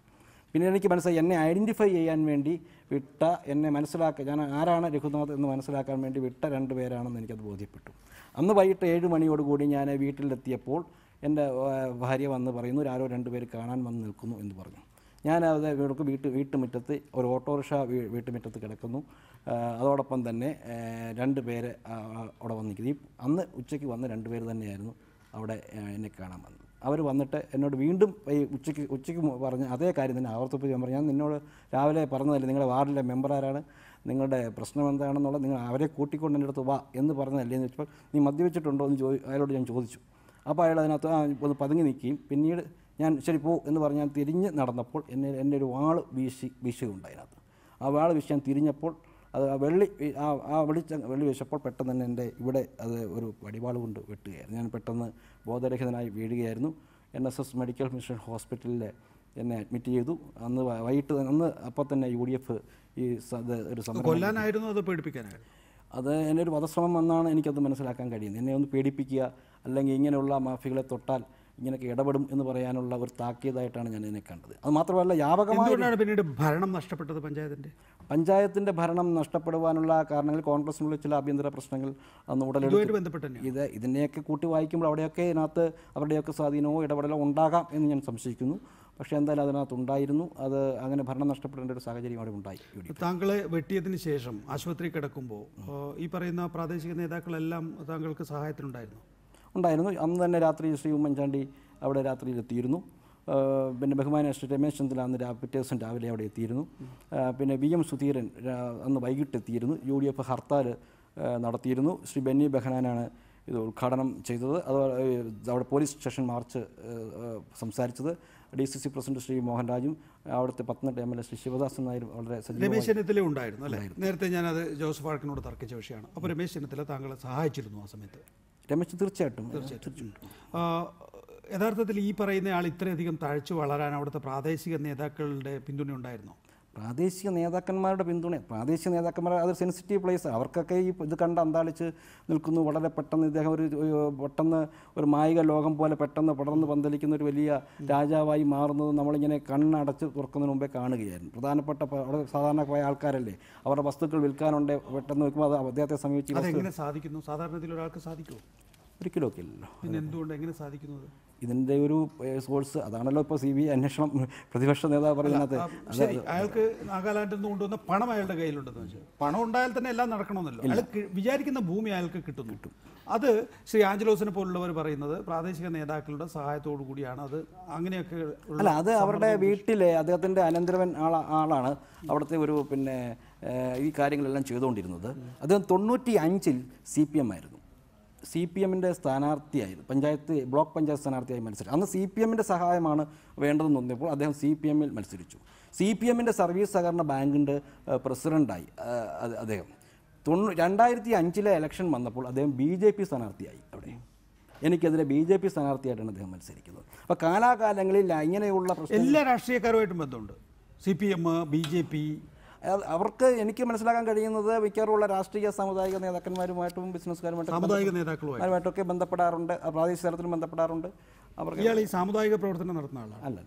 പിന്നെ എനിക്ക് മനസ്സിലായി, എന്നെ ഐഡൻറ്റിഫൈ ചെയ്യാൻ വേണ്ടി വിട്ട, എന്നെ മനസ്സിലാക്കാൻ, ഞാൻ ആരാണ് രഘുനാഥ് എന്ന് മനസ്സിലാക്കാൻ വേണ്ടി വിട്ട 2 പേരാണെന്ന് എനിക്കത് ബോധ്യപ്പെട്ടു. അന്ന് വൈകിട്ട് 7 മണിയോടുകൂടി ഞാൻ വീട്ടിലെത്തിയപ്പോൾ എൻ്റെ ഭാര്യ വന്ന് പറയുന്നു, ആരോ 2 പേര് കാണാൻ വന്ന് നിൽക്കുന്നു എന്ന് പറഞ്ഞു. ഞാൻ അത് വീട്ടുമുറ്റത്ത് ഒരു ഓട്ടോറിക്ഷ വീട്ടുമുറ്റത്ത് കിടക്കുന്നു. അതോടൊപ്പം തന്നെ 2 പേര് അവിടെ വന്നിരിക്കുന്നു. അന്ന് ഉച്ചയ്ക്ക് വന്ന 2 പേര് തന്നെയായിരുന്നു അവിടെ എന്നെ കാണാൻ വന്നത്. അവർ വന്നിട്ട് എന്നോട് വീണ്ടും ഈ ഉച്ചയ്ക്ക് പറഞ്ഞ അതേ കാര്യം തന്നെ ആവർത്തിപ്പിച്ച് ഞാൻ പറഞ്ഞു, ഞാൻ നിന്നോട് രാവിലെ പറഞ്ഞതല്ലേ നിങ്ങളുടെ വാർഡിലെ മെമ്പർ ആരാണ്, നിങ്ങളുടെ പ്രശ്നം എന്താണെന്നുള്ളത്, നിങ്ങൾ അവരെ കൂട്ടിക്കൊണ്ട് എൻ്റെ അടുത്ത് വാ എന്ന് പറഞ്ഞതല്ലേ എന്ന് വെച്ചപ്പോൾ, നീ മദ്യവെച്ചിട്ടുണ്ടോ എന്ന് അയാളോട് ഞാൻ ചോദിച്ചു. അപ്പോൾ അയാൾ അതിനകത്ത് ഒന്ന് പതുങ്ങി നിൽക്കുകയും പിന്നീട് ഞാൻ ശരി പോ എന്ന് പറഞ്ഞ് ഞാൻ തിരിഞ്ഞ് നടന്നപ്പോൾ എൻ്റെ ഒരു വാൾ വീശുകയുണ്ടായി. അതിനകത്ത് ആ വാൾ വീശി ഞാൻ തിരിഞ്ഞപ്പോൾ അത് വെള്ളി വീശപ്പോൾ പെട്ടെന്ന് തന്നെ എൻ്റെ ഇവിടെ അത് ഒരു വടിവാൾ കൊണ്ട് വെട്ടുകയായിരുന്നു. ഞാൻ പെട്ടെന്ന് ബോധരഹിതനായി വീഴുകയായിരുന്നു. NSS മെഡിക്കൽ മിഷൻ ഹോസ്പിറ്റലിൽ എന്നെ അഡ്മിറ്റ് ചെയ്തു. അന്ന് അപ്പോൾ തന്നെ UDF ഈ ഒരു കൊല്ലാനായിരുന്നു, അത് പേടിപ്പിക്കാനായിരുന്നു. അത് എൻ്റെ ഒരു വധശ്രമം എന്നാണ് എനിക്കത് മനസ്സിലാക്കാൻ കഴിയുന്നത്. എന്നെ ഒന്ന് പേടിപ്പിക്കുക, അല്ലെങ്കിൽ ഇങ്ങനെയുള്ള മാഫിയകളെ തൊട്ടാൽ ഇങ്ങനെയൊക്കെ ഇടപെടും എന്ന് പറയാനുള്ള ഒരു താക്കീതായിട്ടാണ് ഞാൻ ഇതിനെ കണ്ടത്. അത് മാത്രമല്ല, വ്യാപകമായാണ് പിന്നീട് ഭരണം നഷ്ടപ്പെട്ടത്. പഞ്ചായത്തിൻ്റെ ഭരണം നഷ്ടപ്പെടുവാനുള്ള കാരണങ്ങൾ കോൺഗ്രസിനുള്ള ചില ആഭ്യന്തര പ്രശ്നങ്ങൾ അന്ന് ഉടലെടുത്തു. ഇതിനെയൊക്കെ കൂട്ടി വായിക്കുമ്പോൾ അവിടെയൊക്കെ ഇതിനകത്ത് അവരുടെയൊക്കെ സ്വാധീനമോ ഇടപെടലോ ഉണ്ടാകാം എന്ന് ഞാൻ സംശയിക്കുന്നു. പക്ഷേ എന്തായാലും അതിനകത്ത് ഉണ്ടായിരുന്നു. അത് അങ്ങനെ ഭരണം നഷ്ടപ്പെടേണ്ട ഒരു സാഹചര്യം അവിടെ ഉണ്ടായി. താങ്കളെ വെട്ടിയതിന് ശേഷം ആശുപത്രി കിടക്കുമ്പോൾ ഈ പറയുന്ന പ്രാദേശിക നേതാക്കളെല്ലാം താങ്കൾക്ക് സഹായത്തിനുണ്ടായിരുന്നു? ഉണ്ടായിരുന്നു. അന്ന് തന്നെ രാത്രി ശ്രീ ഉമ്മൻചാണ്ടി അവിടെ രാത്രിയിൽ എത്തിയിരുന്നു. പിന്നെ ബഹുമാന ശ്രീ രമേശ് ചെന്നിത്തല അന്ന് പിറ്റേ ദിവസം രാവിലെ അവിടെ എത്തിയിരുന്നു. പിന്നെ VM സുധീരൻ അന്ന് വൈകിട്ട് എത്തിയിരുന്നു. UDF ഹർത്താൽ നടത്തിയിരുന്നു. ശ്രീ ബെന്നി ബെഹനാനാണ് ഇത് ഉദ്ഘാടനം ചെയ്തത്. അത് അവിടെ പോലീസ് സ്റ്റേഷൻ മാർച്ച് സംസാരിച്ചത്. DCC പ്രസിഡന്റ് ശ്രീ മോഹൻരാജും അവിടുത്തെ പത്തനംതിട്ട MLA ശ്രീ ശിവദാസൻ നായരും വളരെ രമേശ് ചെന്നിത്തല ഉണ്ടായിരുന്നു അല്ലേ? നേരത്തെ ഞാനത് ജോസഫ് വാഴക്കനോട് തർക്കിച്ച വിഷയമാണ്. അപ്പോൾ രമേശ് ചെന്നിത്തല താങ്കളെ സഹായിച്ചിരുന്നു ആ സമയത്ത്? രമേശ് തീർച്ചയായിട്ടും. യഥാർത്ഥത്തിൽ ഈ പറയുന്ന ആൾ ഇത്രയധികം തഴച്ചു വളരാൻ അവിടുത്തെ പ്രാദേശിക നേതാക്കളുടെ പിന്തുണ ഉണ്ടായിരുന്നോ? പ്രാദേശിക നേതാക്കന്മാരുടെ പിന്തുണ, പ്രാദേശിക നേതാക്കന്മാർ അതൊരു സെൻസിറ്റീവ് പ്ലേസ്, അവർക്കൊക്കെ ഈ ഇത് കണ്ട് അന്താളിച്ച് നിൽക്കുന്നു. വളരെ പെട്ടെന്ന് ഇദ്ദേഹം പെട്ടെന്ന് ഒരു മായിക ലോകം പോലെ പെട്ടെന്ന് പടർന്ന് പന്തലിക്കുന്ന ഒരു വലിയ രാജാവായി മാറുന്നത് നമ്മളിങ്ങനെ കണ്ണടച്ച് തുറക്കുന്നതിന് മുമ്പേ കാണുകയായിരുന്നു. പ്രധാനപ്പെട്ട അവിടെ സാധാരണ പോയ ആൾക്കാരല്ലേ, അവരുടെ വസ്തുക്കൾ വിൽക്കാനുണ്ട്, പെട്ടെന്ന് നോക്കുമ്പോൾ അത് അദ്ദേഹത്തെ സമീപിച്ച് അതെങ്ങനെ സാധിക്കുന്നു? സാധാരണത്തിൽ ഒരാൾക്ക് സാധിക്കുമോ? ഒരിക്കലും ഒക്കെ ഇല്ലല്ലോ. പിന്നെ എന്തുകൊണ്ട് എങ്ങനെ സാധിക്കുന്നത്? ഇതിൻ്റെ ഒരു സോഴ്സ് അതാണല്ലോ ഇപ്പോൾ CBI അന്വേഷണം പ്രതിപക്ഷ നേതാവ് പറയുന്നത്. ശരി, അയാൾക്ക് നാഗാലാൻഡിൽ നിന്ന് കൊണ്ടുവന്ന പണം അയാളുടെ കയ്യിലുണ്ടെന്ന് വെച്ചാൽ പണം ഉണ്ടായാൽ തന്നെ എല്ലാം നടക്കണമെന്നല്ലോ. അയാൾ വിചാരിക്കുന്ന ഭൂമി അയാൾക്ക് കിട്ടും. അത് ശ്രീ ആഞ്ചലോസിനെ പോലുള്ളവർ പറയുന്നത് പ്രാദേശിക നേതാക്കളുടെ സഹായത്തോടു കൂടിയാണ്. അത് അങ്ങനെയൊക്കെ അല്ല, അത് അവരുടെ വീട്ടിലെ അദ്ദേഹത്തിൻ്റെ അനന്തരവൻ ആളാണ് അവിടുത്തെ ഒരു പിന്നെ ഈ കാര്യങ്ങളെല്ലാം ചെയ്തുകൊണ്ടിരുന്നത്. അദ്ദേഹം 95-ൽ CPM ആയിരുന്നു. CPM-ൻ്റെ സ്ഥാനാർത്ഥിയായിരുന്നു, ബ്ലോക്ക് പഞ്ചായത്ത് സ്ഥാനാർത്ഥിയായി മത്സരിച്ചു. അന്ന് CPM-ൻ്റെ സഹായമാണ് വേണ്ടതെന്ന് തോന്നിയപ്പോൾ അദ്ദേഹം CPM-ൽ മത്സരിച്ചു. CPM-ൻ്റെ സർവീസ് സഹകരണ ബാങ്കിൻ്റെ പ്രസിഡൻ്റായി അദ്ദേഹം. 2005-ലെ ഇലക്ഷൻ വന്നപ്പോൾ അദ്ദേഹം BJP സ്ഥാനാർത്ഥിയായി. അവിടെ എനിക്കെതിരെ BJP സ്ഥാനാർത്ഥിയായിട്ടാണ് അദ്ദേഹം മത്സരിക്കുന്നത്. അപ്പോൾ കാലാകാലങ്ങളിൽ ഇങ്ങനെയുള്ള എല്ലാ രാഷ്ട്രീയക്കാരുമായിട്ടും ബന്ധമുണ്ട്. CPM, BJP. അവർക്ക് എനിക്ക് മനസ്സിലാക്കാൻ കഴിയുന്നത് മിക്കവാറുമുള്ള രാഷ്ട്രീയ സാമുദായിക നേതാക്കന്മാരുമായിട്ടും ബിസിനസ്സുകാരുമായിട്ടൊക്കെ ബന്ധപ്പെടാറുണ്ട്, പ്രാദേശിക തലത്തിലും ബന്ധപ്പെടാറുണ്ട്. അവർക്ക് ഇയാൾ ഈ സാമുദായിക പ്രവർത്തനം നടത്തുന്ന ആളാണ്? അല്ല,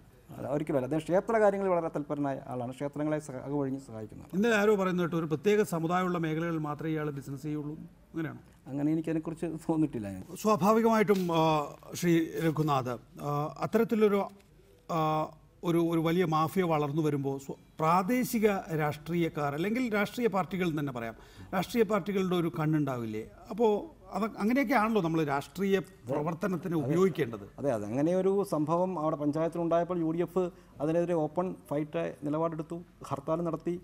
ഒരിക്കലും അല്ല. അദ്ദേഹം ക്ഷേത്ര കാര്യങ്ങളിൽ വളരെ തൽപരനായ ആളാണ്, ക്ഷേത്രങ്ങളെ അകവഴിഞ്ഞ് സഹായിക്കുന്നത്. ഇന്നലെ ആരോ പറയുന്നത് കേട്ടോ, ഒരു പ്രത്യേക സമുദായമുള്ള മേഖലകളിൽ മാത്രമേ ഇയാൾ ബിസിനസ് ചെയ്യുള്ളൂ, അങ്ങനെയാണോ? അങ്ങനെ എനിക്കതിനെക്കുറിച്ച് തോന്നിയിട്ടില്ല. സ്വാഭാവികമായിട്ടും ശ്രീ രഘുനാഥ്, അത്തരത്തിലൊരു ഒരു വലിയ മാഫിയ വളർന്നു വരുമ്പോൾ പ്രാദേശിക രാഷ്ട്രീയക്കാർ അല്ലെങ്കിൽ രാഷ്ട്രീയ പാർട്ടികൾ തന്നെ പറയാം, രാഷ്ട്രീയ പാർട്ടികളുടെ ഒരു കണ്ണുണ്ടാവില്ലേ? അപ്പോൾ അത് അങ്ങനെയൊക്കെയാണല്ലോ നമ്മൾ രാഷ്ട്രീയ പ്രവർത്തനത്തിന് ഉപയോഗിക്കേണ്ടത്. അതെ, അങ്ങനെ ഒരു സംഭവം അവിടെ പഞ്ചായത്തിലുണ്ടായപ്പോൾ UDF അതിനെതിരെ ഓപ്പൺ ഫൈറ്റ് നിലപാടെടുത്തു, ഹർത്താൽ നടത്തി,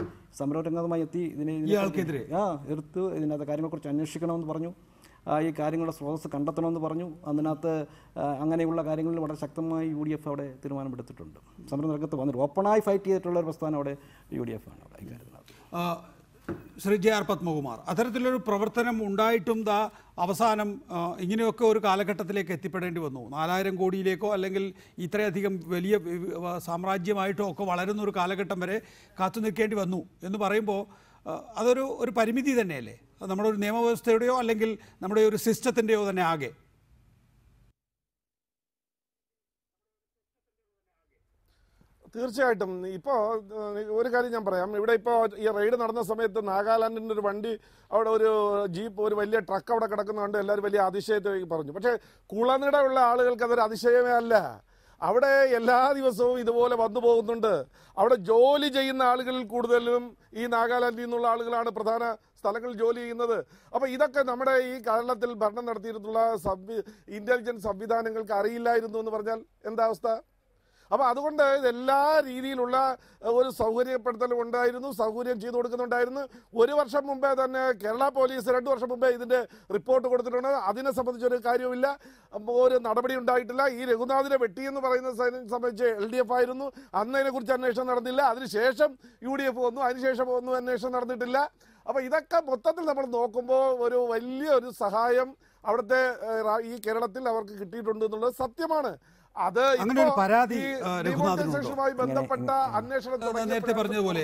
സമരരംഗത്തുമായി എത്തി. ഇയാൾക്കെതിരെ എതിർത്ത് ഇതിനകത്ത് കാര്യങ്ങളെക്കുറിച്ച് അന്വേഷിക്കണമെന്ന് പറഞ്ഞു, ഈ കാര്യങ്ങളുടെ സ്രോതസ് കണ്ടെത്തണമെന്ന് പറഞ്ഞു. അതിനകത്ത് അങ്ങനെയുള്ള കാര്യങ്ങളിൽ വളരെ ശക്തമായി UDF അവിടെ തീരുമാനമെടുത്തിട്ടുണ്ട്. സമരരംഗത്ത് വന്നിട്ട് ഓപ്പണായി ഫൈറ്റ് ചെയ്തിട്ടുള്ള ഒരു പ്രസ്ഥാനം അവിടെ UDF ആണ്. അവിടെ ഇക്കാര്യത്തിനകത്ത് ശ്രീ JR പത്മകുമാർ, അത്തരത്തിലൊരു പ്രവർത്തനം ഉണ്ടായിട്ടും അവസാനം ഇങ്ങനെയൊക്കെ ഒരു കാലഘട്ടത്തിലേക്ക് എത്തിപ്പെടേണ്ടി വന്നു. 4000 കോടിയിലേക്കോ അല്ലെങ്കിൽ ഇത്രയധികം വലിയ സാമ്രാജ്യമായിട്ടോ ഒക്കെ വളരുന്ന ഒരു കാലഘട്ടം വരെ കാത്തു നിൽക്കേണ്ടി വന്നു എന്ന് പറയുമ്പോൾ അതൊരു പരിമിതി തന്നെയല്ലേ? നമ്മുടെ ഒരു നിയമവ്യവസ്ഥയുടെയോ അല്ലെങ്കിൽ നമ്മുടെ ഒരു സിസ്റ്റത്തിൻ്റെയോ തന്നെ ആകെ? തീർച്ചയായിട്ടും. ഇപ്പോൾ ഒരു കാര്യം ഞാൻ പറയാം. ഇവിടെ ഇപ്പോൾ ഈ റെയ്ഡ് നടന്ന സമയത്ത് നാഗാലാൻഡിൻ്റെ ഒരു വണ്ടി, അവിടെ ഒരു ജീപ്പ്, ഒരു വലിയ ട്രക്ക് അവിടെ കിടക്കുന്നതുകൊണ്ട് എല്ലാവരും വലിയ അതിശയത്തിൽ പറഞ്ഞു. പക്ഷേ കുളനിടയുള്ള ആളുകൾക്ക് അതൊരു അതിശയമേ അല്ല. അവിടെ എല്ലാ ദിവസവും ഇതുപോലെ വന്നു പോകുന്നുണ്ട്. അവിടെ ജോലി ചെയ്യുന്ന ആളുകളിൽ കൂടുതലും ഈ നാഗാലാൻഡിൽ നിന്നുള്ള ആളുകളാണ് പ്രധാന സ്ഥലങ്ങളിൽ ജോലി ചെയ്യുന്നത്. അപ്പോൾ ഇതൊക്കെ നമ്മുടെ ഈ കേരളത്തിൽ ഭരണം നടത്തിയിട്ടുള്ള ഇന്റലിജൻസ് സംവിധാനങ്ങൾക്ക് അറിയില്ലായിരുന്നു എന്ന് പറഞ്ഞാൽ എന്താ അവസ്ഥ? അപ്പോൾ അതുകൊണ്ട് എല്ലാ രീതിയിലുള്ള ഒരു സൗകര്യപ്പെടുത്തലും ഉണ്ടായിരുന്നു, സൗകര്യം ചെയ്തു കൊടുക്കുന്നുണ്ടായിരുന്നു. 1 വർഷം മുമ്പേ തന്നെ കേരള പോലീസ് 2 വർഷം മുമ്പേ ഇതിൻ്റെ റിപ്പോർട്ട് കൊടുത്തിട്ടുണ്ട്. അതിനെ സംബന്ധിച്ചൊരു കാര്യമില്ല, ഒരു നടപടി ഉണ്ടായിട്ടില്ല. ഈ രഘുനാഥിനെ വെട്ടിയെന്ന് പറയുന്ന സംബന്ധിച്ച് LDF ആയിരുന്നു, അന്ന് അതിനെക്കുറിച്ച് അന്വേഷണം നടന്നില്ല. അതിനുശേഷം UDF വന്നു, അതിനുശേഷം ഒന്നും അന്വേഷണം നടന്നിട്ടില്ല. അപ്പോൾ ഇതൊക്കെ മൊത്തത്തിൽ നമ്മൾ നോക്കുമ്പോൾ ഒരു വലിയൊരു സഹായം അവിടുത്തെ ഈ കേരളത്തിൽ അവർക്ക് കിട്ടിയിട്ടുണ്ട് എന്നുള്ളത് സത്യമാണ്. അത് അങ്ങനെ ഒരു പരാതി ബന്ധപ്പെട്ട അന്വേഷണം നേരത്തെ പറഞ്ഞതുപോലെ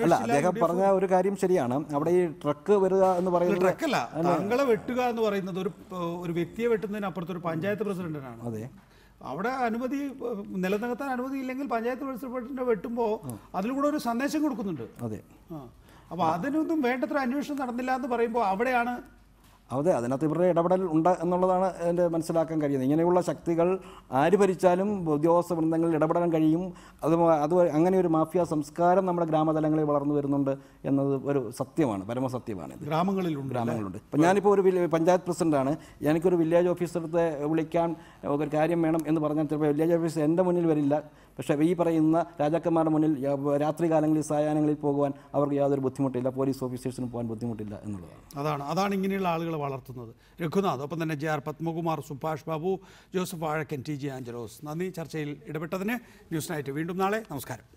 അല്ല, അദ്ദേഹം പറഞ്ഞ ഒരു കാര്യം ശരിയാണ്. അവിടെ ഈ ട്രക്ക് വരിക എന്ന് പറയുന്നത് ട്രക്കല്ല, താങ്കളെ വെട്ടുക എന്ന് പറയുന്നത് ഒരു വ്യക്തിയെ വെട്ടുന്നതിനപ്പുറത്ത് ഒരു പഞ്ചായത്ത് പ്രസിഡന്റിനാണ്. അതെ, അവിടെ അനുമതി നിലനിർത്താൻ അനുമതി ഇല്ലെങ്കിൽ പഞ്ചായത്ത് പ്രസിഡന്റിനെ വെട്ടുമ്പോൾ അതിലൂടെ ഒരു സന്ദേശം കൊടുക്കുന്നുണ്ട്. അതെ, അപ്പോൾ അതിനൊന്നും വേണ്ടത്ര അന്വേഷണം നടന്നില്ല എന്ന് പറയുമ്പോൾ അവിടെയാണ് അതെ, അതിനകത്ത് ഇവരുടെ ഇടപെടൽ ഉണ്ട് എന്നുള്ളതാണ് എൻ്റെ മനസ്സിലാക്കാൻ കഴിയുന്നത്. ഇങ്ങനെയുള്ള ശക്തികൾ ആര് ഭരിച്ചാലും ഉദ്യോഗസ്ഥ വൃന്ദങ്ങളിൽ ഇടപെടാൻ കഴിയും. അത് അങ്ങനെ ഒരു മാഫിയ സംസ്കാരം നമ്മുടെ ഗ്രാമതലങ്ങളിൽ വളർന്നു വരുന്നുണ്ട് എന്നത് ഒരു സത്യമാണ്, പരമസത്യമാണ്. ഗ്രാമങ്ങളുണ്ട്. ഇപ്പം ഞാനിപ്പോൾ ഒരു പഞ്ചായത്ത് പ്രസിഡൻ്റാണ്. എനിക്കൊരു വില്ലേജ് ഓഫീസറെ വിളിക്കാൻ ഒരു കാര്യം വേണം എന്ന് പറഞ്ഞാൽ ചിലപ്പോൾ വില്ലേജ് ഓഫീസർ എൻ്റെ മുന്നിൽ വരില്ല. പക്ഷേ ഈ പറയുന്ന രാജാക്കന്മാരുടെ മുന്നിൽ രാത്രി കാലങ്ങളിൽ സായാഹ്നങ്ങളിൽ പോകുവാൻ അവർക്ക് യാതൊരു ബുദ്ധിമുട്ടില്ല, പോലീസ് ഓഫീസേഴ്സിനും പോകാൻ ബുദ്ധിമുട്ടില്ല എന്നുള്ളതാണ്. അതാണ് ഇങ്ങനെയുള്ള ആളുകളെ വളർത്തുന്നത്. രഘുനാഥ്, ഒപ്പം തന്നെ JR Padmakumar, Subhash Babu, Joseph Vazhakkan, TJ Angelos, നന്ദി ചർച്ചയിൽ ഇടപെട്ടതിന്. ന്യൂസ് നൈറ്റ് വീണ്ടും നാളെ. നമസ്കാരം.